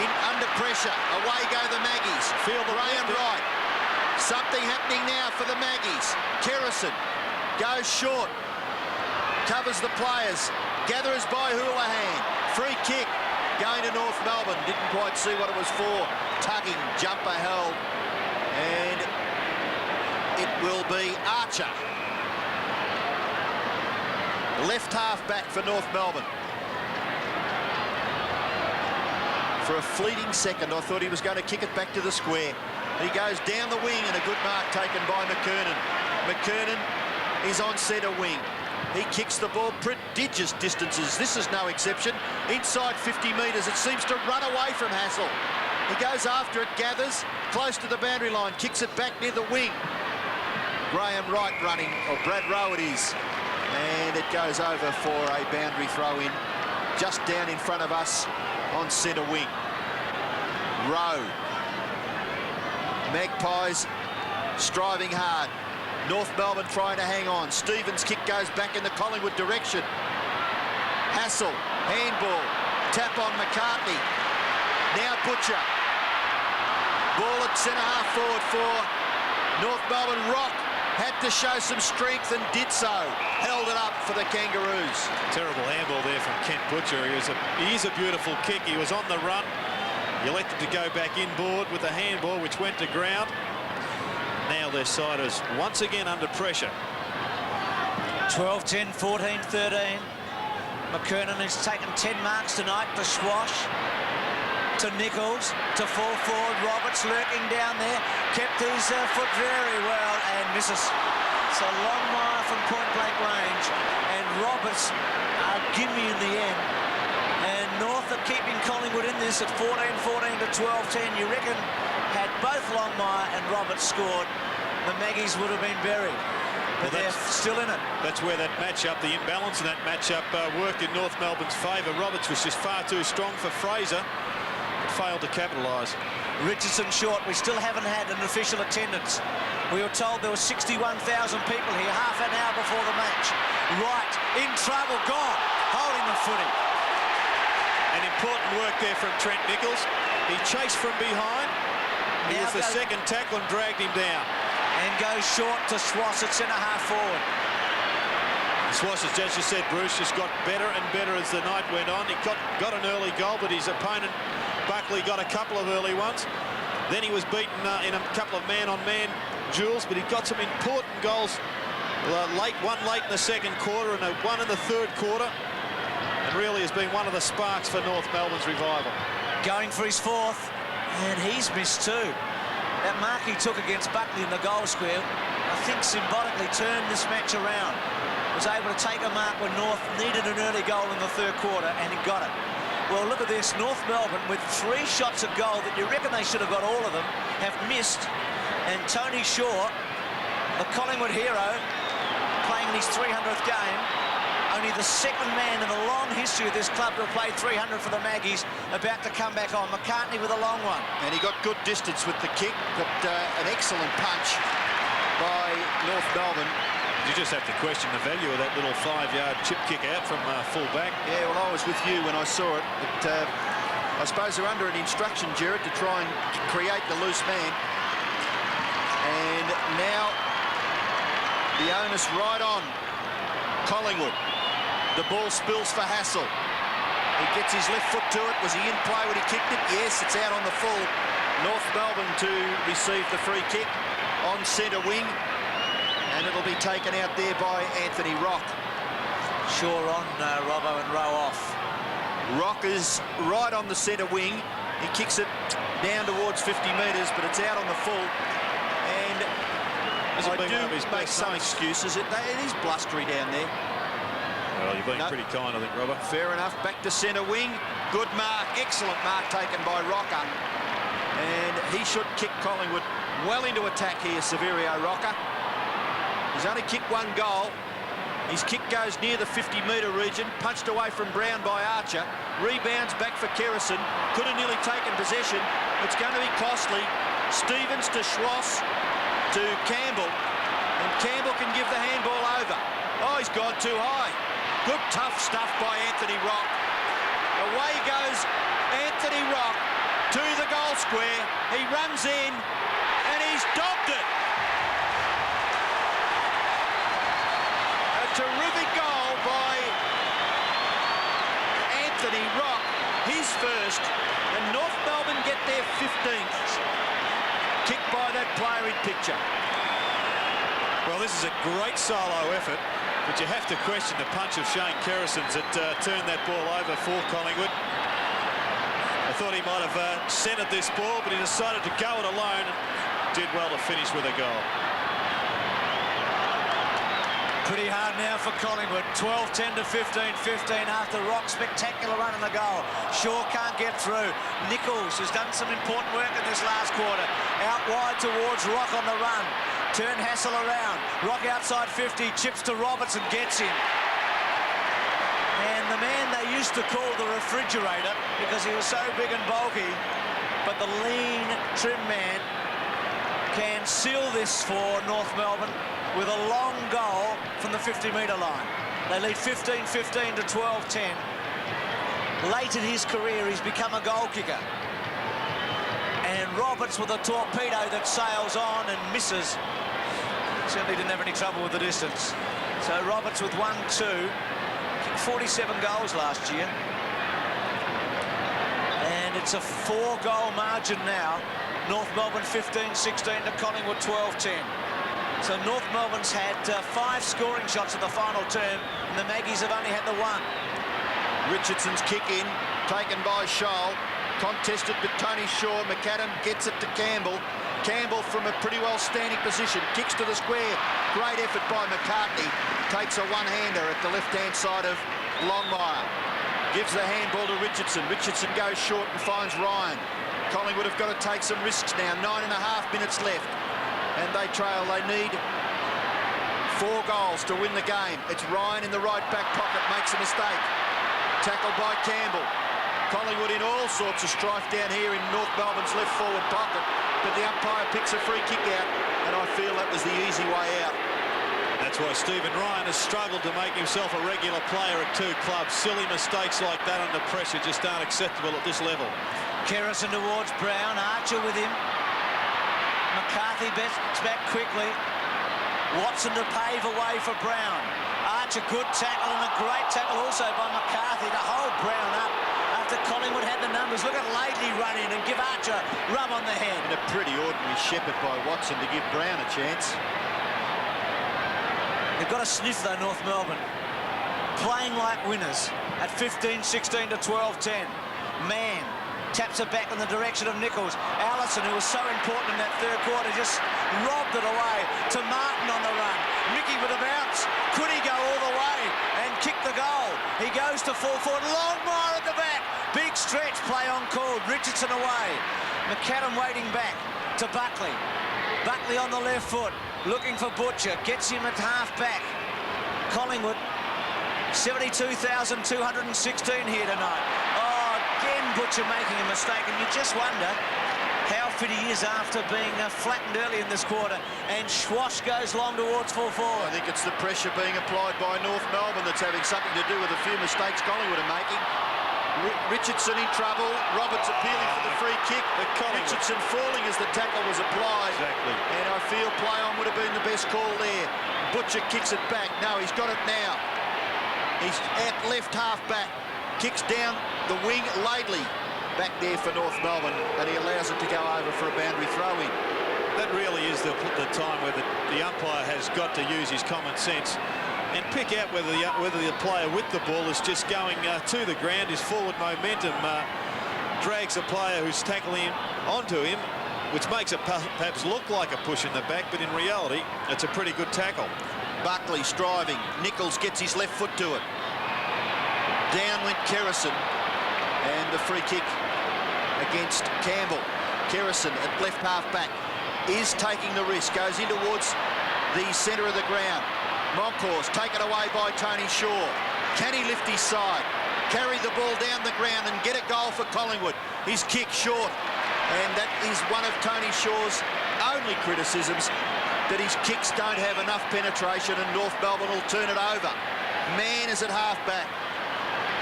In under pressure. Away go the Maggies. Feel the Graham right. Something happening now for the Maggies. Kerrison goes short. Covers the players. Gathers by Houlihan. Free kick. Going to North Melbourne. Didn't quite see what it was for. Tugging. Jumper held. And it will be Archer. Left half back for North Melbourne. For a fleeting second, I thought he was going to kick it back to the square. He goes down the wing, and a good mark taken by McKernan. McKernan is on centre wing. He kicks the ball prodigious distances. This is no exception. Inside 50 metres, it seems to run away from Hassel. He goes after it, gathers, close to the boundary line, kicks it back near the wing. Graham Wright running, or Brad Rowe it is. And it goes over for a boundary throw-in just down in front of us on centre wing. Rowe. Magpies striving hard. North Melbourne trying to hang on. Stevens' kick goes back in the Collingwood direction. Hassel, handball, tap on McCartney. Now Butcher. Ball at centre half forward for North Melbourne. Rock had to show some strength and did so. Held it up for the Kangaroos. Terrible handball there from Kent Butcher. He is a beautiful kick. He was on the run. He elected to go back inboard with the handball, which went to ground. Now their side is once again under pressure. 12-10, 14-13. McKernan has taken 10 marks tonight to Swash, to Nichols, to fall forward. Roberts lurking down there, kept his foot very well and misses. So Longmire from point-blank range, and Roberts are gimme in the end. And North are keeping Collingwood in this at 14-14 to 12-10. You reckon had both Longmire and Roberts scored, the Maggies would have been buried. But they're still in it. That's where that matchup, the imbalance in that matchup, worked in North Melbourne's favour. Roberts was just far too strong for Fraser. Failed to capitalise. Richardson short. We still haven't had an official attendance We were told there were 61,000 people here half an hour before the match. Right, in trouble, gone, holding the footy. And important work there from Trent Nichols. He chased from behind. He was the second tackle and dragged him down. And goes short to Swass at centre-half forward. Swass, as you said, Bruce, just got better and better as the night went on. He got an early goal, but his opponent, Buckley, got a couple of early ones. Then he was beaten in a couple of man-on-man duels, but he got some important goals one late in the second quarter and one in the third quarter. And really has been one of the sparks for North Melbourne's revival. Going for his fourth, and he's missed too. That mark he took against Buckley in the goal square, I think symbolically turned this match around. Was able to take a mark when North needed an early goal in the third quarter, and he got it. Well, look at this. North Melbourne, with 3 shots at goal that you reckon they should have got all of them, have missed. And Tony Shaw, the Collingwood hero, playing in his 300th game, only the second man in the long history of this club to have played 300 for the Maggies, about to come back on. McCartney with a long one. And he got good distance with the kick, but an excellent punch by North Melbourne. You just have to question the value of that little 5-yard chip kick out from full-back. Yeah, well, I was with you when I saw it, but I suppose they're under an instruction, Gerard, to try and create the loose man. And now the onus right on Collingwood. The ball spills for Hassel. He gets his left foot to it. Was he in play when he kicked it? Yes, it's out on the full. North Melbourne to receive the free kick on centre wing. And it'll be taken out there by Anthony Rock. Shaw on, Robbo, and row off. Rock is right on the centre wing. He kicks it down towards 50 metres, but it's out on the full. And I do make some excuses. It is blustery down there. Well, you're being pretty kind, I think, Robert. Fair enough. Back to centre wing. Good mark. Excellent mark taken by Rocker. And he should kick Collingwood well into attack here, Severio Rocker. He's only kicked 1 goal. His kick goes near the 50-metre region, punched away from Brown by Archer, rebounds back for Kerrison, could have nearly taken possession. It's going to be costly. Stevens to Schloss to Campbell, and Campbell can give the handball over. Oh, he's gone too high. Good tough stuff by Anthony Rock. Away goes Anthony Rock to the goal square. He runs in, and he's dogged it. Terrific goal by Anthony Rock, his first, and North Melbourne get their 15th. Kicked by that player in picture. Well, this is a great solo effort, but you have to question the punch of Shane Kerrison's that turned that ball over for Collingwood. I thought he might have centred this ball, but he decided to go it alone and did well to finish with a goal. Pretty hard now for Collingwood. 12-10 to 15-15 after Rock's spectacular run in the goal. Shaw can't get through. Nichols has done some important work in this last quarter. Out wide towards Rock on the run. Turn Hassel around. Rock outside 50, chips to Roberts and gets him. And the man they used to call the refrigerator because he was so big and bulky, but the lean, trim man can seal this for North Melbourne with a long goal from the 50-metre line. They lead 15-15 to 12-10. Late in his career, he's become a goal kicker. And Roberts with a torpedo that sails on and misses. Certainly didn't have any trouble with the distance. So Roberts with 1-2. Kicked 47 goals last year. And it's a 4-goal margin now. North Melbourne 15-16 to Collingwood 12-10. So North Melbourne's had 5 scoring shots in the final term, and the Maggies have only had the 1. Richardson's kick in, taken by Scholl, contested with Tony Shaw. McAdam gets it to Campbell. Campbell from a pretty well standing position, kicks to the square. Great effort by McCartney. Takes a one-hander at the left-hand side of Longmire. Gives the handball to Richardson. Richardson goes short and finds Ryan. Collingwood have got to take some risks now. 9.5 minutes left. And they trail. They need 4 goals to win the game. It's Ryan in the right back pocket, makes a mistake. Tackled by Campbell. Collingwood in all sorts of strife down here in North Melbourne's left forward pocket, but the umpire picks a free kick out, and I feel that was the easy way out. That's why Stephen Ryan has struggled to make himself a regular player at 2 clubs. Silly mistakes like that under pressure just aren't acceptable at this level. Kerrison towards Brown, Archer with him. McCarthy bets back quickly. Watson to pave a way for Brown. Archer, good tackle, and a great tackle also by McCarthy to hold Brown up after Collingwood had the numbers. Look at Laidley run in and give Archer a rub on the head. And a pretty ordinary shepherd by Watson to give Brown a chance. They've got a sniff though, North Melbourne. Playing like winners at 15-16 to 12-10. Mann taps it back in the direction of Nichols. Allison, who was so important in that third quarter, just robbed it away to Martin on the run. Mickey with a bounce. Could he go all the way and kick the goal? He goes to full forward. Longmire at the back. Big stretch, play on called. Richardson away. McAdam waiting back to Buckley. Buckley on the left foot, looking for Butcher. Gets him at half back. Collingwood, 72,216 here tonight. Oh, again Butcher making a mistake, and you just wonder how fit he is after being flattened early in this quarter. And Schwash goes long towards full forward. I think it's the pressure being applied by North Melbourne that's having something to do with a few mistakes Collingwood are making. Richardson in trouble. Roberts appealing for the free kick. Richardson falling as the tackle was applied. Exactly. And I feel play on would have been the best call there. Butcher kicks it back. No, he's got it now. He's at left half back. Kicks down the wing. Laidley back there for North Melbourne, and he allows it to go over for a boundary throw-in. That really is the time where the umpire has got to use his common sense and pick out whether the player with the ball is just going to the ground. His forward momentum drags a player who's tackling him onto him, which makes it perhaps look like a push in the back, but in reality, it's a pretty good tackle. Buckley striving. Nichols gets his left foot to it. Down went Kerrison, and the free kick against Campbell. Kerrison at left half back is taking the risk, goes in towards the centre of the ground. Moncourse taken away by Tony Shaw. Can he lift his side, carry the ball down the ground and get a goal for Collingwood? His kick short, and that is one of Tony Shaw's only criticisms, that his kicks don't have enough penetration, and North Melbourne will turn it over. Mann is at half back.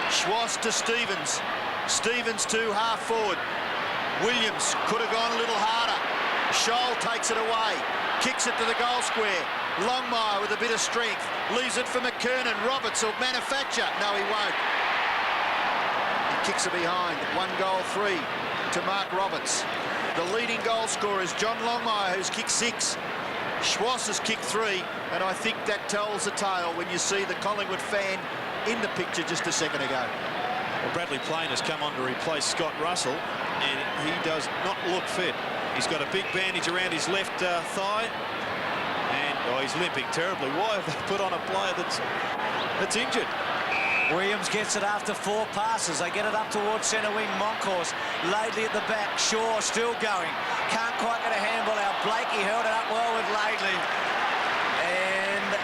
Schwass to Stevens. Stevens to half forward. Williams could have gone a little harder. Scholl takes it away, kicks it to the goal square. Longmire with a bit of strength, leaves it for McKernan. Roberts will manufacture. No, he won't. He kicks it behind. 1-3 to Mark Roberts. The leading goal scorer is John Longmire, who's kicked 6. Schwass has kicked 3, and I think that tells the tale when you see the Collingwood fan in the picture just a second ago. Well, Bradley Plain has come on to replace Scott Russell, and he does not look fit. He's got a big bandage around his left thigh, and he's limping terribly. Why have they put on a player that's injured? Williams gets it after 4 passes. They get it up towards centre wing. Moncourse, Laidley at the back. Shaw still going. Can't quite get a handball out. Blakey held it up well with Laidley. And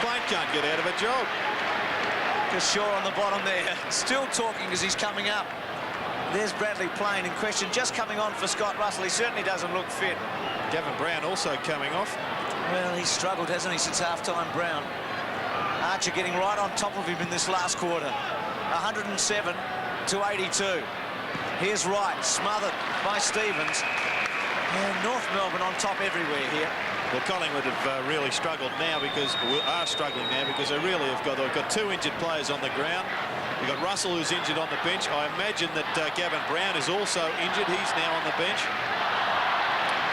Plain can't get out of a job. Because Shaw on the bottom there, still talking as he's coming up. There's Bradley Plain in question, just coming on for Scott Russell. He certainly doesn't look fit. Gavin Brown also coming off. Well, he's struggled, hasn't he, since half-time, Brown. Archer getting right on top of him in this last quarter. 107 to 82. Here's Wright, smothered by Stevens. And North Melbourne on top everywhere here. Well, Collingwood have really struggled now because they really have got 2 injured players on the ground. You've got Russell, who's injured on the bench. I imagine that Gavin Brown is also injured. He's now on the bench.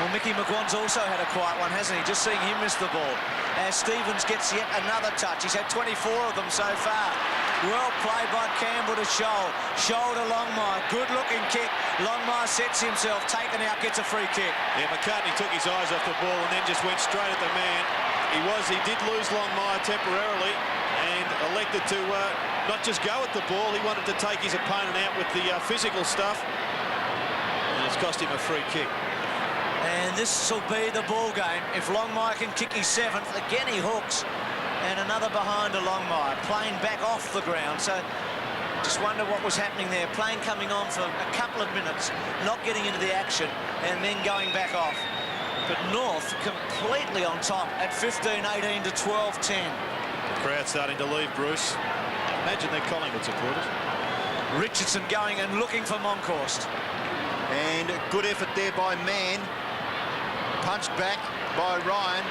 Well, Mickey McGuan's also had a quiet one, hasn't he? Just seeing him miss the ball. As Stevens gets yet another touch. He's had 24 of them so far. Well played by Campbell to Scholl. Scholl to Longmire. Good-looking kick. Longmire sets himself. Taken out, gets a free kick. Yeah, McCartney took his eyes off the ball and then just went straight at the man. He did lose Longmire temporarily and elected to not just go at the ball. He wanted to take his opponent out with the physical stuff. And it's cost him a free kick. And this will be the ball game. If Longmire can kick his 7th, again he hooks. And another behind to Longmire. Playing back off the ground. So Just wonder what was happening there. Playing coming on for a couple of minutes, not getting into the action, and then going back off. But North completely on top at 15-18 to 12-10. The crowd starting to leave, Bruce. Imagine they're Collingwood supporters. Richardson going and looking for Monkhorst. And good effort there by Mann. Punched back by Ryan.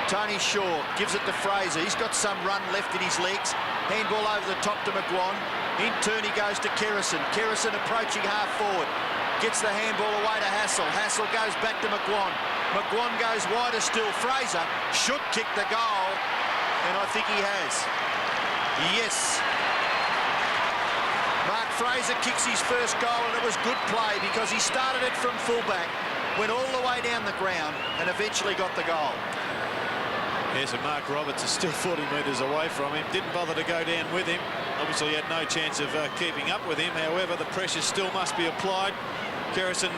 Tony Shaw gives it to Fraser. He's got some run left in his legs. Handball over the top to McGuan. In turn he goes to Kerrison. Kerrison approaching half forward. Gets the handball away to Hassel. Hassel goes back to McGuan. McGuan goes wider still. Fraser should kick the goal. And I think he has. Yes. Mark Fraser kicks his first goal, and it was good play because he started it from fullback, went all the way down the ground and eventually got the goal. Yes, and Mark Roberts is still 40 metres away from him. Didn't bother to go down with him. Obviously had no chance of keeping up with him. However, the pressure still must be applied. Kerrison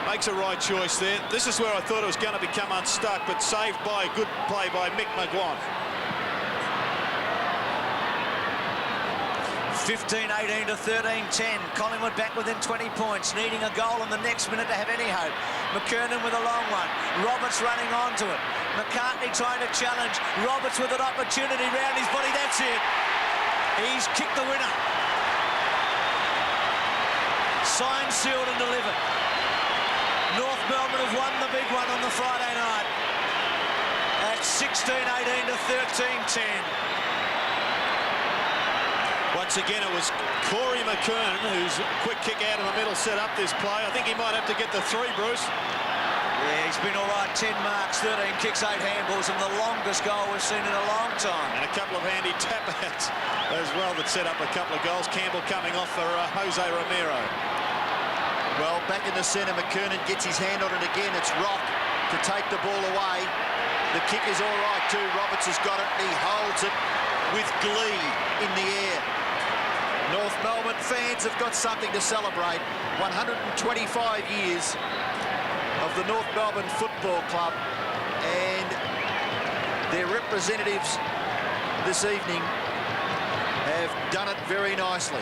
makes a right choice there. This is where I thought it was going to become unstuck, but saved by a good play by Mick McGuan. 15-18 to 13-10. Collingwood back within 20 points, needing a goal in the next minute to have any hope. McKernan with a long one. Roberts running onto it. McCartney trying to challenge. Roberts with an opportunity round his body. That's it. He's kicked the winner. Signed, sealed and delivered. North Melbourne have won the big one on the Friday night at 16-18 to 13-10. Once again, it was Corey McKernan whose quick kick out of the middle set up this play. I think he might have to get the 3, Bruce. Yeah, he's been all right. 10 marks, 13 kicks, 8 handballs, and the longest goal we've seen in a long time. And a couple of handy tap-outs as well that set up a couple of goals. Campbell coming off for Jose Romero. Well, back in the centre, McKernan gets his hand on it again. It's Rock to take the ball away. The kick is all right too. Roberts has got it. He holds it with glee in the air. North Melbourne fans have got something to celebrate. 125 years of the North Melbourne Football Club, and their representatives this evening have done it very nicely.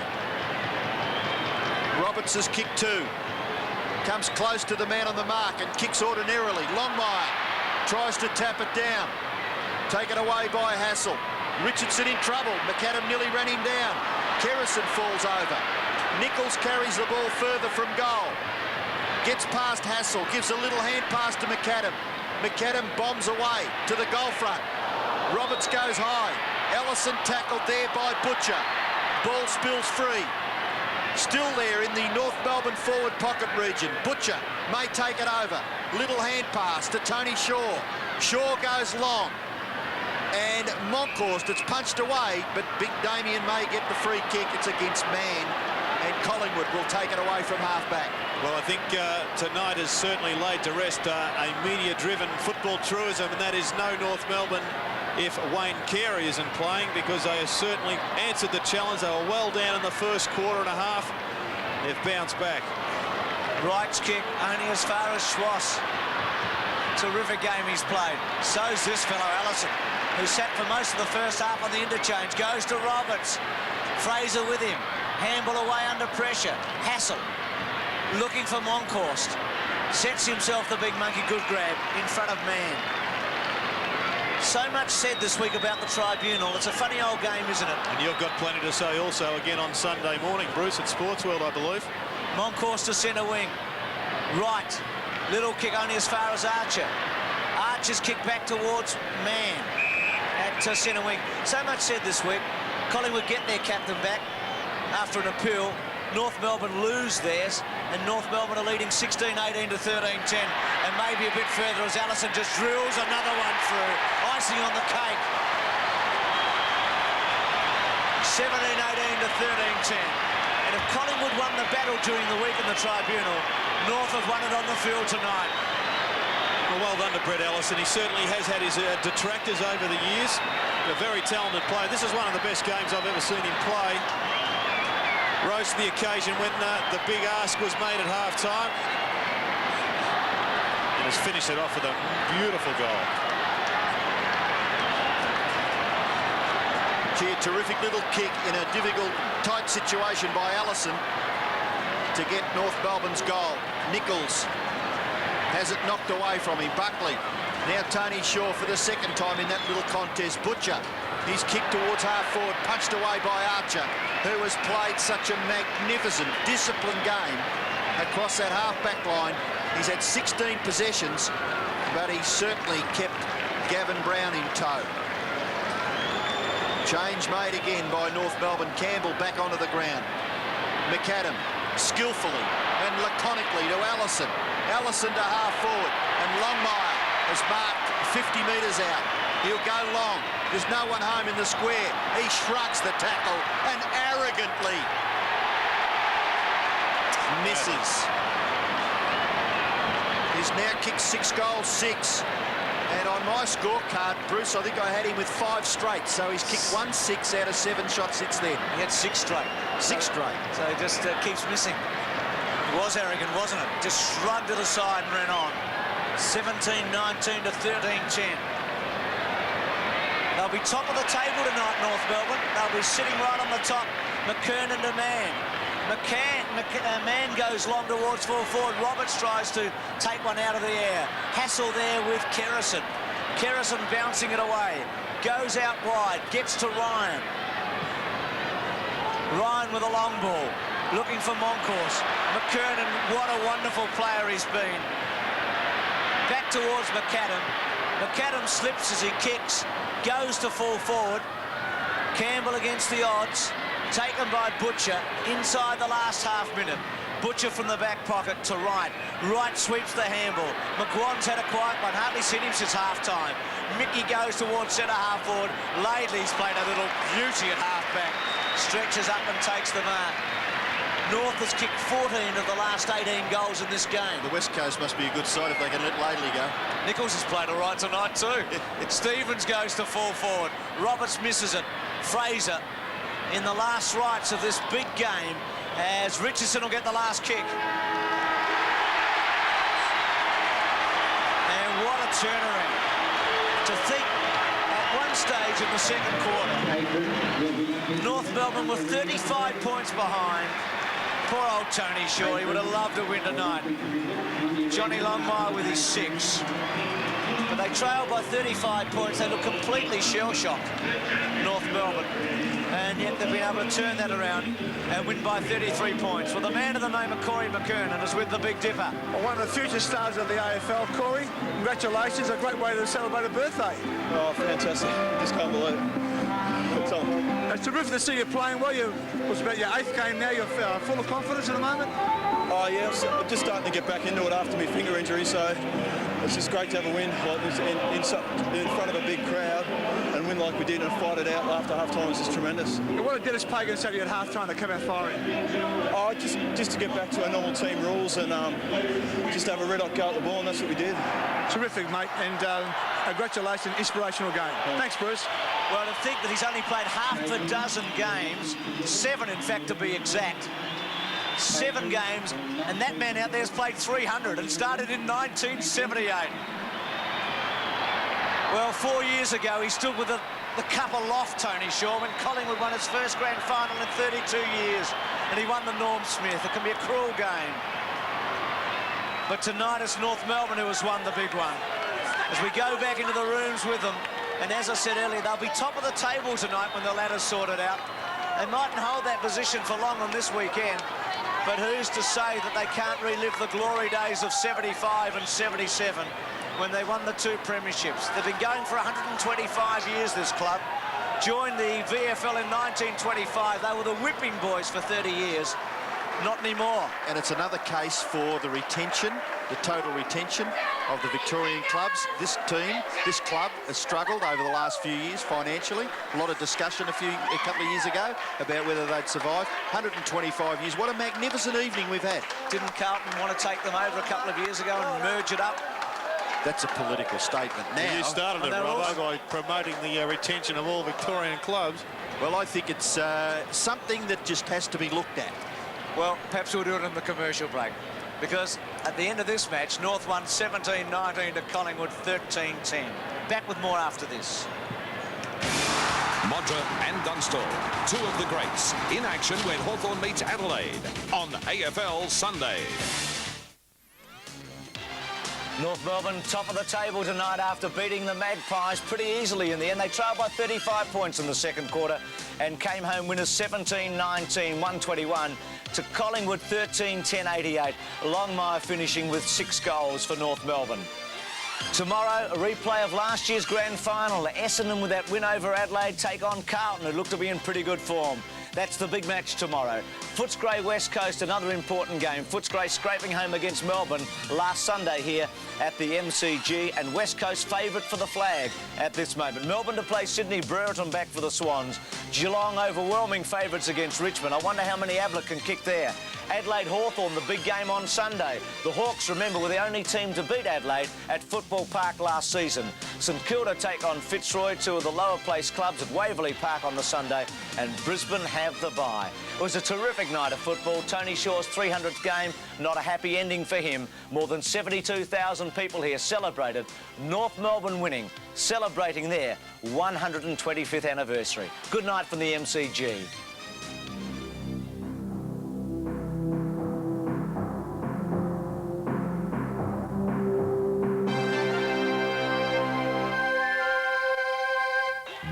Roberts has kicked 2. Comes close to the man on the mark and kicks ordinarily. Longmire tries to tap it down. Taken away by Hassel. Richardson in trouble. McAdam nearly ran him down. Kerrison falls over. Nichols carries the ball further from goal. Gets past Hassel. Gives a little hand pass to McAdam. McAdam bombs away to the goal front. Roberts goes high. Ellison tackled there by Butcher. Ball spills free. Still there in the North Melbourne forward pocket region. Butcher may take it over. Little hand pass to Tony Shaw. Shaw goes long. And Monkhorst, it's punched away, but Big Damien may get the free kick. It's against Mann, and Collingwood will take it away from half-back. Well, I think tonight has certainly laid to rest a media-driven football truism, and that is no North Melbourne if Wayne Carey isn't playing, because they have certainly answered the challenge. They were well down in the first quarter and a half. They've bounced back. Wright's kick only as far as Schwass. Terrific game he's played. So's this fellow, Allison, who sat for most of the first half on the interchange. Goes to Roberts. Fraser with him. Handball away under pressure. Hassel looking for Monkhorst. Sets himself the big monkey good grab in front of Mann. So much said this week about the tribunal. It's a funny old game, isn't it? And you've got plenty to say also again on Sunday morning, Bruce, at Sports World, I believe. Monkhorst to centre wing. Right. Little kick only as far as Archer. Archer's kick back towards Mann at centre wing. So much said this week. Collingwood get their captain back after an appeal. North Melbourne lose theirs, and North Melbourne are leading 16-18 to 13-10, and maybe a bit further as Allison just drills another one through. Icing on the cake. 17-18 to 13-10. And if Collingwood won the battle during the week in the tribunal, North have won it on the field tonight. Well done to Brett Ellison. He certainly has had his detractors over the years. A very talented player. This is one of the best games I've ever seen him play. Rose to the occasion when the big ask was made at half-time. And has finished it off with a beautiful goal. Gee, a terrific little kick in a difficult, tight situation by Allison to get North Melbourne's goal. Nichols has it knocked away from him. Buckley. Now Tony Shaw for the second time in that little contest. Butcher. He's kicked towards half-forward, punched away by Archer, who has played such a magnificent, disciplined game across that half-back line. He's had 16 possessions, but he's certainly kept Gavin Brown in tow. Change made again by North Melbourne. Campbell back onto the ground. McAdam skillfully and laconically to Allison. Allison to half-forward, and Longmire has marked 50 metres out. He'll go long. There's no one home in the square. He shrugs the tackle and arrogantly misses. He's now kicked 6 goals, 6. And on my scorecard, Bruce, I think I had him with 5 straight. So he's kicked 1-6 out of 7 shots since then. He had 6 straight. 6 straight. So he just keeps missing. It was arrogant, wasn't it? Just shrugged it aside and ran on. 17-19 to 13-10. They'll be top of the table tonight, North Melbourne. They'll be sitting right on the top. McKernan to Mann. Mann goes long towards full forward. Roberts tries to take one out of the air. Hassel there with Kerrison. Kerrison bouncing it away. Goes out wide. Gets to Ryan. Ryan with a long ball. Looking for Moncourse. McKernan, what a wonderful player he's been. Back towards McAdam. McAdam slips as he kicks. Goes to full forward. Campbell against the odds. Taken by Butcher inside the last half minute. Butcher from the back pocket to Wright. Wright sweeps the handball. McGuan's had a quiet one. Hardly seen him since half-time. Mickey goes towards centre half forward. Laidley's played a little beauty at half-back. Stretches up and takes the mark. North has kicked 14 of the last 18 goals in this game. The West Coast must be a good side if they can let Laidley go. Nichols has played all right tonight too. Stevens goes to full forward. Roberts misses it. Fraser in the last rights of this big game as Richardson will get the last kick. And what a turnaround. To think at one stage in the second quarter, North Melbourne were 35 points behind. Poor old Tony Shaw, he would have loved to win tonight. Johnny Longmire with his 6. But they trailed by 35 points. They look completely shell-shocked, North Melbourne. And yet they've been able to turn that around and win by 33 points. Well, the man of the name of Corey McKernan is with the Big Dipper. Well, one of the future stars of the AFL, Corey. Congratulations, a great way to celebrate a birthday. Oh, fantastic. Just can't believe it. It's terrific to see you playing well. It's about your 8th game now. You're full of confidence at the moment? Oh, yeah, I'm just starting to get back into it after my finger injury, so it's just great to have a win like this in front of a big crowd and win like we did and fight it out after half-time was just tremendous. And what did Dennis Pagan say to you at half-time to come out firing? Oh, just to get back to our normal team rules and just have a red-hot go at the ball, and that's what we did. Terrific, mate, and congratulations, inspirational game. Thanks, Bruce. Well, to think that he's only played half a dozen games, 7 in fact to be exact. 7 games, and that man out there has played 300 and started in 1978. Well, 4 years ago, he stood with the cup aloft, Tony Shaw, when Collingwood won its first grand final in 32 years, and he won the Norm Smith. It can be a cruel game. But tonight it's North Melbourne who has won the big one. As we go back into the rooms with them, and as I said earlier, they'll be top of the table tonight when the ladder's sorted out. They mightn't hold that position for long on this weekend, but who's to say that they can't relive the glory days of 75 and 77 when they won the 2 premierships. They've been going for 125 years, this club. Joined the VFL in 1925. They were the whipping boys for 30 years. Not anymore. And it's another case for the retention, the total retention of the Victorian clubs. This team, this club has struggled over the last few years financially. A lot of discussion a couple of years ago about whether they'd survive. 125 years. What a magnificent evening we've had. Didn't Carlton want to take them over a couple of years ago and merge it up? That's a political statement. Now, you started it, Robbo, by promoting the retention of all Victorian clubs. Well, I think it's something that just has to be looked at. Well, perhaps we'll do it in the commercial break, because at the end of this match, North won 17-19 to Collingwood 13-10. Back with more after this. Modra and Dunstall, two of the greats, in action when Hawthorn meets Adelaide on AFL Sunday. North Melbourne top of the table tonight after beating the Magpies pretty easily in the end. They trailed by 35 points in the second quarter and came home winners 17-19, 121 to Collingwood 13-10, 88. Longmire finishing with 6 goals for North Melbourne. Tomorrow, a replay of last year's grand final. Essendon, with that win over Adelaide, take on Carlton, who look to be in pretty good form. That's the big match tomorrow. Footscray West Coast, another important game. Footscray scraping home against Melbourne last Sunday here at the MCG, and West Coast favourite for the flag at this moment. Melbourne to play Sydney, Brereton back for the Swans. Geelong overwhelming favourites against Richmond. I wonder how many Ablett can kick there. Adelaide Hawthorn, the big game on Sunday. The Hawks, remember, were the only team to beat Adelaide at Football Park last season. St Kilda take on Fitzroy, two of the lower place clubs at Waverley Park on the Sunday, and Brisbane have the bye. It was a terrific night of football. Tony Shaw's 300th game, not a happy ending for him. More than 72,000 people here celebrated North Melbourne winning, celebrating their 125th anniversary. Good night from the MCG.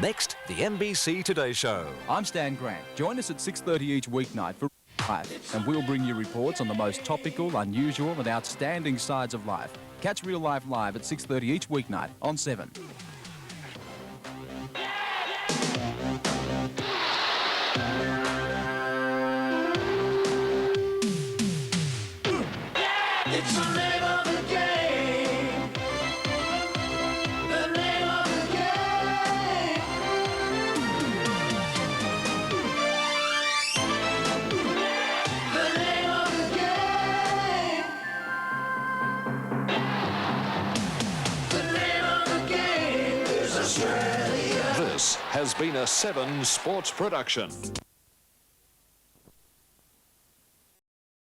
Next, the NBC Today Show. I'm Stan Grant. Join us at 6:30 each weeknight for Life, and we'll bring you reports on the most topical, unusual and outstanding sides of life. Catch Real Life live at 6:30 each weeknight on 7. It's the name of the game. The name of the game. The name of the game. The name of the game is Australia. This has been a 7 Sports production.